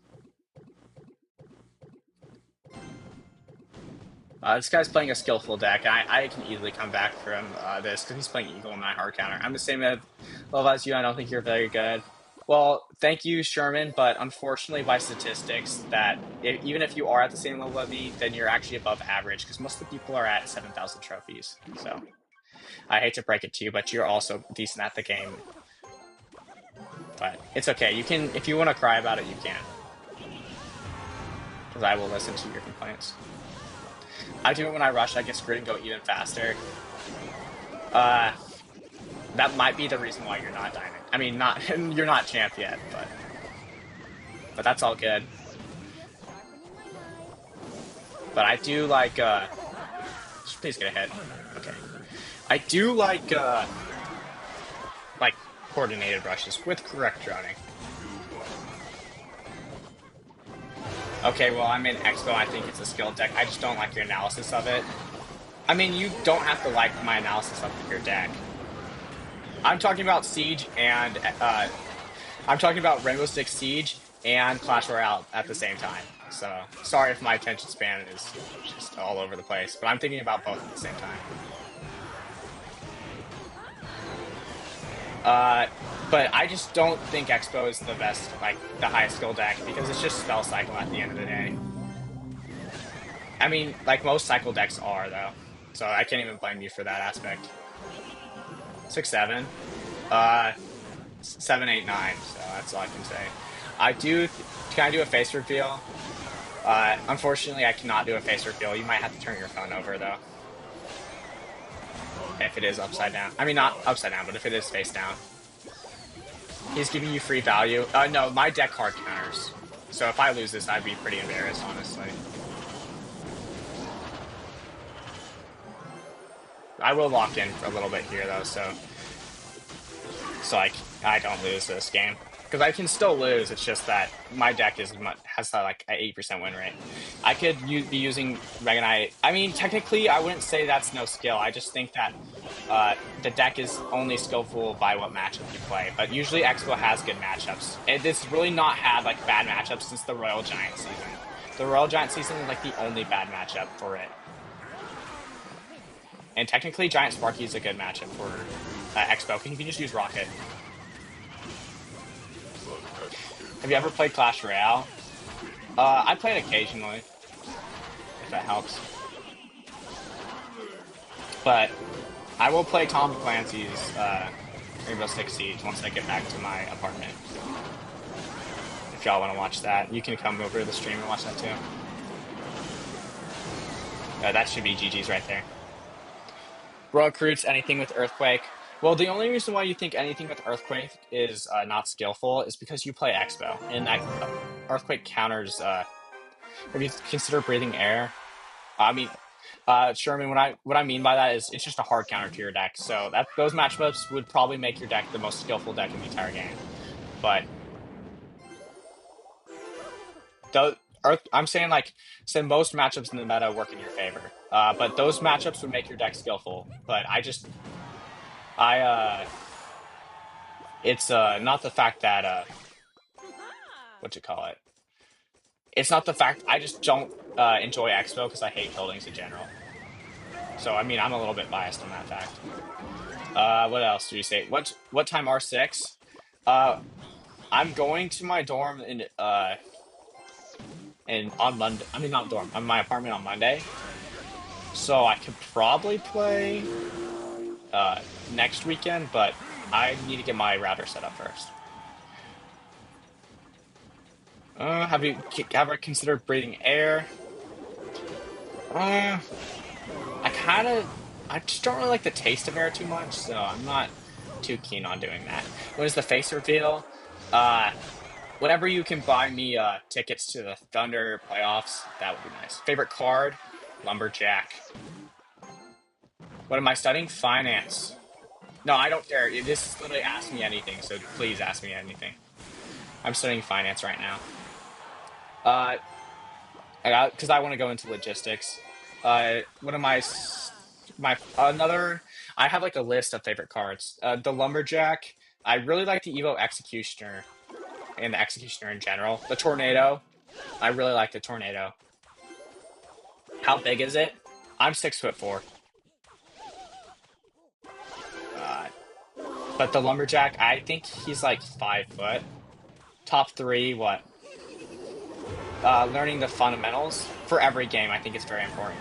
This guy's playing a skillful deck. I can easily come back from this because he's playing Eagle in my hard counter. I'm the same level as you. I don't think you're very good. Well, thank you, Sherman, but unfortunately, by statistics, even if you are at the same level as me, then you're actually above average because most of the people are at 7,000 trophies. So I hate to break it to you, but you're also decent at the game. But it's okay. You can, if you want to cry about it, you can, because I will listen to your complaints. I do it when I rush. I get screwed and go even faster. That might be the reason why you're not diamond. I mean, not you're not champ yet, but that's all good. But I do like. Please get a hit. Okay. I do like coordinated rushes with correct drowning. Okay, well, I'm in Expo. I think it's a skill deck. I just don't like your analysis of it. I mean, you don't have to like my analysis of your deck. I'm talking about Siege and I'm talking about Rainbow Six Siege and Clash Royale at the same time. So sorry if my attention span is just all over the place, but I'm thinking about both at the same time. But I just don't think Expo is the best, like the highest skill deck because it's just spell cycle at the end of the day. I mean, like most cycle decks are though, so I can't even blame you for that aspect. 6-7, 7-8-9. So that's all I can say. I do. Can I do a face reveal? Unfortunately, I cannot do a face reveal. You might have to turn your phone over though. If it is upside down. I mean, not upside down, but if it is face down. He's giving you free value. No, my deck hard counters. So if I lose this, I'd be pretty embarrassed, honestly. I will lock in for a little bit here, though, so I don't lose this game. Because I can still lose, it's just that my deck has like an 80% win rate. I could be using Mega Knight. I mean, technically, I wouldn't say that's no skill. I just think that the deck is only skillful by what matchup you play. But usually Expo has good matchups. It's really not had like bad matchups since the Royal Giant season. The Royal Giant season is like the only bad matchup for it. And technically, Giant Sparky is a good matchup for Expo, because you can just use Rocket. Have you ever played Clash Royale? I play it occasionally, if that helps. But I will play Tom Clancy's Rainbow Six Siege once I get back to my apartment. If y'all want to watch that, you can come over to the stream and watch that too. That should be GG's right there. Royal Recruits, anything with Earthquake. Well, the only reason why you think anything with Earthquake is not skillful is because you play Expo, and that Earthquake counters. Have you considered breathing air? I mean, Sherman, what I mean by that is it's just a hard counter to your deck. So those matchups would probably make your deck the most skillful deck in the entire game. But I'm saying so most matchups in the meta work in your favor. But those matchups would make your deck skillful. But it's not the fact that what you call it. It's not the fact I just don't enjoy Expo because I hate buildings in general. So I mean I'm a little bit biased on that fact. What else do you say? What time R6? I'm going to my dorm on Monday. I mean not dorm. I'm in my apartment on Monday. So I could probably play next weekend, but I need to get my router set up first. Have you ever considered breathing air? I just don't really like the taste of air too much, so I'm not too keen on doing that. What is the face reveal? Whenever you can buy me tickets to the Thunder playoffs, that would be nice. Favorite card? Lumberjack. What am I studying? Finance. No, I don't care. This is literally ask me anything, so please ask me anything. I'm studying finance right now. Because I want to go into logistics. One of my I have like a list of favorite cards. The Lumberjack. I really like the Evo Executioner and the Executioner in general. The Tornado. I really like the Tornado. How big is it? I'm 6'4". Uh, but the lumberjack, I think he's like 5 foot. Top three, what? Learning the fundamentals for every game, I think it's very important.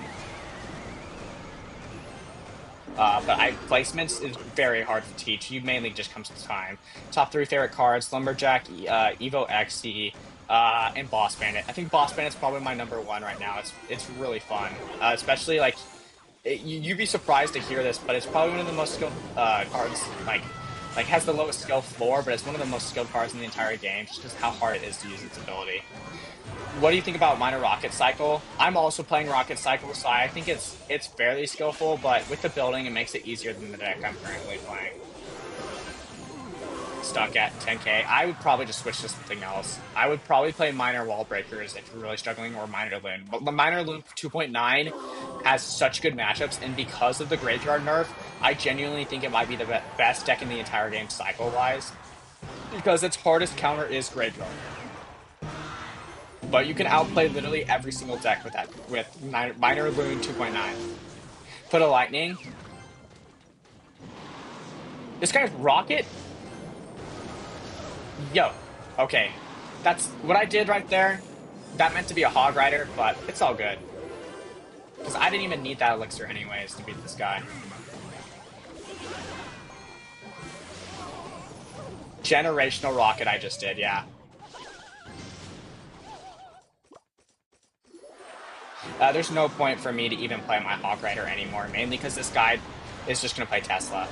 But placements is very hard to teach. You mainly just comes to time. Top three favorite cards: Lumberjack, Evo XE, and Boss Bandit. I think Boss Bandit's probably my number one right now. It's really fun, especially like you'd be surprised to hear this, but it's probably one of the most skilled cards. Like has the lowest skill floor, but it's one of the most skilled cards in the entire game, just because how hard it is to use its ability. What do you think about Minor Rocket Cycle? I'm also playing Rocket Cycle, so I think it's fairly skillful, but with the building, it makes it easier than the deck I'm currently playing. Stuck at 10k. I would probably just switch to something else. I would probably play Minor Wall Breakers if you're really struggling, or Minor Loon. But the Minor Loon 2.9 has such good matchups, and because of the Graveyard nerf, I genuinely think it might be the best deck in the entire game cycle-wise, because its hardest counter is Graveyard. But you can outplay literally every single deck with that Minor Loon 2.9. Put a lightning. This guy's rocket? Yo. Okay. That's what I did right there. That meant to be a Hog Rider, but it's all good. Because I didn't even need that elixir anyways to beat this guy. Generational rocket I just did, yeah. There's no point for me to even play my Hog Rider anymore, mainly because this guy is just going to play Tesla.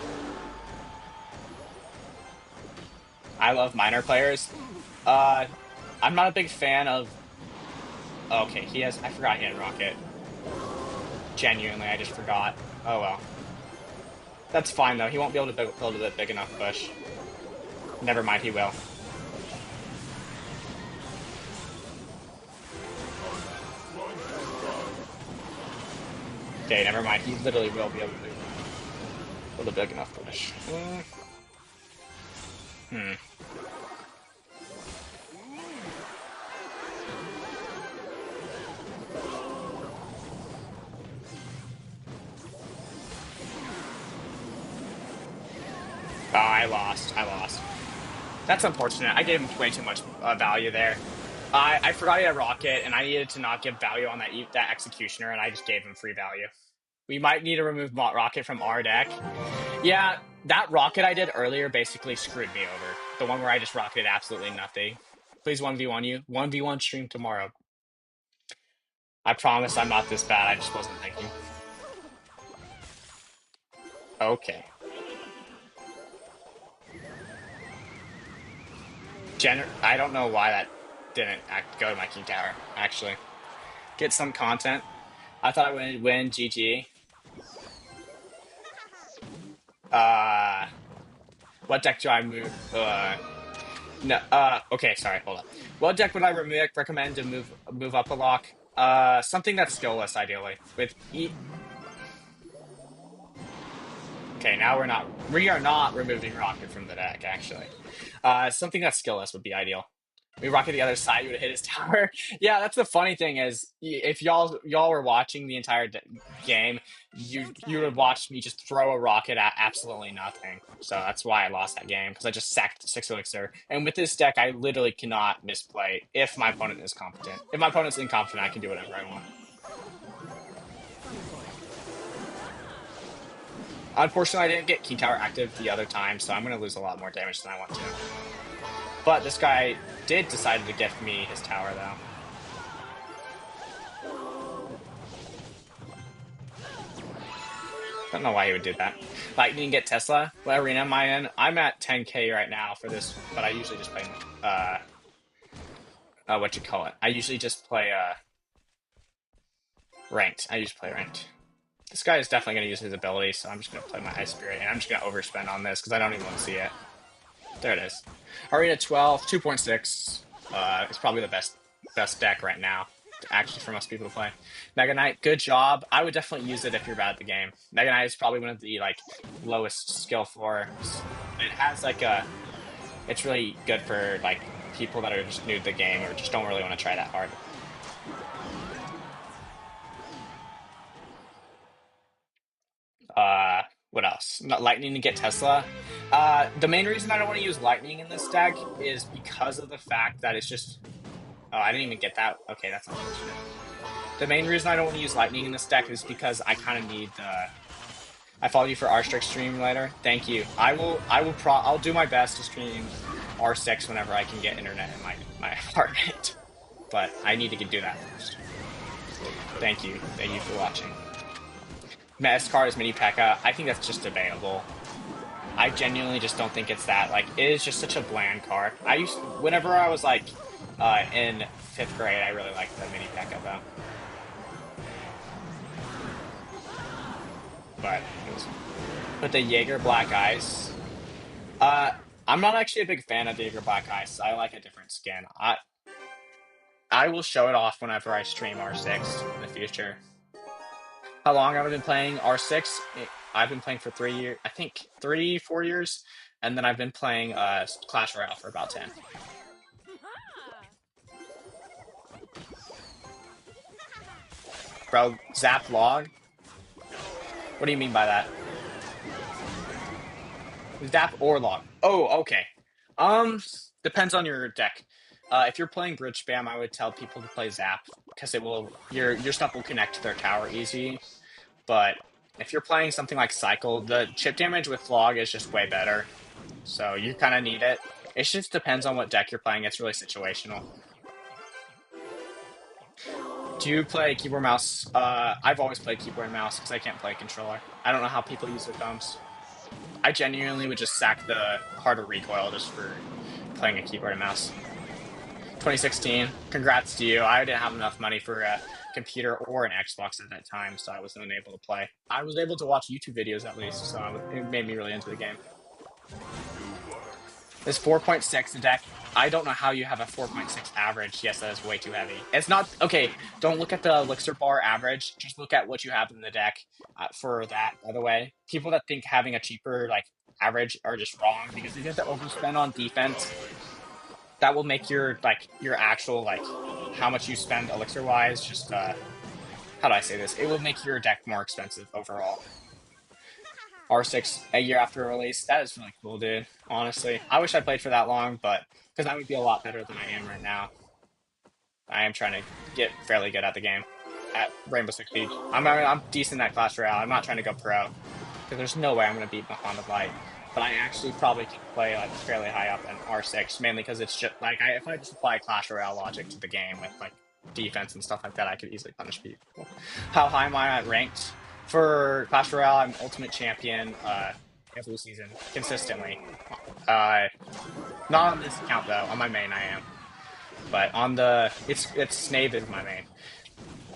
I love minor players. I'm not a big fan of... Okay, he has... I forgot he had Rocket. Genuinely, I just forgot. Oh well. That's fine, though. He won't be able to build a big enough bush. Never mind, he will. Okay, never mind. He literally will be able to build a big enough bush. Oh, I lost. That's unfortunate. I gave him way too much value there. I forgot he had Rocket, and I needed to not give value on that Executioner, and I just gave him free value. We might need to remove Rocket from our deck. Yeah, that Rocket I did earlier basically screwed me over. The one where I just rocketed absolutely nothing. Please 1v1 you. 1v1 stream tomorrow. I promise I'm not this bad. I just wasn't thinking. Okay. I don't know why that didn't go to my King Tower, actually. Get some content. I thought I would win. GG. What deck do I move? No. Okay. Sorry. Hold up. What deck would I recommend to move up a lock? Something that's skillless, ideally. Okay. Now we are not removing Rocket from the deck. Actually, something that's skillless would be ideal. We rocket the other side, you would hit his tower. Yeah, that's the funny thing is, if y'all were watching the entire game, you would have watched me just throw a rocket at absolutely nothing. So that's why I lost that game, because I just sacked 6 elixir. And with this deck, I literally cannot misplay if my opponent is competent. If my opponent's incompetent, I can do whatever I want. Unfortunately, I didn't get Key Tower active the other time, so I'm going to lose a lot more damage than I want to. But this guy did decide to gift me his tower, though. Don't know why he would do that. Lightning get Tesla. What arena am I in? I'm at 10k right now for this, but I usually just play, what you call it? I usually just play, ranked. I usually play ranked. This guy is definitely going to use his ability, so I'm just going to play my Ice Spirit, and I'm just going to overspend on this, because I don't even want to see it. There it is. Arena 12, 2.6. It's probably the best deck right now, actually, for most people to play. Mega Knight, good job. I would definitely use it if you're bad at the game. Mega Knight is probably one of the lowest skill floors. It has it's really good for people that are just new to the game or just don't really want to try that hard. What else? Not lightning to get Tesla. The main reason I don't want to use lightning in this deck is because of the fact that it's just. Oh, I didn't even get that. Okay, that's unfortunate. The main reason I don't want to use lightning in this deck is because I kind of need the. I follow you for R-Strike stream later. Thank you. I will. I'll do my best to stream R6 whenever I can get internet in my apartment. But I need to do that first. Thank you. Thank you for watching. Best card is Mini P.E.K.K.A. I think that's just debatable. I genuinely just don't think it's that. Like, it is just such a bland card. Whenever I was like in 5th grade, I really liked the Mini P.E.K.K.A. though. But with the Jaeger Black Ice, I'm not actually a big fan of the Jaeger Black Ice. I like a different skin. I will show it off whenever I stream R6 in the future. How long have I been playing R6? I've been playing for 3 years, I think 4 years, and then I've been playing Clash Royale for about 10. Bro, Zap Log? What do you mean by that? Zap or Log? Oh, okay. Depends on your deck. If you're playing Bridge Spam, I would tell people to play Zap because your stuff will connect to their tower easy. But if you're playing something like Cycle, the chip damage with Log is just way better. So you kind of need it. It just depends on what deck you're playing. It's really situational. Do you play keyboard mouse? I've always played keyboard and mouse because I can't play controller. I don't know how people use their thumbs. I genuinely would just sack the harder recoil just for playing a keyboard and mouse. 2016, congrats to you. I didn't have enough money for a computer or an Xbox at that time, so I was unable to play. I was able to watch YouTube videos at least, so it made me really into the game. This 4.6 deck, I don't know how you have a 4.6 average. Yes, that is way too heavy. It's not, okay, don't look at the elixir bar average, just look at what you have in the deck for that, by the way. People that think having a cheaper, like, average are just wrong, because if you have to overspend on defense, that will make your actual, like, how much you spend elixir-wise, just, how do I say this? It will make your deck more expensive overall. R6 a year after release. That is really cool, dude. Honestly, I wish I played for that long, but because I would be a lot better than I am right now. I am trying to get fairly good at the game, at Rainbow Six Siege. I'm decent at Clash Royale. I'm not trying to go pro because there's no way I'm going to beat Muhammad Light. But I actually probably can play like fairly high up in R6, mainly because it's just like if I just apply Clash Royale logic to the game with like defense and stuff like that, I could easily punish people. How high am I at ranked? For Clash Royale, I'm Ultimate Champion every season, consistently. Not on this account, though. On my main, I am. But on the... It's Snave is my main.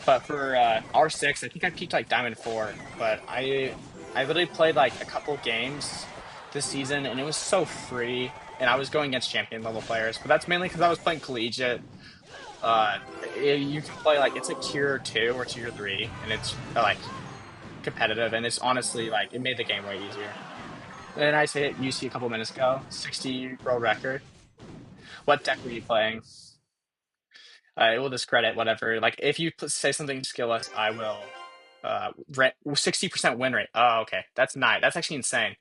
But for R6, I think I peaked like Diamond 4. But I literally played like a couple games this season, and it was so free. And I was going against champion level players. But that's mainly because I was playing collegiate. You can play like, it's like tier 2 or tier 3. And it's like... competitive, and it's honestly like it made the game way easier. And I hit UC a couple minutes ago, 60 world record. What deck were you playing? It will discredit whatever. Like if you say something skillless, I will. 60% win rate. Oh, okay, that's nice. That's actually insane.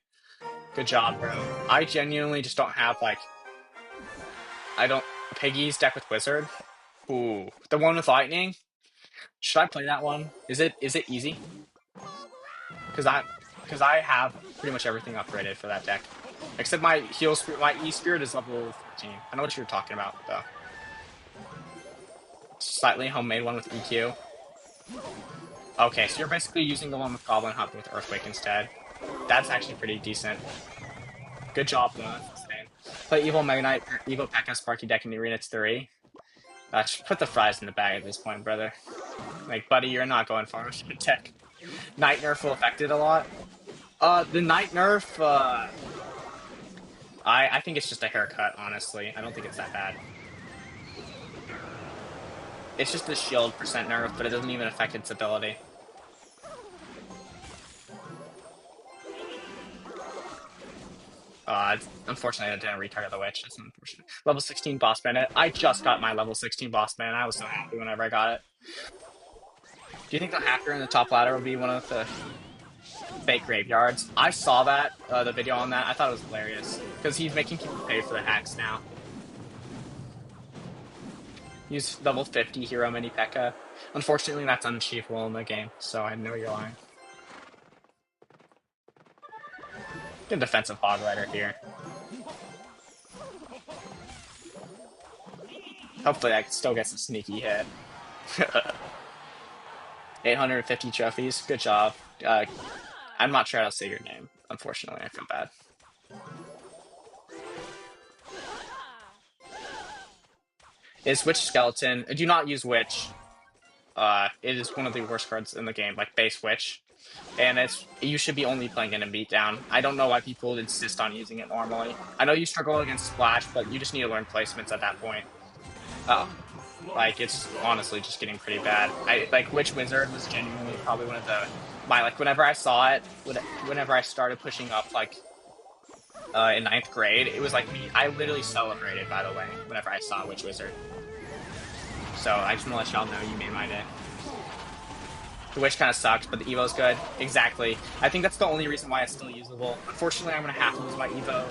Good job, bro. I genuinely just don't have like. I don't. Piggy's deck with wizard. Ooh, the one with lightning. Should I play that one? Is it easy? Because I have pretty much everything upgraded for that deck, except my heal spirit. My E spirit is level 14. I know what you're talking about, though. Slightly homemade one with EQ. Okay, so you're basically using the one with Goblin Hut with Earthquake instead. That's actually pretty decent. Good job, though. Play Evil Mega Knight, Evil P.E.K.K.A. Sparky deck in the Arena. It's 3. Just put the fries in the bag at this point, brother. Like, buddy, you're not going far with your deck. Night nerf will affect it a lot. The night nerf, I think it's just a haircut, honestly. I don't think it's that bad. It's just the shield percent nerf, but it doesn't even affect its ability. Unfortunately, I didn't retarget the witch. That's unfortunate. Level 16 boss bandit. I just got my level 16 boss bandit. I was so happy whenever I got it. Do you think the hacker in the top ladder will be one of the... fake graveyards. I saw that, the video on that. I thought it was hilarious because he's making people pay for the hacks now. Use level 50 hero mini P.E.K.K.A. Unfortunately, that's unachievable in the game, so I know you're lying. Good defensive hog rider here. Hopefully, I still gets a sneaky hit. 850 trophies. Good job. I'm not sure how to say your name. Unfortunately, I feel bad. Is Witch Skeleton? Do not use Witch. It is one of the worst cards in the game, like base Witch. And you should be only playing it in Beatdown. I don't know why people insist on using it normally. I know you struggle against Splash, but you just need to learn placements at that point. Oh, like it's honestly just getting pretty bad. Like Witch Wizard was genuinely probably one of whenever I saw it, whenever I started pushing up like in 9th grade, it was like me. I literally celebrated, by the way, whenever I saw Witch Wizard. So I just want to let y'all know you made my day. The Witch kind of sucks, but the Evo's good. Exactly. I think that's the only reason why it's still usable. Unfortunately, I'm going to have to use my Evo,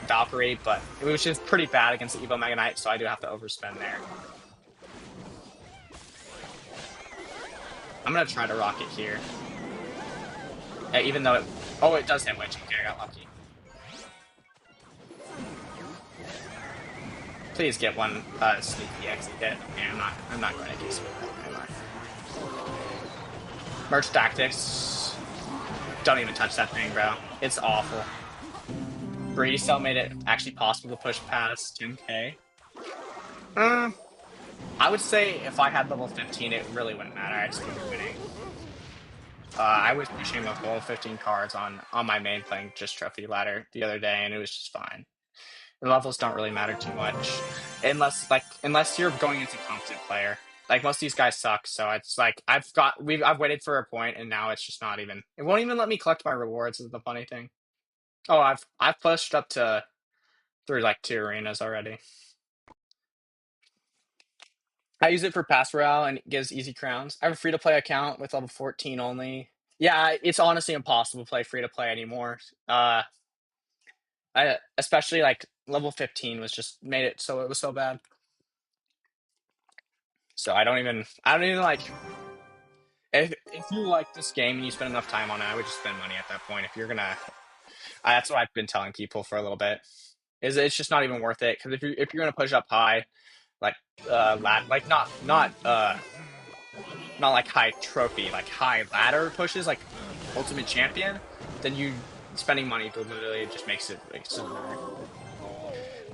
Valkyrie, but which is pretty bad against the Evo Mega Knight, so I do have to overspend there. I'm going to try to rock it here. Even though it... Oh, it does hit Witch. Okay, I got lucky. Please get one sneaky exit hit. Okay, I'm not going to do so. Merch Tactics. Don't even touch that thing, bro. It's awful. Greedy Cell made it actually possible to push past 10k. I would say if I had level 15, it really wouldn't matter. I'd still be winning. I was pushing the level 15 cards on my main playing just Trophy Ladder the other day, and it was just fine. The levels don't really matter too much, unless you're going into competent player. Like most of these guys suck, so it's like I've waited for a point, and now it's just not even. It won't even let me collect my rewards. Is the funny thing. Oh, I've pushed up to through like 2 arenas already. I use it for pass royale and it gives easy crowns. I have a free to play account with level 14 only. Yeah, it's honestly impossible to play free to play anymore. Especially like level 15 was just made it so it was so bad. So I don't even like. If you like this game and you spend enough time on it, I would just spend money at that point. If you're gonna, that's what I've been telling people for a little bit. It's just not even worth it because if you're gonna push up high, like not like high trophy, like high ladder pushes, like Ultimate Champion, then you spending money literally just makes it like so.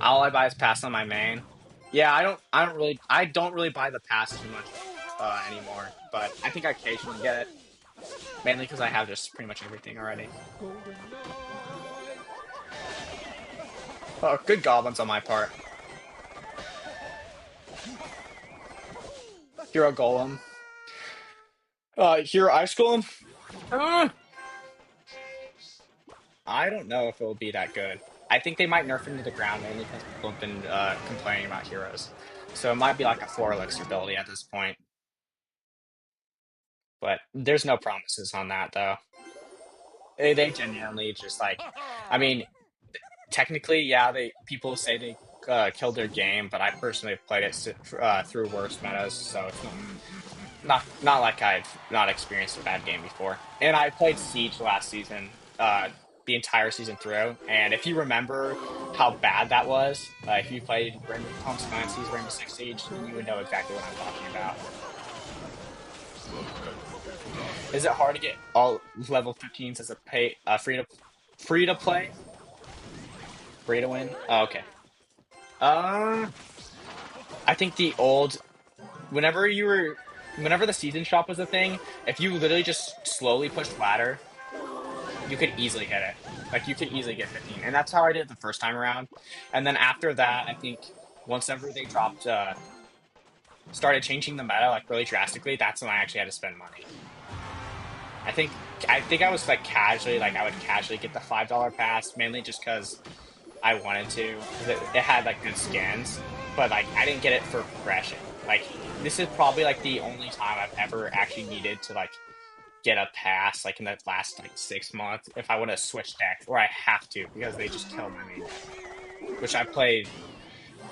All I buy is pass on my main. Yeah, I don't really buy the pass too much anymore, but I think I occasionally get it, mainly because I have just pretty much everything already. Oh, good goblins on my part. Hero Golem. Hero Ice Golem? I don't know if it will be that good. I think they might nerf into the ground mainly because people have been complaining about heroes. So it might be like a 4 elixir ability at this point. But there's no promises on that, though. They genuinely just like... I mean, technically, yeah, people say they killed their game, but I personally have played it through worse metas, so it's not like I've not experienced a bad game before. And I played Siege last season, the entire season through, and if you remember how bad that was, if you played Tom Clancy's Rainbow Six Siege, you would know exactly what I'm talking about. Is it hard to get all level 15s as a free to play? Free to win? Oh, okay. I think the old, whenever the season shop was a thing, if you literally just slowly pushed ladder, you could easily hit it. Like, you could easily get 15. And that's how I did it the first time around. And then after that, I think once ever they started changing the meta, like, really drastically, that's when I actually had to spend money. I think I was, like, I would casually get the $5 pass, mainly just because I wanted to. It had, like, good skins. But, like, I didn't get it for progression. Like, this is probably, like, the only time I've ever actually needed to, like, get a pass like in the last like 6 months if I want to switch decks, or I have to because they just killed my main deck, which I played.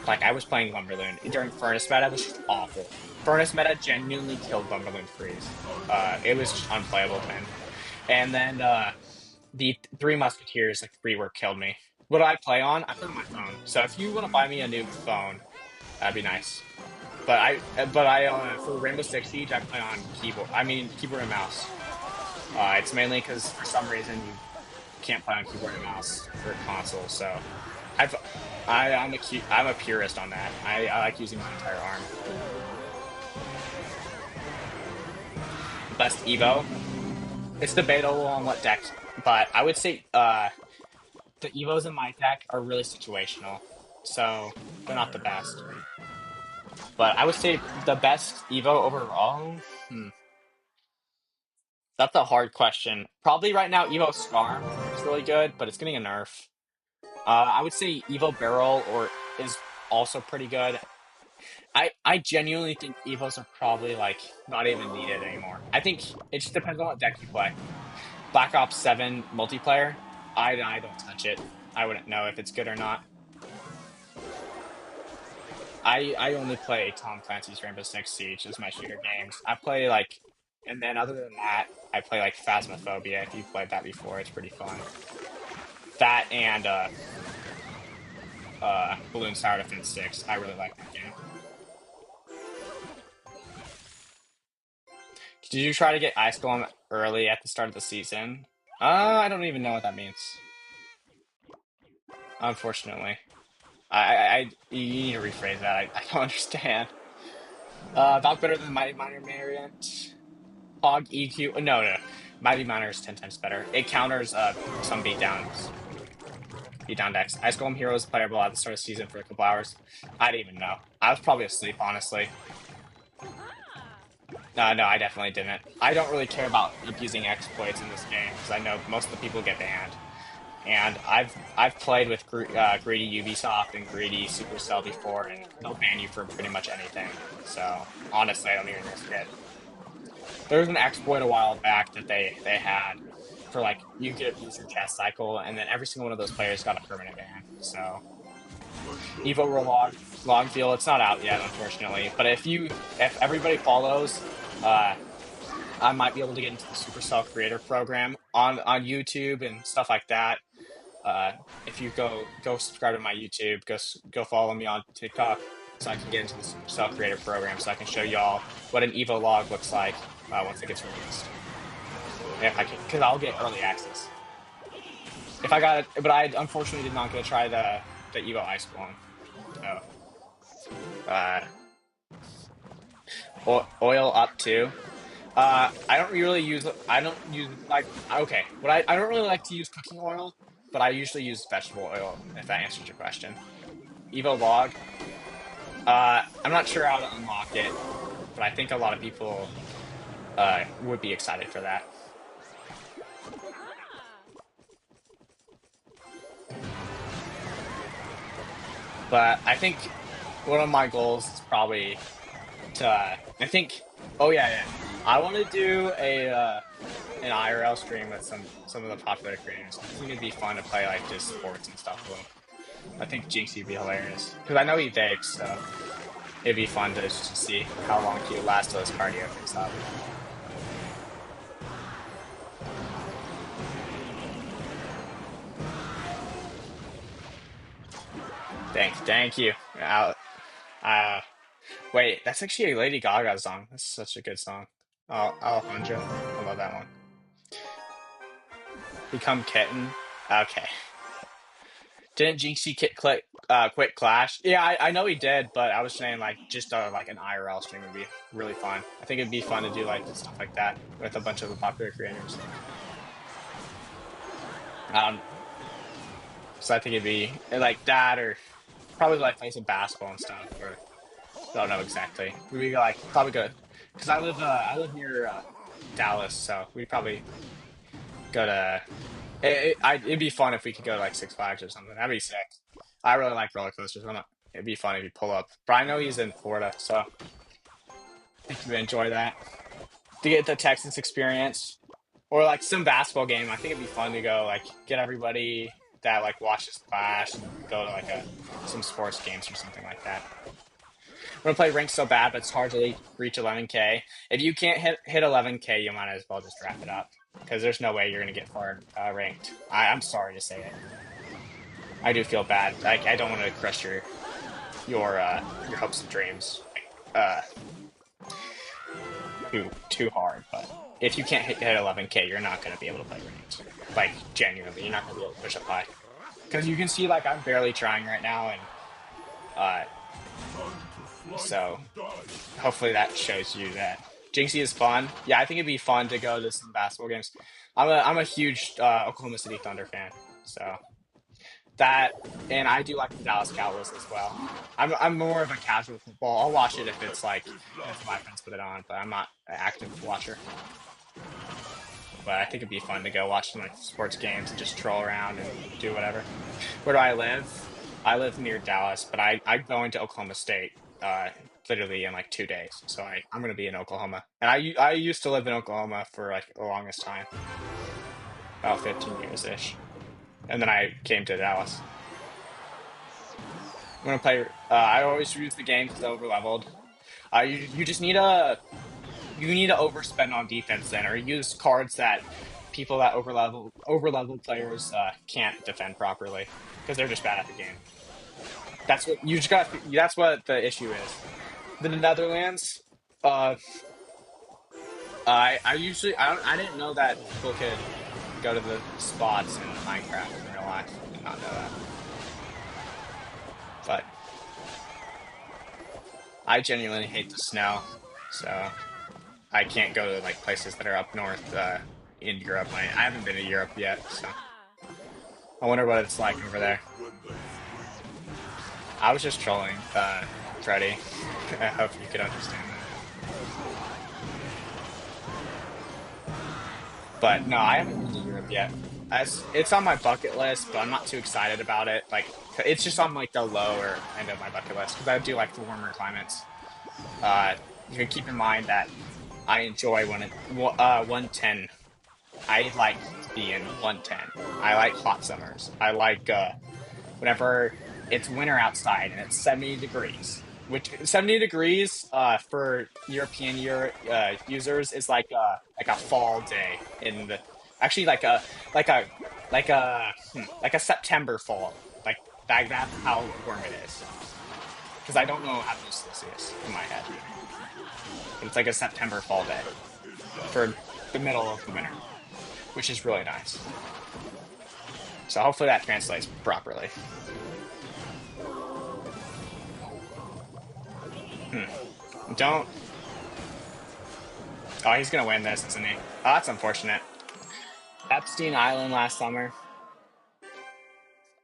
Like I was playing Lumberloon during Furnace meta, was just awful. Furnace meta genuinely killed Lumberloon Freeze. It was just unplayable then. And then the Three Musketeers, like rework killed me. What do I play on? I play on my phone. So if you want to buy me a new phone, that'd be nice. But I for Rainbow Six Siege, I play on keyboard. I mean keyboard and mouse. It's mainly because for some reason you can't play on keyboard and mouse for a console. So I've I'm a purist on that. I like using my entire arm. Best Evo. It's debatable on what deck, but I would say the Evos in my deck are really situational, so they're not the best. But I would say the best Evo overall. Hmm, that's a hard question. Probably right now Evo Scar is really good, but it's getting a nerf. I would say Evo Barrel or is also pretty good. I genuinely think Evos are probably like not even needed anymore. I think it just depends on what deck you play. Black Ops 7 multiplayer, I don't touch it. I wouldn't know if it's good or not. I only play Tom Clancy's Rainbow Six Siege as my shooter games. I play like, and then other than that, I play like Phasmophobia. If you've played that before, it's pretty fun. That and Balloon Tower Defense 6. I really like that game. Did you try to get Ice Golem early at the start of the season? I don't even know what that means. Unfortunately, you need to rephrase that. I don't understand. About better than Mighty Miner variant. Hog EQ. No. Mighty Miner is 10 times better. It counters some beatdowns. Beatdown decks. Ice Golem Hero is playable at the start of the season for a couple hours. I didn't even know. I was probably asleep, honestly. No, I definitely didn't. I don't really care about abusing exploits in this game because I know most of the people get banned. And I've played with greedy Ubisoft and greedy Supercell before, and they'll ban you for pretty much anything. So honestly, I don't even risk it. There was an exploit a while back that they had for like you could abuse your cast cycle, and then every single one of those players got a permanent ban. So Evo Relog Longfield, it's not out yet, unfortunately. But if everybody follows, uh, I might be able to get into the Supercell Creator Program on YouTube and stuff like that. If you go subscribe to my YouTube, go follow me on TikTok, so I can get into the Supercell Creator Program, so I can show y'all what an Evo log looks like once it gets released. If I can, because I'll get early access. If I got it, but I unfortunately did not get to try the Evo Ice Clone. So, uh, oil up too. I don't really use. I don't use like okay. I don't really like to use cooking oil, but I usually use vegetable oil. If that answers your question. Evo log. I'm not sure how to unlock it, but I think a lot of people would be excited for that. But I think one of my goals is probably to. I think. Oh yeah. I want to do an IRL stream with some of the popular creators. I think it'd be fun to play like just sports and stuff with him. I think Jinxie would be hilarious because I know he vapes, so it'd be fun to just see how long he would last till his cardio picks up. Thank you. Uh, Wait, that's actually a Lady Gaga song. That's such a good song. Oh, Alejandro, I love that one. Become Kitten. Okay. Didn't Jinxie quit Clash? Yeah, I know he did, but I was saying like just like an IRL stream would be really fun. I think it'd be fun to do like stuff like that with a bunch of the popular creators. Um, so I think it'd be like that, or probably like play some basketball and stuff, or I don't know exactly. We'd be like probably good because I live near Dallas, so we'd probably go to. It'd be fun if we could go to like Six Flags or something. That'd be sick. I really like roller coasters. It'd be fun if you pull up. But I know he's in Florida, so I think you would enjoy that. To get the Texas experience. or like some basketball game. I think it'd be fun to go like get everybody that like watches Clash and go to like a some sports games or something like that. I'm gonna play ranked so bad, but it's hard to reach 11K. If you can't hit 11K, you might as well just wrap it up because there's no way you're gonna get far ranked. I'm sorry to say it. I do feel bad. Like I don't want to crush your hopes and dreams uh too hard, but if you can't hit 11K, you're not gonna be able to play ranked. Like genuinely, you're not gonna be able to push up high because you can see like I'm barely trying right now, and uh so hopefully that shows you that Jinxie is fun. Yeah, I think it'd be fun to go to some basketball games. I'm a huge Oklahoma City Thunder fan, so that, and I do like the Dallas Cowboys as well. I'm more of a casual football. I'll watch it if it's like if my friends put it on, but I'm not an active watcher. But I think it'd be fun to go watch some like sports games and just troll around and do whatever. Where do I live? I live near Dallas, but I go into Oklahoma State literally in like 2 days. So I'm gonna be in Oklahoma, and I used to live in Oklahoma for like the longest time, about 15 years ish, and then I came to Dallas. I'm gonna play. I always use the game because over leveled. You just need to overspend on defense then, or use cards that people that over level players can't defend properly because they're just bad at the game. That's what you just got. That's what the issue is. The Netherlands. Uh, I usually I didn't know that people could go to the spots in Minecraft in real life. I did not know that, but I genuinely hate the snow, so I can't go to like places that are up north in Europe. I haven't been to Europe yet, so I wonder what it's like over there. I was just trolling, Freddy. I hope you could understand that. But no, I haven't been to Europe yet. It's on my bucket list, but I'm not too excited about it. Like, it's just on like the lower end of my bucket list because I do like the warmer climates. You can keep in mind that I enjoy 110. I like to be in 110. I like hot summers. I like whenever it's winter outside and it's 70 degrees. Which 70 degrees for European users is like a fall day in the actually like a like a September fall. Like that's how warm it is. Because I don't know how close this is in my head. But it's like a September fall day for the middle of the winter, which is really nice. So hopefully that translates properly. Don't. Oh, he's gonna win this, isn't he? Oh, that's unfortunate. Epstein Island last summer.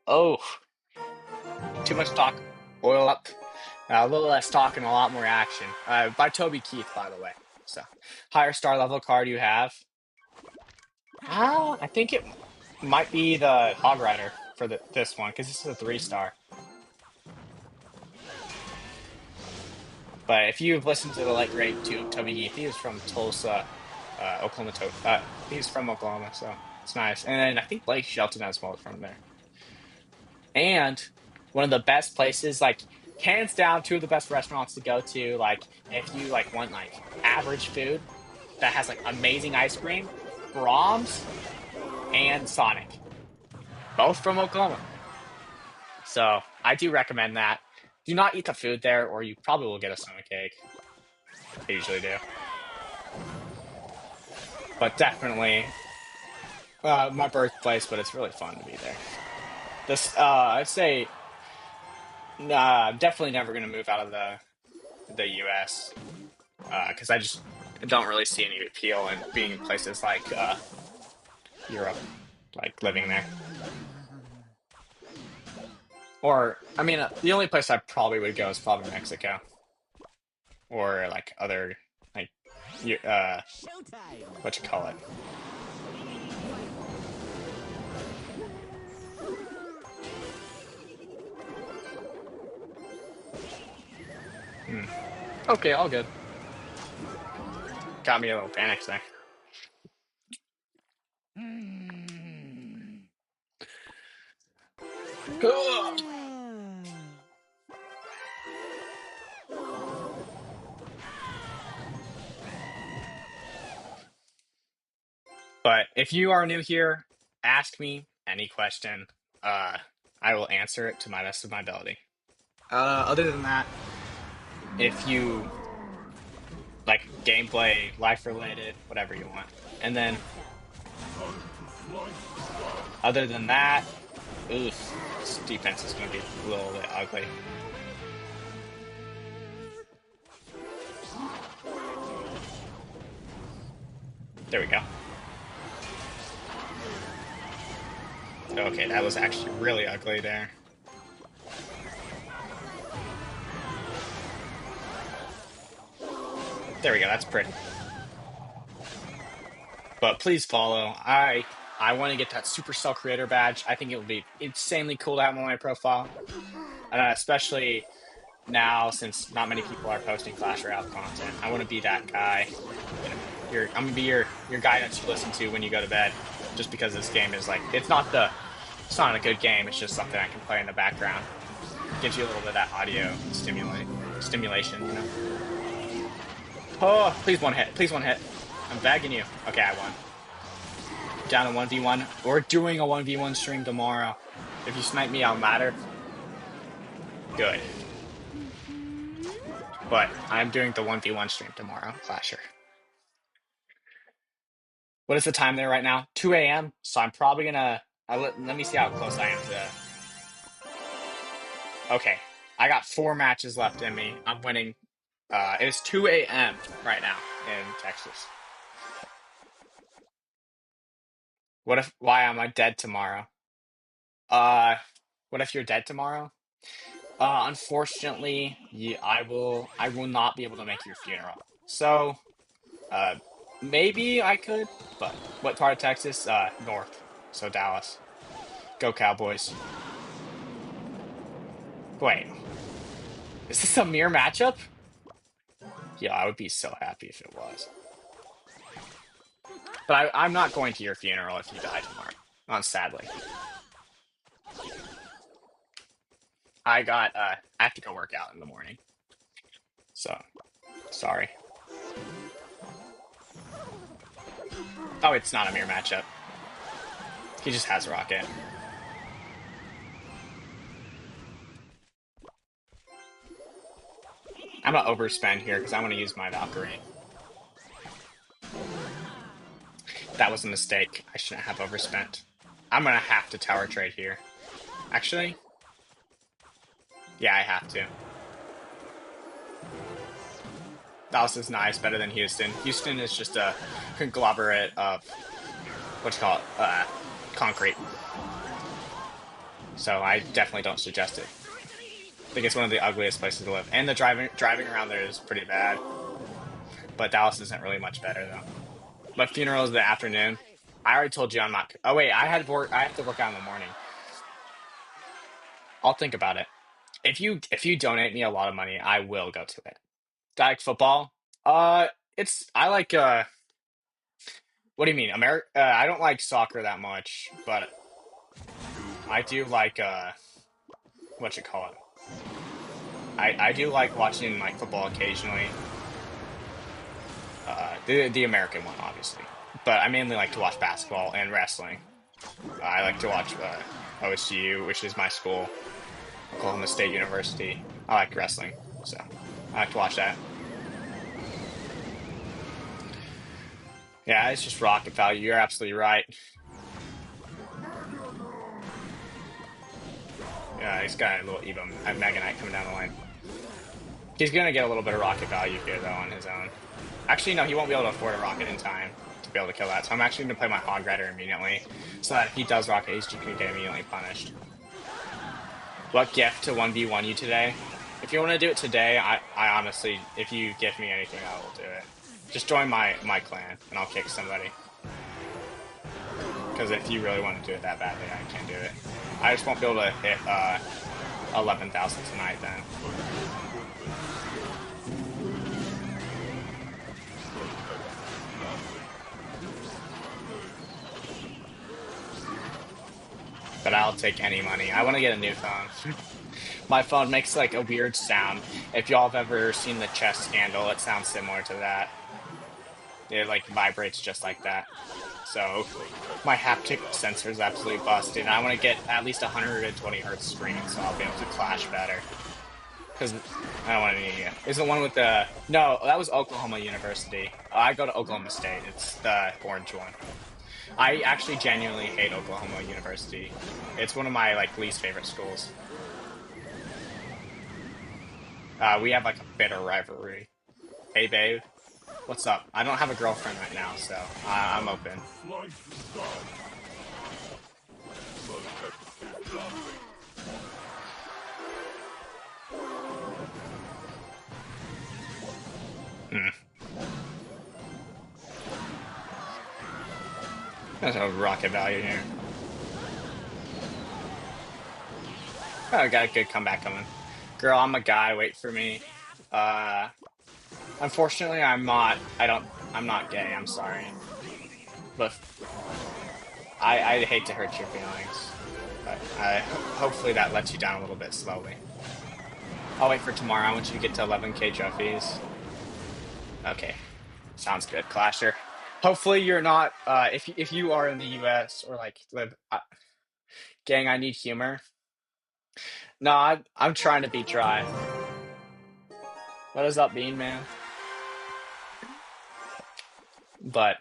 Oh, too much talk. Oil up. A little less talk and a lot more action. By Toby Keith, by the way. So, higher star level card you have. I think it might be the Hog Rider for this one because this is a 3 star. But if you've listened to the late great Toby Keith, he was from Tulsa, Oklahoma. He's from Oklahoma, so it's nice. And then I think Blake Shelton as well is from there. And one of the best places, like hands down, two of the best restaurants to go to. Like if you like want like average food that has like amazing ice cream, Brahms and Sonic, both from Oklahoma. So I do recommend that. Do not eat the food there, or you probably will get a stomachache. I usually do. But definitely my birthplace, but it's really fun to be there. This I'd say I'm definitely never going to move out of the U.S. Because I just don't really see any appeal in being in places like Europe, like living there. Or I mean, the only place I probably would go is probably Mexico or like other like what you call it. Hmm. Okay, all good. Got me a little panicked there. Ugh. But if you are new here, ask me any question. Uh, I will answer it to my best of my ability. Other than that, if you like gameplay, life related, whatever you want. And then other than that, oof, this defense is going to be a little bit ugly. There we go. Okay, that was actually really ugly there. There we go, that's pretty. But please follow. I want to get that Supercell Creator badge. I think it would be insanely cool to have on my profile. Especially now since not many people are posting Clash Royale content. I want to be that guy. I'm gonna be your guy that you listen to when you go to bed. Just because this game is like it's not a good game. It's just something I can play in the background. Gives you a little bit of that audio stimulation, you know. Oh, please one hit. Please one hit. I'm bagging you. Okay, I won. Down to 1v1. We're doing a 1v1 stream tomorrow. If you snipe me, I'll matter. Good. But I'm doing the 1v1 stream tomorrow, Clasher. What is the time there right now? 2 a.m. So I'm probably gonna. Let me see how close I am to. Okay, I got 4 matches left in me. I'm winning. It's 2 a.m. right now in Texas. Why am I dead tomorrow? What if you're dead tomorrow? Unfortunately, I will not be able to make your funeral. So, uh, maybe I could, but what part of Texas? North. So Dallas. Go Cowboys. Wait, is this a mirror matchup? Yeah, I would be so happy if it was. But I'm not going to your funeral if you die tomorrow. Sadly. I have to go work out in the morning. So, sorry. Oh, it's not a mirror matchup. He just has Rocket. I'm gonna overspend here because I want to use my Valkyrie. That was a mistake. I shouldn't have overspent. I'm gonna have to tower trade here. Actually, yeah, I have to. Dallas is nice, better than Houston. Houston is just a conglomerate of what you call it, concrete. So I definitely don't suggest it. I think it's one of the ugliest places to live, and the driving around there is pretty bad. But Dallas isn't really much better though. My funeral is the afternoon. I already told you I'm not. Oh wait, I have to work out in the morning. I'll think about it. If you donate me a lot of money, I will go to it. Do I like football? It's I like What do you mean, America? I don't like soccer that much, but I do like what you call it. I do like watching like football occasionally. The American one, obviously, but I mainly like to watch basketball and wrestling. I like to watch OSU, which is my school, Oklahoma State University. I like wrestling, so I like to watch that. Yeah, it's just rocket value. You're absolutely right. Yeah, he's got a little Evo Mega Knight coming down the line. He's gonna get a little bit of rocket value here though on his own. Actually, no, he won't be able to afford a rocket in time to be able to kill that. So I'm actually gonna play my Hog Rider immediately, so that if he does rocket, he's just gonna get immediately punished. What gift to 1v1 you today? If you want to do it today, I honestly, if you gift me anything, I will do it. Just join my clan, and I'll kick somebody. Because if you really want to do it that badly, I can't do it. I just won't be able to hit 11,000 tonight then. I'll take any money. I want to get a new phone. My phone makes like a weird sound. If y'all have ever seen the chess scandal, it sounds similar to that. It like vibrates just like that. So my haptic sensor is absolutely busted. And I want to get at least 120 hertz screen so I'll be able to clash better. Because I don't want any. Is the one with the? No, that was Oklahoma University. I go to Oklahoma State. It's the orange one. I actually genuinely hate Oklahoma University. It's one of my like least favorite schools. We have like a bitter rivalry. Hey, babe, what's up? I don't have a girlfriend right now, so I'm open. Hmm. There's no rocket value here. Oh, I got a good comeback coming. Girl, I'm a guy. Wait for me. Uh, Unfortunately, I'm not. I'm not gay. I'm sorry, but I hate to hurt your feelings. But hopefully that lets you down a little bit slowly. I'll wait for tomorrow. I want you to get to 11K trophies. Okay, sounds good, Clasher. Hopefully you're not. If you are in the U.S. or like live, gang, I need humor. No, I'm trying to be dry. What is up, Bean Man? But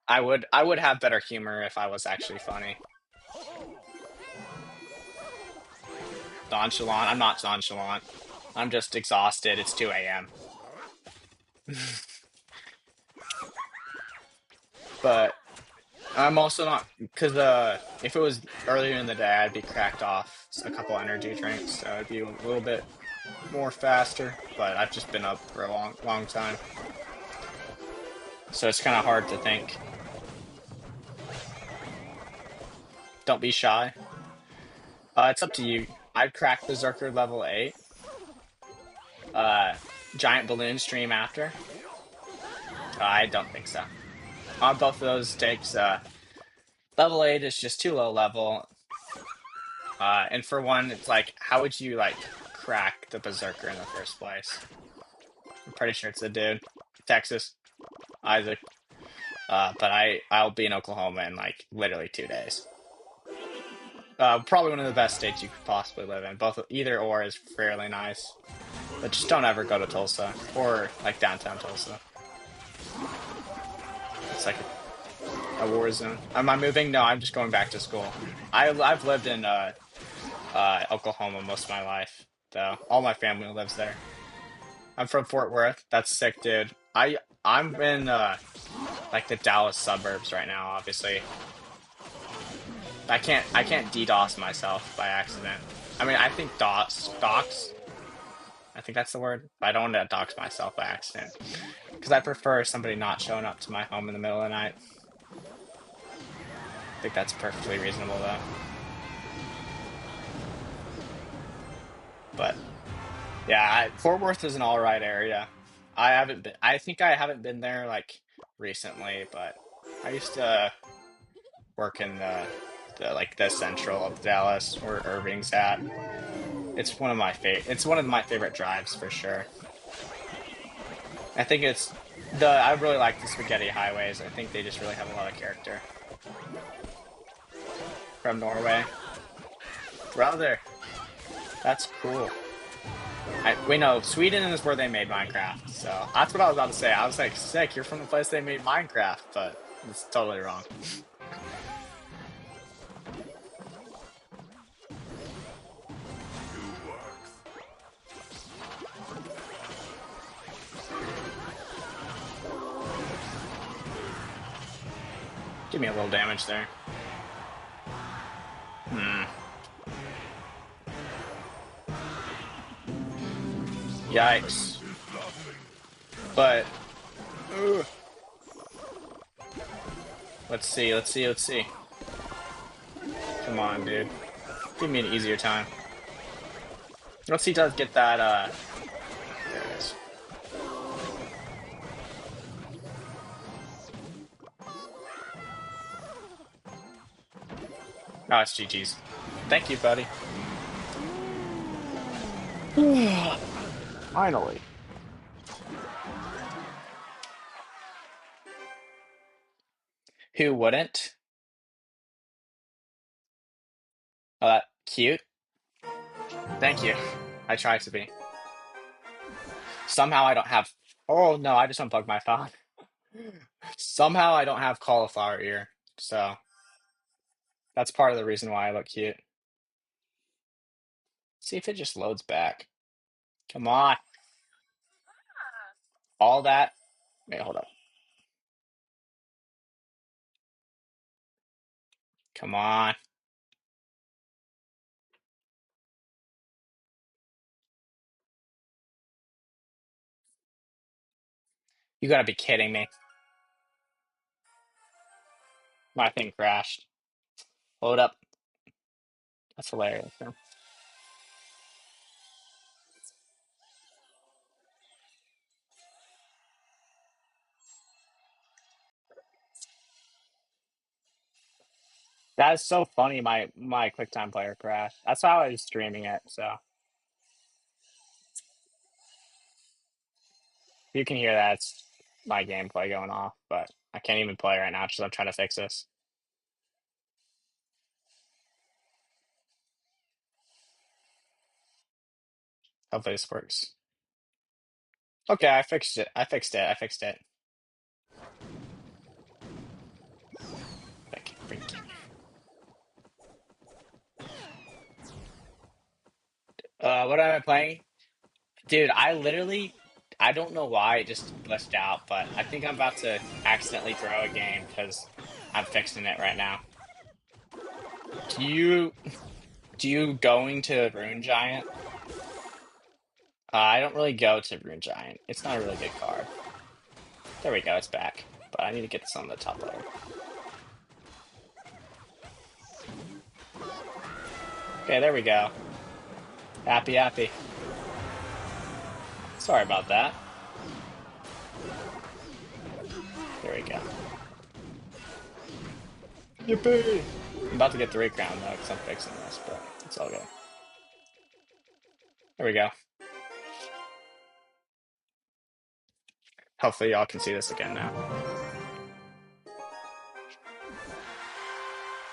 I would have better humor if I was actually funny. Nonchalant. I'm not nonchalant. I'm just exhausted. It's 2 a.m. But I'm also not because if it was earlier in the day, I'd be cracked off a couple energy drinks, so it'd be a little bit more faster. But I've just been up for a long time, so it's kind of hard to think. Don't be shy. It's up to you. I'd crack Berserker level 8. Uh, Giant balloon stream after. I don't think so. On both of those takes, level 8 is just too low level. And for one, it's like, how would you like crack the Berserker in the first place? I'm pretty sure it's a dude. Texas. Isaac. But I'll be in Oklahoma in like literally 2 days. Probably one of the best states you could possibly live in. Either or is fairly nice. But just don't ever go to Tulsa or like downtown Tulsa. It's like a war zone. Am I moving? No, I'm just going back to school. I've lived in Oklahoma most of my life, though. All my family lives there. I'm from Fort Worth. That's sick, dude. I'm in like the Dallas suburbs right now. Obviously, I can't DDoS myself by accident. I mean, I think dox. I think that's the word. But I don't want to dox myself by accident because I prefer somebody not showing up to my home in the middle of the night. I think that's perfectly reasonable, though. But yeah, Fort Worth is an all right area. I think I haven't been there like recently, but I used to work in the central of Dallas where Irving's at. It's one of my favorite drives for sure. I think I really like the spaghetti highways. I think they just really have a lot of character. From Norway. Brother. That's cool. We know Sweden is where they made Minecraft, so that's what I was about to say. I was like, sick, you're from the place they made Minecraft, but it's totally wrong. Give me a little damage there. Yikes. But let's see. Come on, dude. Give me an easier time. Let's see does get that there it is. Oh, it's GG's. Thank you, buddy. Finally. Who wouldn't? Oh, that cute. Thank you. I try to be. Somehow I don't have. Oh no, I just unplugged my phone. Somehow I don't have cauliflower ear, so that's part of the reason why I look cute. See if it just loads back. Come on. All that. Wait, hold up. Come on. You gotta be kidding me. My thing crashed. Load up. That's hilarious. Man. That is so funny. My QuickTime player crashed. That's how I was streaming it. So you can hear that. It's my gameplay going off, but I can't even play right now because I'm trying to fix this. Hopefully this works. Okay, I fixed it. I fixed it. I fixed it. Freaking. What am I playing? Dude, I don't know why it just glitched out, but I think I'm about to accidentally throw a game because I'm fixing it right now. Do you, do you going to Rune Giant? I don't really go to Rune Giant. It's not a really good card. There we go, it's back. But I need to get this on the top layer. Okay, there we go. Happy, happy. Sorry about that. There we go. Yippee! I'm about to get 3 crown though, because I'm fixing this, but it's all good. There we go. Hopefully y'all can see this again now.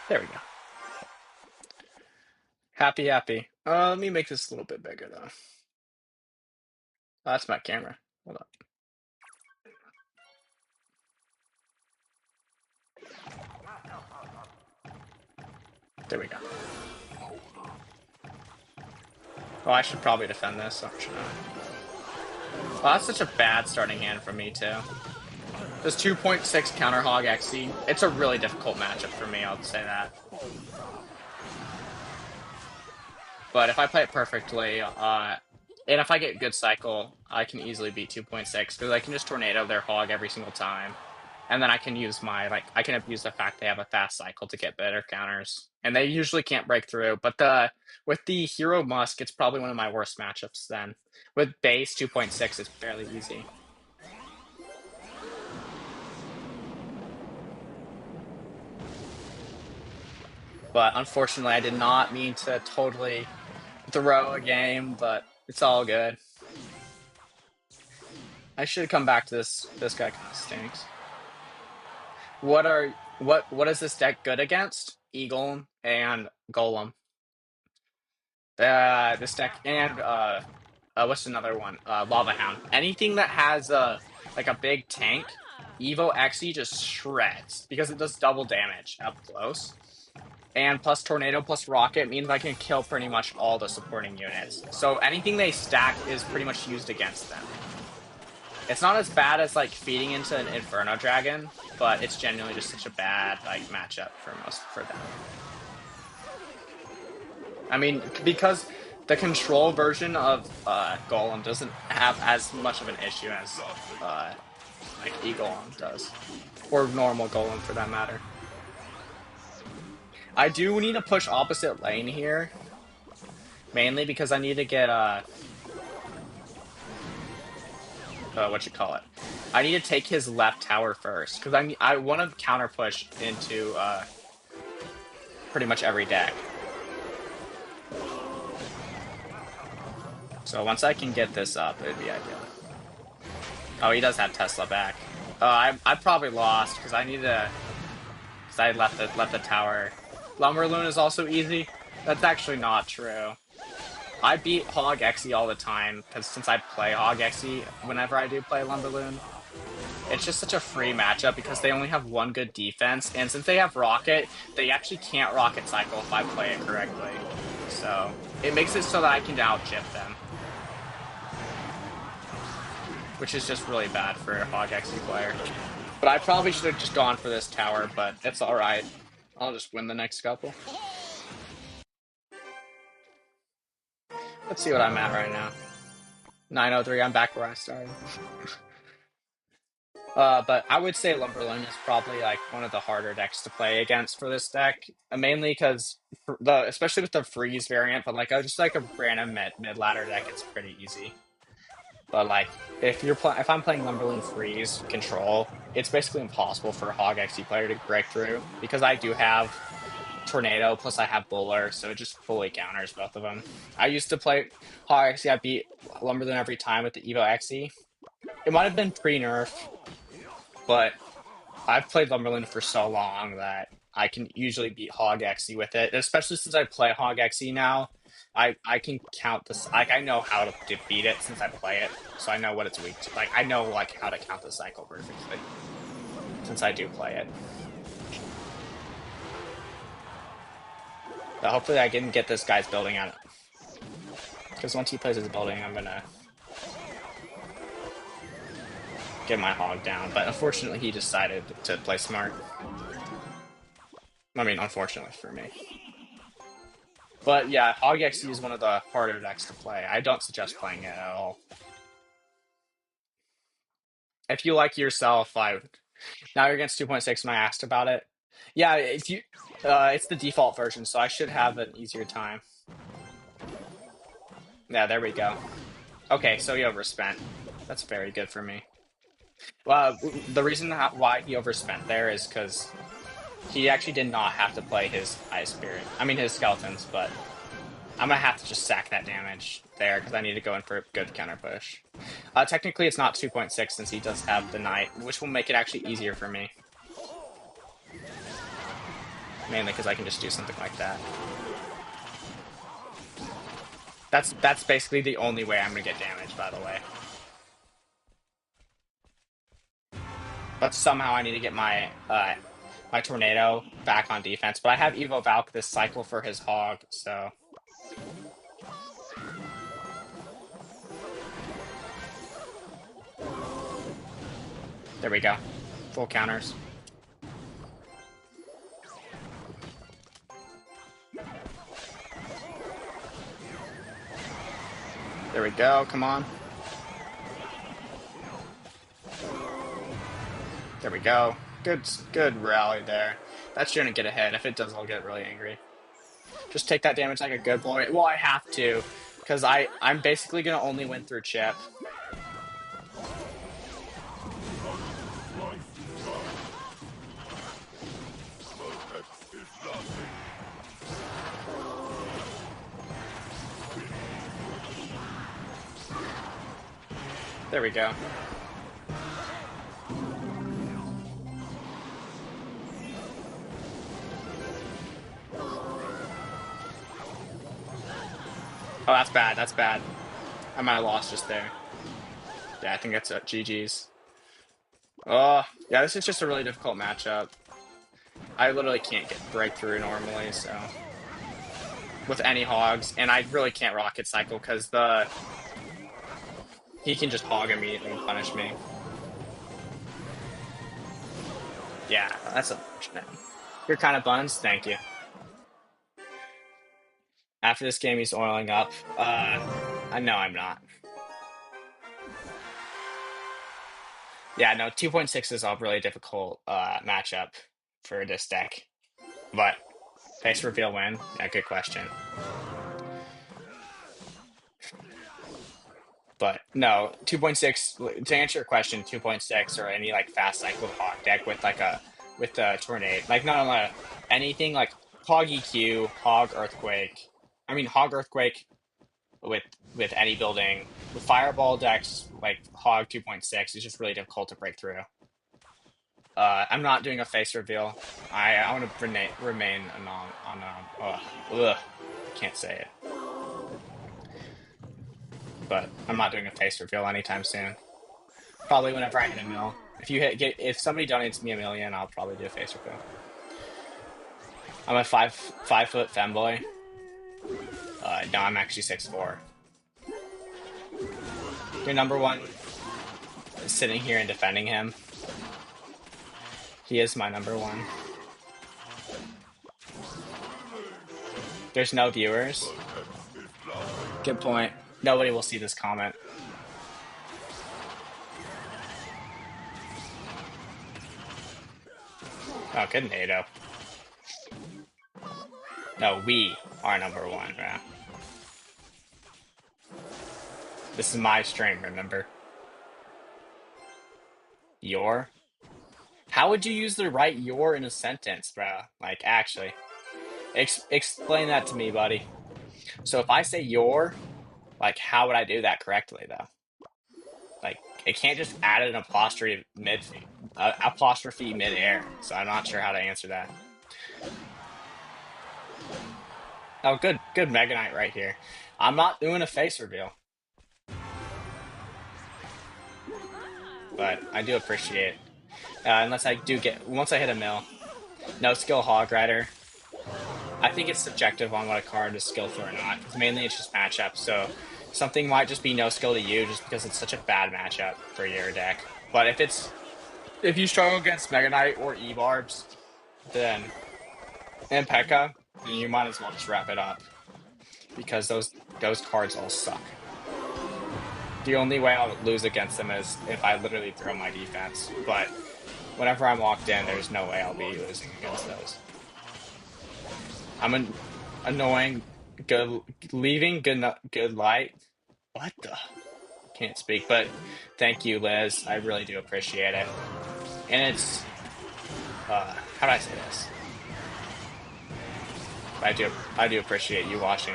There we go. Happy, happy. Let me make this a little bit bigger though. Oh, that's my camera. Hold up. There we go. Oh, I should probably defend this, or should I? Oh, that's such a bad starting hand for me too. This 2.6 counter HogExe. It's a really difficult matchup for me, I'll say that. But if I play it perfectly, and if I get good cycle, I can easily beat 2.6 because I can just tornado their hog every single time. And then I can use I can abuse the fact they have a fast cycle to get better counters. And they usually can't break through. But with the Hero Musk, it's probably one of my worst matchups then. With base 2.6, it's fairly easy. But unfortunately, I did not mean to totally throw a game, but it's all good. I should come back to this. This guy kind of stinks. What is this deck good against? Eagle and Golem. This deck and what's another one? Lava Hound. Anything that has like a big tank, Evo Xe just shreds because it does double damage up close. And plus Tornado plus Rocket means I can kill pretty much all the supporting units. So anything they stack is pretty much used against them. It's not as bad as like feeding into an Inferno Dragon, but it's genuinely just such a bad like matchup for them. I mean, because the control version of Golem doesn't have as much of an issue as like E-Golem does, or normal Golem for that matter. I do need to push opposite lane here, mainly because I need to get what you call it. I need to take his left tower first because I want to counter push into pretty much every deck. So once I can get this up, it'd be ideal. Oh, he does have Tesla back. I probably lost because I need to. Because I left the tower. Lumberloon is also easy. That's actually not true. I beat HogExe all the time because since I play HogExe whenever I do play Lumberloon, it's just such a free matchup because they only have one good defense, and since they have Rocket, they actually can't Rocket Cycle if I play it correctly. So it makes it so that I can out-chip them, which is just really bad for a HogExe player. But I probably should have just gone for this tower, but it's alright. I'll just win the next couple. Let's see what I'm at right now. 903, I'm back where I started. But I would say Lumberland is probably like one of the harder decks to play against for this deck, mainly because especially with the freeze variant. But like just like a random mid ladder deck, it's pretty easy. But like if I'm playing Lumberland freeze control, it's basically impossible for a HogExe player to break through because I do have Tornado plus I have Bowler, so it just fully counters both of them. I used to play HogExe. I beat Lumberland every time with the Evo Xe. It might have been pre-nerf, but I've played Lumberland for so long that I can usually beat HogExe with it, especially since I play HogExe now. I can count this. Like I know how to defeat it since I play it, so I know what it's weak to. Like I know like how to count the cycle perfectly since I do play it. But hopefully I can get this guy's building out, because once he plays his building, I'm gonna get my hog down. But unfortunately, he decided to play smart. I mean, unfortunately for me. But yeah, HogExe is one of the harder decks to play. I don't suggest playing it at all. If you like yourself, now you're against 2.6 and I asked about it. Yeah, if you it's the default version, so I should have an easier time. Yeah, there we go. Okay, so he overspent. That's very good for me. Well, the reason why he overspent there is because he actually did not have to play his Ice Spirit. I mean, his Skeletons, but I'm gonna have to just sack that damage there because I need to go in for a good counter push. Technically, it's not 2.6 since he does have the Knight, which will make it actually easier for me. Mainly because I can just do something like that. That's basically the only way I'm gonna get damage, by the way. But somehow I need to get my my Tornado back on defense. But I have Evo Valk this cycle for his Hog, so. There we go. Full counters. There we go, come on. There we go. Good rally there. That shouldn't get ahead. If it does, I'll get really angry. Just take that damage like a good boy. Well, I have to, because I'm basically gonna only win through chip. There we go. Oh, that's bad. That's bad. I might have lost just there. Yeah, I think that's GG's. Oh, yeah, this is just a really difficult matchup. I literally can't get breakthrough normally, so. With any hogs, and I really can't rocket cycle because he can just hog immediately and punish me. Yeah, that's unfortunate. You're kind of buns? Thank you. After this game, he's oiling up. I know I'm not. Yeah, no, 2.6 is a really difficult matchup for this deck. But, face reveal win? Yeah, good question. But, no, 2.6, to answer your question, 2.6 or any, like, fast cycle hog deck with, like, with a Tornado. Like, no, anything, like, Hog EQ, Hog Earthquake. I mean Hog Earthquake with any building. With Fireball decks like Hog 2.6 is just really difficult to break through. I'm not doing a face reveal. I want to remain ugh, can't say it. But I'm not doing a face reveal anytime soon. Probably whenever I hit a mill. If somebody donates me 1 million, I'll probably do a face reveal. I'm a 5 foot femboy. No, I'm actually 6'4". Your number one is sitting here and defending him. He is my number one. There's no viewers. Good point. Nobody will see this comment. Oh, good NATO. No, we are number one, bro. This is my stream, remember? Your? How would you use the right your in a sentence, bro? Like, actually. Explain that to me, buddy. So if I say your, like, how would I do that correctly, though? Like, it can't just add an apostrophe mid-air, so I'm not sure how to answer that. Oh, good Mega Knight right here. I'm not doing a face reveal. But I do appreciate it. Unless I do once I hit a mill. No skill Hog Rider. I think it's subjective on what a card is skillful or not. Mainly it's just matchup, so something might just be no skill to you just because it's such a bad matchup for your deck. But if you struggle against Mega Knight or E-Barbs, then and P.E.K.K.A, then you might as well just wrap it up. Because those cards all suck. The only way I'll lose against them is if I literally throw my defense. But whenever I'm locked in, there's no way I'll be losing against those. I'm an annoying, leaving good light. What the? Can't speak, but thank you, Liz. I really do appreciate it. And it's, how do I say this? I do appreciate you watching.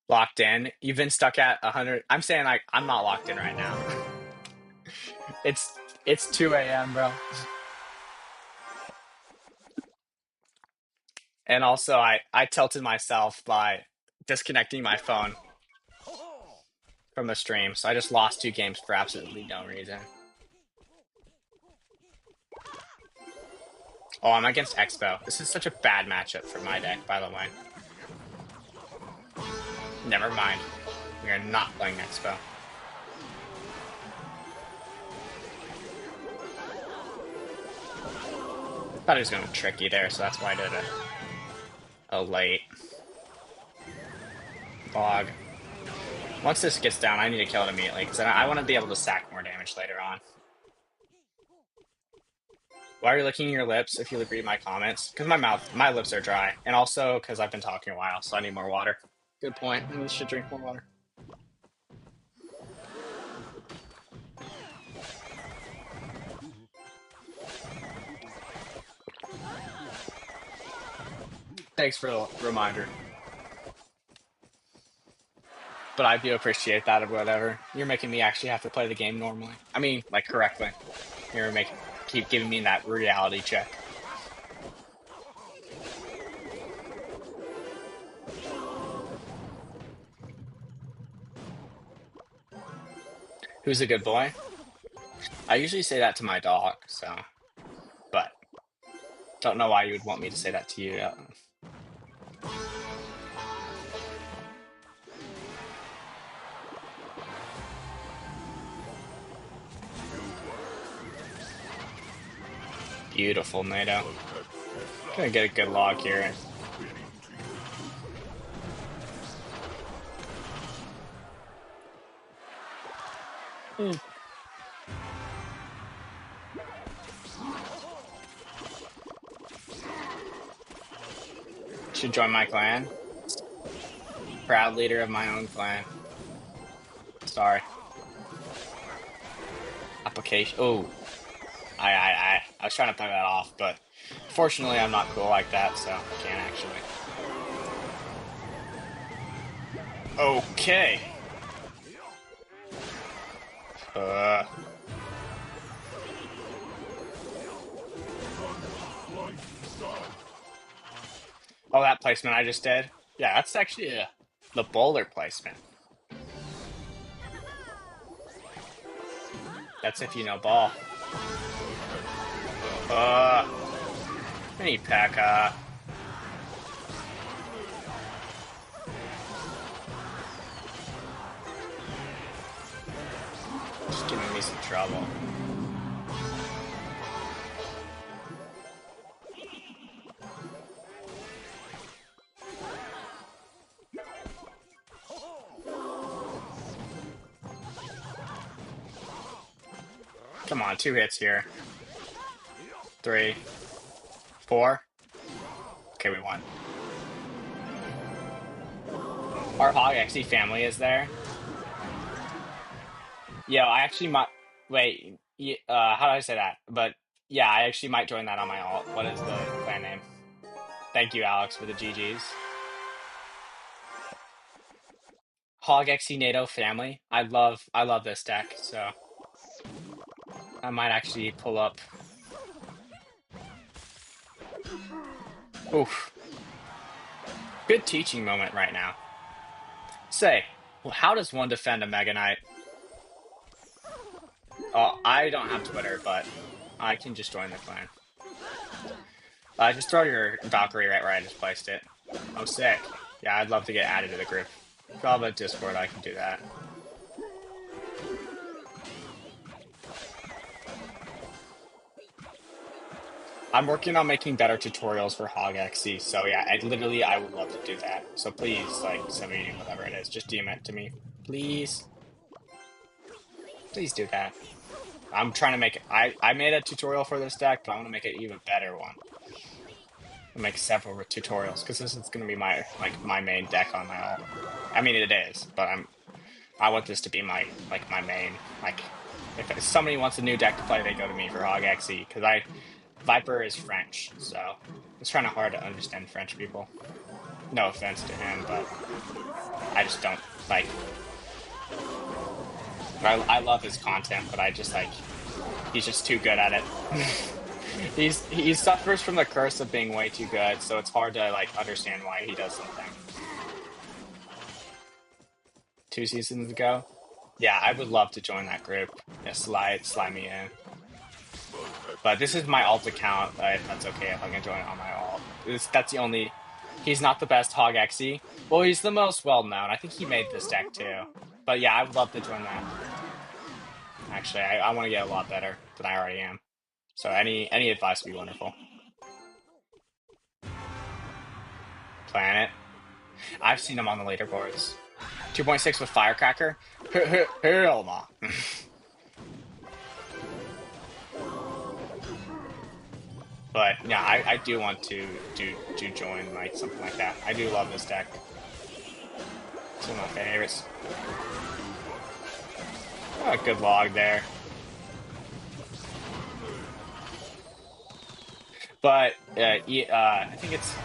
Locked in. You've been stuck at 100. I'm saying I'm not locked in right now. It's 2 a.m., bro. And also, I tilted myself by disconnecting my phone from the stream, so I just lost 2 games for absolutely no reason. Oh, I'm against Expo. This is such a bad matchup for my deck, by the way. Never mind. We are not playing Expo. Thought he was going to trick you there, so that's why I did a late log. Once this gets down, I need to kill it immediately, because I want to be able to stack more damage later on. Why are you licking your lips if you read my comments? Because my lips are dry, and also because I've been talking a while, so I need more water. Good point. I should drink more water. Thanks for the reminder. But I do appreciate that or whatever. You're making me actually have to play the game normally. I mean, like, correctly. Keep giving me that reality check. Who's a good boy? I usually say that to my dog, so. But don't know why you would want me to say that to you. Beautiful, NATO. Gonna get a good log here. Should join my clan. Proud leader of my own clan. Sorry. Application. Oh, I was trying to play that off, but fortunately I'm not cool like that, so I can't actually. Okay. Uh. Oh, that placement I just did. Yeah, that's actually the bowler placement. That's if you know ball. Uh. Mini P.E.K.K.A. Just giving me some trouble. Come on, 2 hits here. 3, 4. Okay, we won. Our HogExe family is there. Yo, I actually might wait. How do I say that? But yeah, I actually might join that on my alt. What is the clan name? Thank you, Alex, for the GGs. HogExeNado family. I love this deck, so I might actually pull up. Oof. Good teaching moment right now. Say, well, how does one defend a Mega Knight? Oh, I don't have Twitter, but I can just join the clan. Just throw your Valkyrie right where I just placed it. Oh, sick. Yeah, I'd love to get added to the group. If y'all have a Discord, I can do that. I'm working on making better tutorials for HogExe, so yeah, I would love to do that. So please, like, send me whatever it is. Just DM it to me. Please. Please do that. I'm trying to make it. I made a tutorial for this deck, but I want to make it an even better one. I'll make several tutorials, because this is going to be my main deck on my alt. I mean, it is, but I want this to be my main, if somebody wants a new deck to play, they go to me for HogExe, because Viper is French, so it's kind of hard to understand French people. No offense to him, but I just don't like. I love his content, but I just he's just too good at it. he suffers from the curse of being way too good, so it's hard to understand why he does something. 2 seasons ago, yeah, I would love to join that group. Yeah, slide me in. But this is my alt account. If that's okay, if I can join on my alt. That's the only. He's not the best HogExe. Well, he's the most well known. I think he made this deck too. But yeah, I would love to join that. Actually, I want to get a lot better than I already am. So any advice would be wonderful. Planet. I've seen him on the leaderboards. 2.6 with Firecracker? Hell no. But yeah, I do want to join something like that. I do love this deck. It's one of my favorites. Oh, good log there. But I think it's.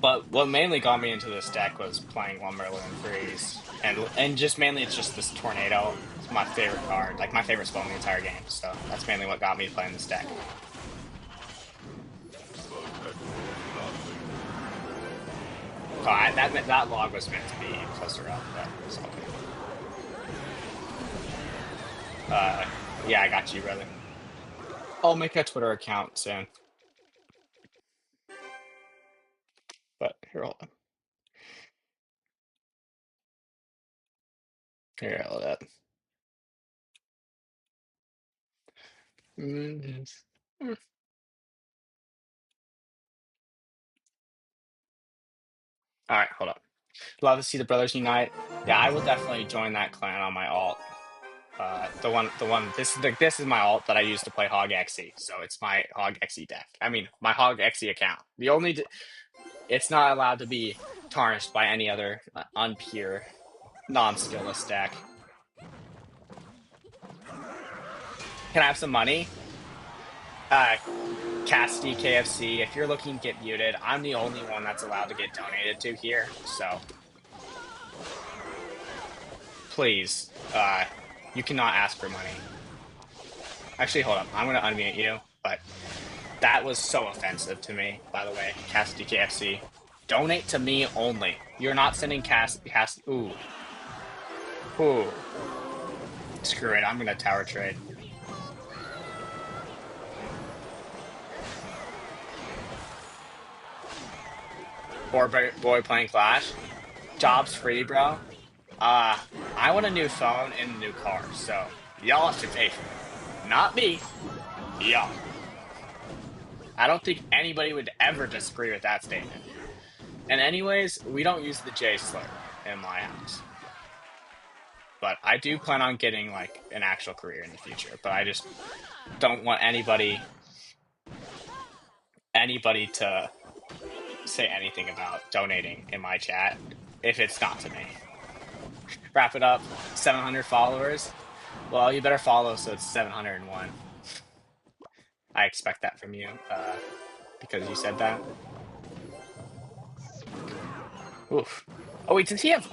But what mainly got me into this deck was playing Lumberland Freeze, and just mainly it's just this Tornado. It's my favorite card, my favorite spell in the entire game. So that's mainly what got me playing this deck. So that log was meant to be closer up, but it's all good. Yeah, I got you, brother. I'll make a Twitter account soon. But here, hold on. Here, hold up. All right, hold up. Love to see the brothers unite. Yeah, I will definitely join that clan on my alt. The one. This is my alt that I use to play HogExe, so it's my HogExe deck. I mean, my HogExe account. It's not allowed to be tarnished by any other unpure, non-skillless deck. Can I have some money? Uh, Cassidy KFC, if you're looking to get muted, I'm the only one that's allowed to get donated to here, so please, you cannot ask for money. Actually, hold up, I'm gonna unmute you, but that was so offensive to me, by the way, Cassidy KFC. Donate to me only. You're not sending Cassidy, ooh. Ooh. Screw it, I'm gonna tower trade. Poor boy playing Clash. Job's free, bro. I want a new phone and a new car, so y'all should pay for it. Not me. Y'all. I don't think anybody would ever disagree with that statement. And anyways, we don't use the J slur in my house. But I do plan on getting like an actual career in the future. But I just don't want anybody to say anything about donating in my chat if it's not to me. Wrap it up. 700 followers. Well, you better follow so it's 701. I expect that from you, because you said that. Oof. Oh wait, does he have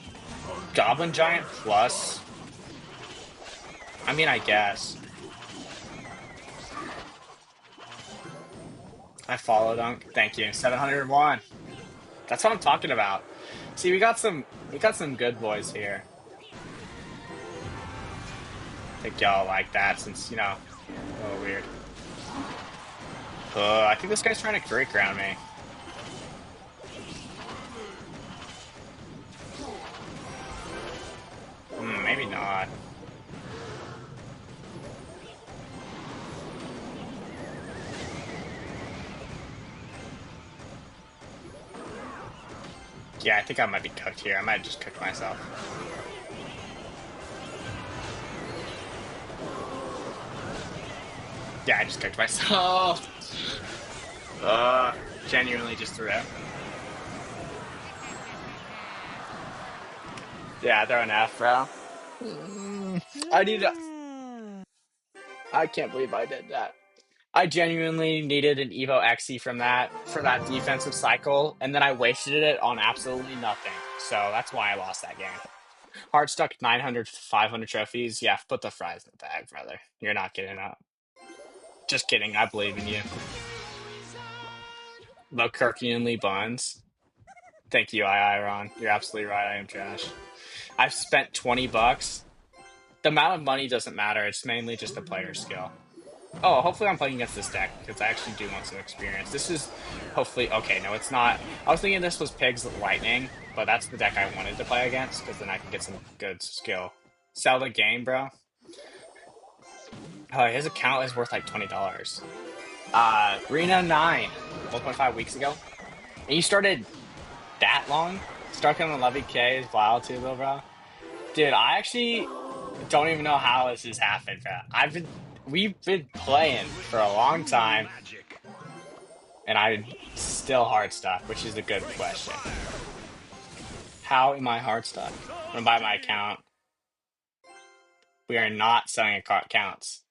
Goblin Giant Plus? I mean, I guess. I followed Dunk. Thank you. 701. That's what I'm talking about. See, we got some good boys here. I think y'all like that since, you know, a little weird. I think this guy's trying to break around me. Maybe not. Yeah, I think I might be cooked here. I might have just cooked myself. Yeah, I just cooked myself. Genuinely just threw it. Yeah, throw an F, bro. I need a... I can't believe I did that. I genuinely needed an Evo XE from that for that defensive cycle, and then I wasted it on absolutely nothing. So that's why I lost that game. Heart stuck 900, 500 trophies. Yeah, put the fries in the bag, brother. You're not getting up. Just kidding. I believe in you. Love Kirky and Lee Buns. Thank you, Ron. You're absolutely right. I am trash. I've spent 20 bucks. The amount of money doesn't matter. It's mainly just the player skill. Oh, hopefully I'm playing against this deck, because I actually do want some experience. This is, hopefully, okay, no, it's not. I was thinking this was Pigs Lightning, but that's the deck I wanted to play against, because then I can get some good skill. Sell the game, bro. Oh, his account is worth like $20. Rena 9, 1.5 weeks ago. And you started that long? Starting on 11K is wild too, though, bro. Dude, I actually don't even know how this has happened, bro. We've been playing for a long time, and I'm still hard stuck, which is a good question. How am I hard stuck? I'm gonna buy my account. We are not selling accounts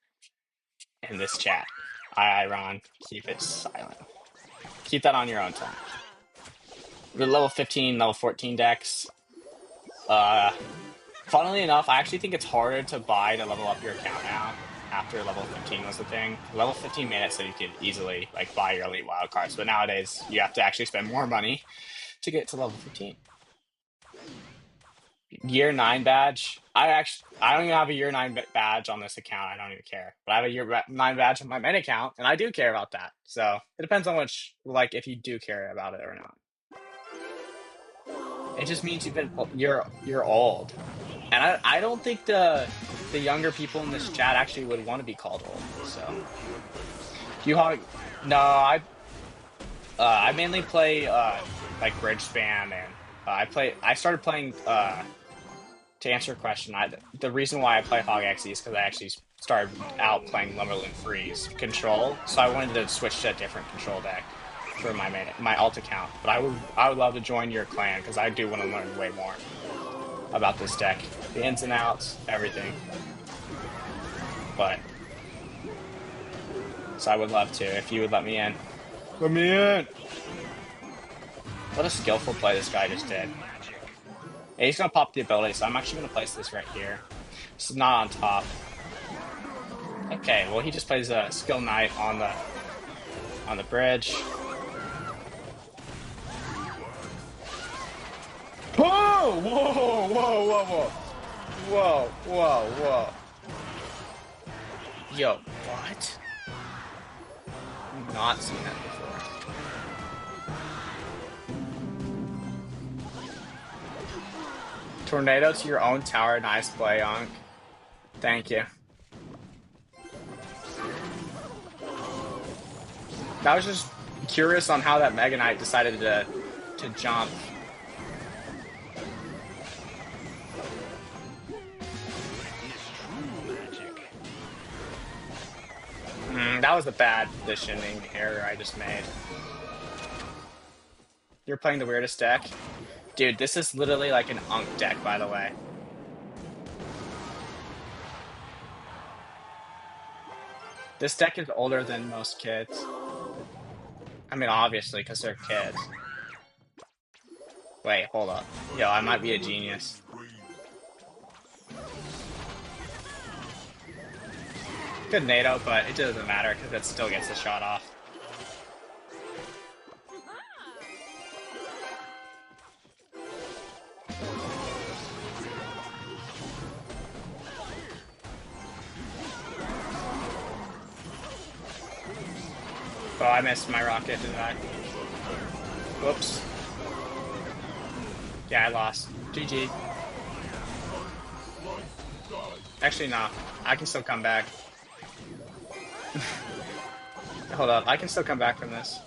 in this chat. Ron, keep it silent. Keep that on your own time. The level 15, level 14 decks. Funnily enough, I actually think it's harder to buy to level up your account now. After level 15 was the thing. Level 15 made it so you could easily like buy your elite wild cards, but nowadays you have to actually spend more money to get to level 15. Year 9 badge. I don't even have a year 9 badge on this account. I don't even care. But I have a year 9 badge on my main account, and I do care about that. So it depends on which, like, if you do care about it or not. It just means you're old. And I don't think the younger people in this chat actually would want to be called old. So, no, I mainly play like bridge spam, and I started playing to answer your question. The reason why I play HogExe is because I actually started out playing Lumberland Freeze control, so I wanted to switch to a different control deck. for my alt account, but I would love to join your clan because I do want to learn way more about this deck, the ins and outs, everything. But so I would love to if you would let me in. Let me in. What a skillful play this guy just did. Yeah, he's gonna pop the ability, so I'm actually gonna place this right here. This is not on top. Okay, well he just plays a skill knight on the bridge. Whoa! Whoa! Whoa! Whoa! Whoa! Whoa! Whoa! Whoa! Yo, what? I've not seen that before. Tornado to your own tower. Nice play, Onk. Thank you. I was just curious on how that Mega Knight decided to jump. That was a bad positioning error I just made. You're playing the weirdest deck? Dude, this is literally like an Unk deck, by the way. This deck is older than most kids. I mean, obviously, because they're kids. Wait, hold up. Yo, I might be a genius. Good Nado, but it doesn't matter because it still gets the shot off. Oh, I missed my rocket, didn't I? Whoops. Yeah, I lost. GG. Actually, no. I can still come back. Hold up, I can still come back from this.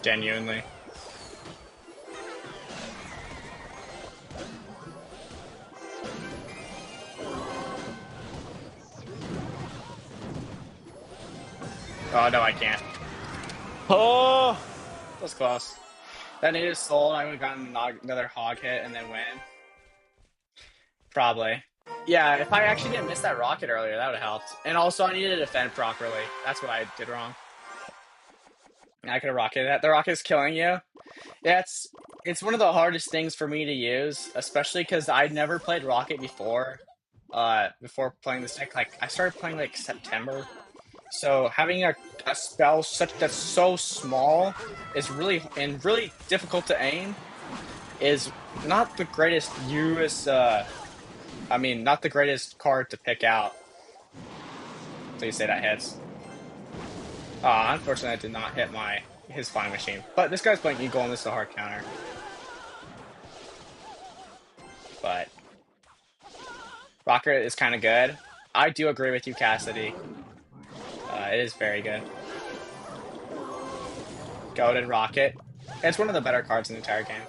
Genuinely. Oh, no, I can't. Oh! That's close. That needed sold, I would have gotten another hog hit and then win. Probably. Yeah, if I actually didn't miss that rocket earlier, that would have helped. And also, I needed to defend properly. That's what I did wrong. I could have rocketed that. The rocket's killing you. Yeah, it's one of the hardest things for me to use, especially because I'd never played rocket before. Before playing this deck, like I started playing like September. So having a spell that's so small is really difficult to aim. Is not the greatest not the greatest card to pick out. Please say that hits. Unfortunately, I did not hit his flying machine. But this guy's playing Eagle, and this is a hard counter. But Rocket is kind of good. I do agree with you, Cassidy. It is very good. Goated Rocket. It's one of the better cards in the entire game.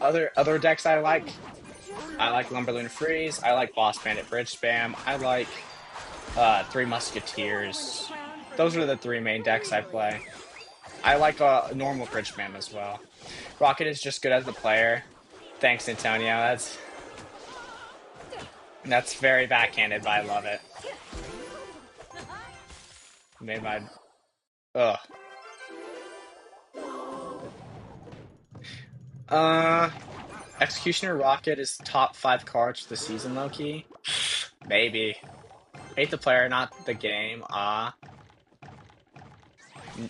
Other decks I like Lumberloon Freeze. I like Boss Bandit Bridge Spam. I like Three Musketeers. Those are the three main decks I play. I like a normal Bridge Spam as well. Rocket is just good as a player. Thanks, Antonio. That's very backhanded, but I love it. Made my... Ugh. Executioner Rocket is top 5 cards for the season, low-key. Maybe. Hate the player, not the game.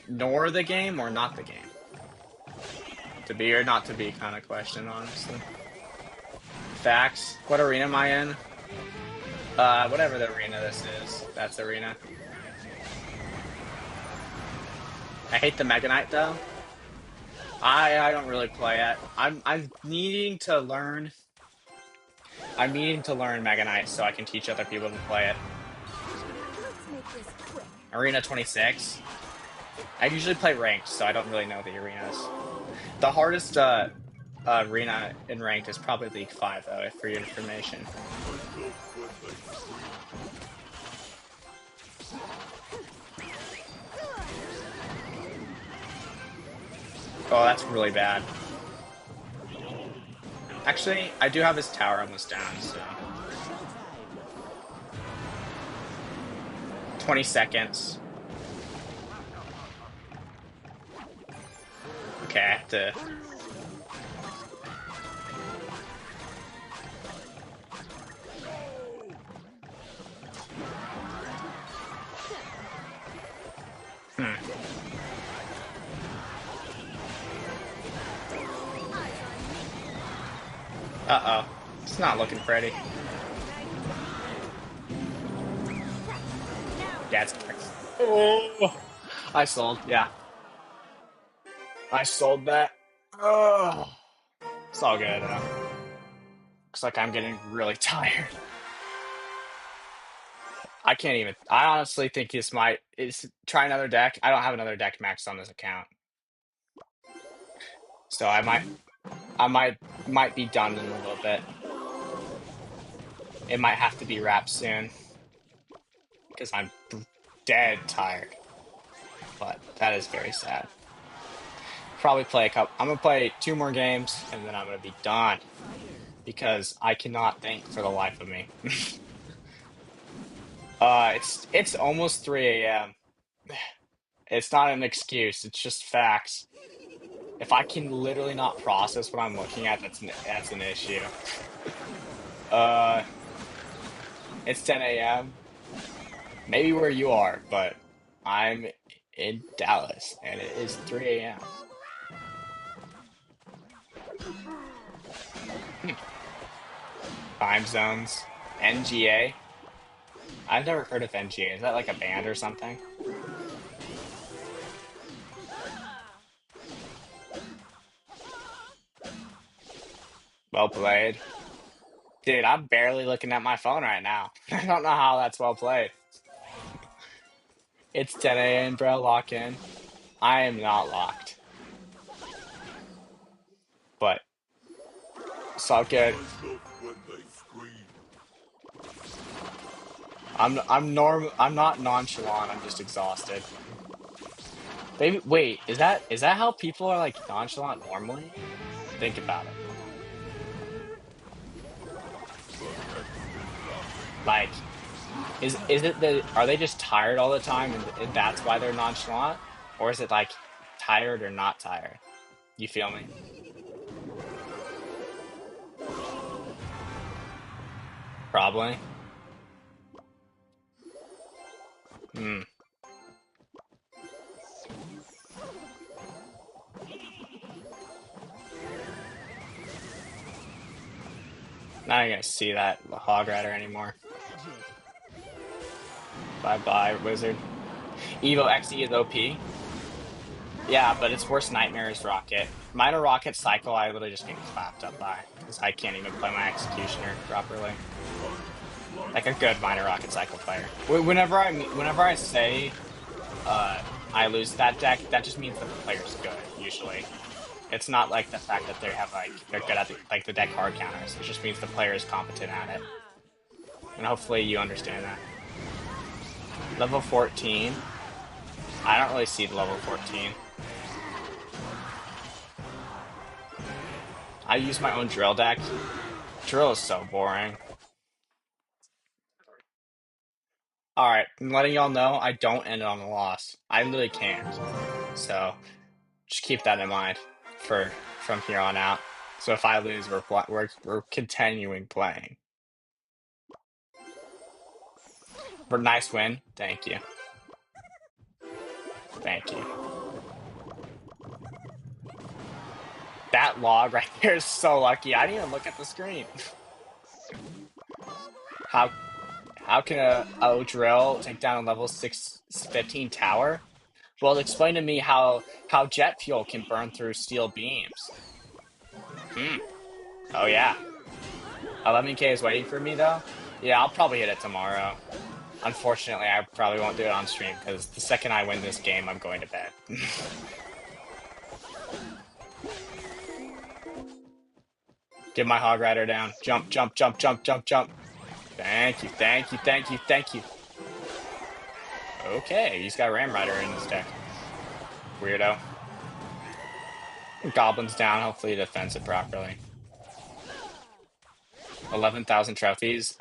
Nor the game or not the game? To be or not to be kind of question, honestly. Facts. What arena am I in? Whatever the arena this is. That's arena. I hate the Mega Knight though. I don't really play it. I'm needing to learn. I'm needing to learn Mega Knight so I can teach other people to play it. Arena 26. I usually play ranked, so I don't really know the arenas. The hardest arena in ranked is probably League 5, though, for your information. Oh, that's really bad. Actually, I do have his tower almost down, so... 20 seconds. Okay, I have to... Uh-oh. It's not looking pretty. Yeah, it's... Oh! I sold, yeah. I sold that. Oh! It's all good, though. Looks like I'm getting really tired. I can't even... I honestly think this might... Try another deck. I don't have another deck maxed on this account. So I might be done in a little bit. It might have to be wrapped soon. Because I'm dead tired. But that is very sad. Probably play a couple. I'm gonna play 2 more games and then I'm gonna be done because I cannot think for the life of me. It's almost 3 a.m. It's not an excuse. It's just facts. If I can literally not process what I'm looking at, that's an issue. Uh, it's 10 a.m. Maybe where you are, but I'm in Dallas and it is 3 a.m. Time zones. NGA. I've never heard of NGA. Is that like a band or something? Well played. Dude, I'm barely looking at my phone right now. I don't know how that's well played. It's 10 a.m., bro. Lock in. I am not locked. But it's all good. I'm not nonchalant, I'm just exhausted. Baby, wait, is that how people are like nonchalant normally? Think about it. Like, is it that are they just tired all the time and that's why they're nonchalant? Or is it like tired or not tired? You feel me? Probably. Hmm. Not gonna see that hog rider anymore. Bye bye, wizard. Evo XE is OP. Yeah, but it's worse Nightmare's Rocket. Minor Rocket Cycle, I literally just get clapped up by because I can't even play my Executioner properly. Like a good Minor Rocket Cycle player. Whenever I say I lose that deck, that just means that the player's good. Usually, it's not like the fact that they have like they're good at the deck hard counters. It just means the player is competent at it. And hopefully you understand that. Level 14. I don't really see the level 14. I use my own drill deck. Drill is so boring. Alright, I'm letting y'all know I don't end it on a loss. I literally can't. So, just keep that in mind from here on out. So if I lose, we're continuing playing. But nice win. Thank you. Thank you. That log right there is so lucky. I didn't even look at the screen. How can a drill take down a level 615 tower? Well, explain to me how jet fuel can burn through steel beams. Hmm. Oh yeah. 11K is waiting for me though. Yeah, I'll probably hit it tomorrow. Unfortunately, I probably won't do it on stream because the second I win this game, I'm going to bed. Get my Hog Rider down. Jump, jump, jump, jump, jump, jump. Thank you, thank you, thank you, thank you. Okay, he's got Ram Rider in his deck. Weirdo. Goblin's down. Hopefully he defends it properly. 11,000 trophies.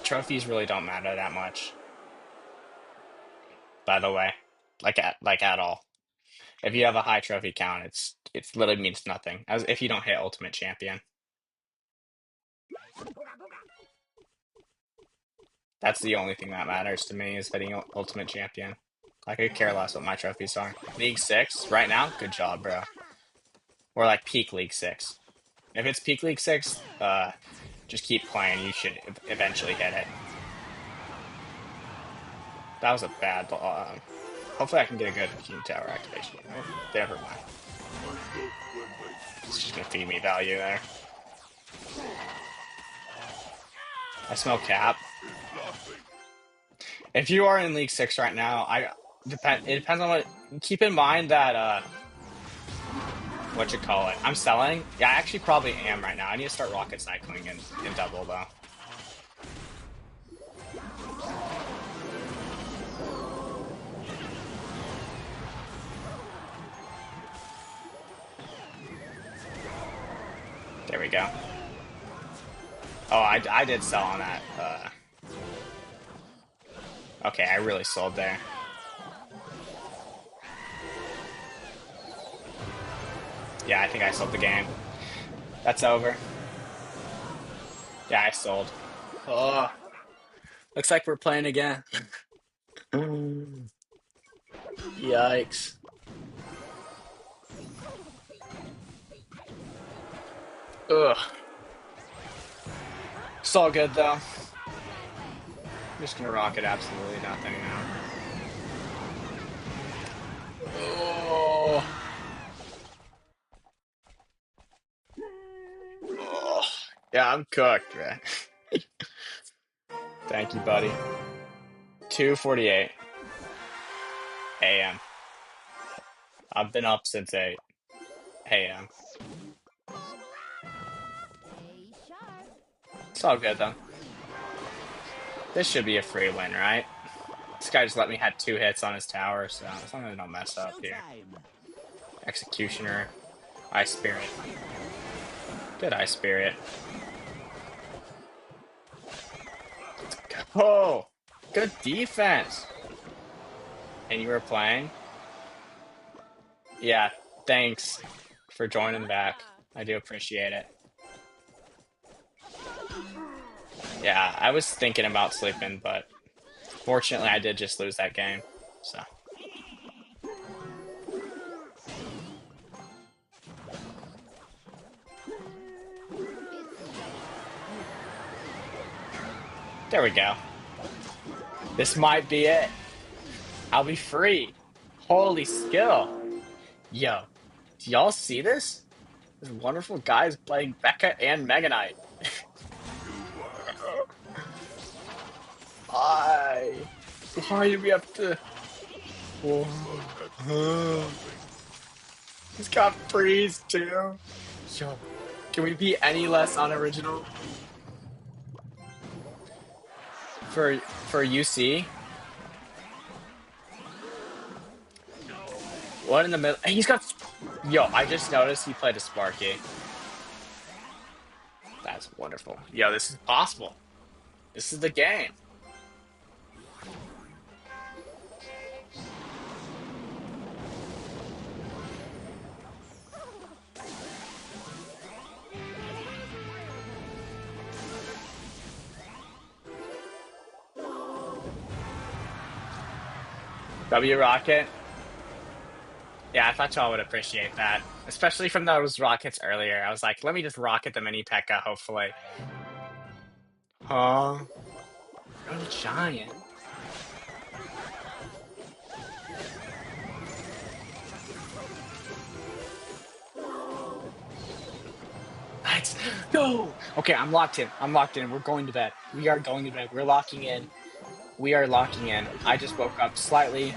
Trophies really don't matter that much, by the way. Like at all. If you have a high trophy count, it's literally means nothing. As if you don't hit Ultimate Champion. That's the only thing that matters to me is hitting Ultimate Champion. I could care less what my trophies are. League 6 right now? Good job, bro. Or like peak League 6. If it's peak League 6, just keep playing. You should eventually hit it. That was a bad ball. Hopefully I can get a good King Tower activation. Oh, never mind. It's just gonna feed me value there. I smell cap. If you are in League 6 right now, it depends on what. Keep in mind that what you call it. I'm selling. Yeah, I actually probably am right now. I need to start rocket cycling in double though. There we go. Oh, I did sell on that. Okay, I really sold there. Yeah, I think I sold the game. That's over. Yeah, I sold. Oh, looks like we're playing again. Yikes. Ugh. It's all good though. I'm just gonna rocket absolutely nothing now. Oh. Oh. Yeah, I'm cooked, man. Thank you, buddy. 2:48 a.m. I've been up since 8 a.m. It's all good though. This should be a free win, right? This guy just let me had 2 hits on his tower, so as long as I don't mess up here. Executioner. Ice Spirit. Good Ice Spirit. Oh! Good defense! And you were playing? Yeah, thanks for joining back. I do appreciate it. Yeah, I was thinking about sleeping, but fortunately I did just lose that game, so. There we go. This might be it. I'll be free. Holy skill. Yo, do y'all see this? This wonderful guys playing Becca and Mega Knight. Why? Why do we have to? Whoa. He's got freeze too. Yo, can we be any less unoriginal? For UC? What in the middle? He's got. Yo, I just noticed he played a Sparky. That's wonderful. Yo, this is possible. This is the game. W Rocket. Yeah, I thought y'all would appreciate that. Especially from those rockets earlier. I was like, let me just rocket the mini P.E.K.K.A, hopefully. Huh? Oh, giant. Let's go! Okay, I'm locked in. I'm locked in. We're going to bed. We are going to bed. We're locking in. We are locking in. I just woke up slightly.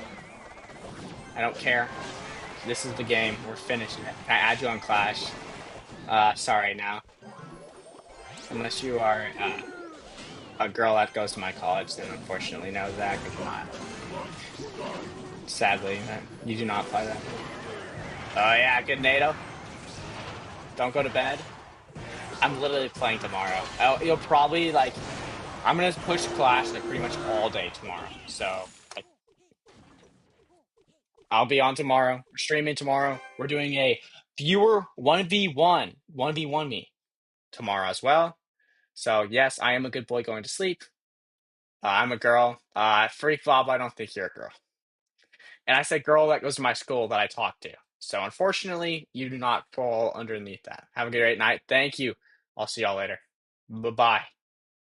I don't care. This is the game. We're finishing it. Can I add you on Clash? Sorry now. Unless you are a girl that goes to my college, then unfortunately no, Zach, I cannot. Sadly, you do not play that. Oh yeah, good NATO. Don't go to bed. I'm literally playing tomorrow. You'll probably like. I'm gonna push Clash like pretty much all day tomorrow. So like, I'll be on tomorrow. We're streaming tomorrow. We're doing a viewer 1v1 me tomorrow as well. So yes, I am a good boy going to sleep. I'm a girl. Freak Bob, I don't think you're a girl. And I said girl that goes to my school that I talk to. So unfortunately, you do not fall underneath that. Have a great night. Thank you. I'll see y'all later. Bye bye.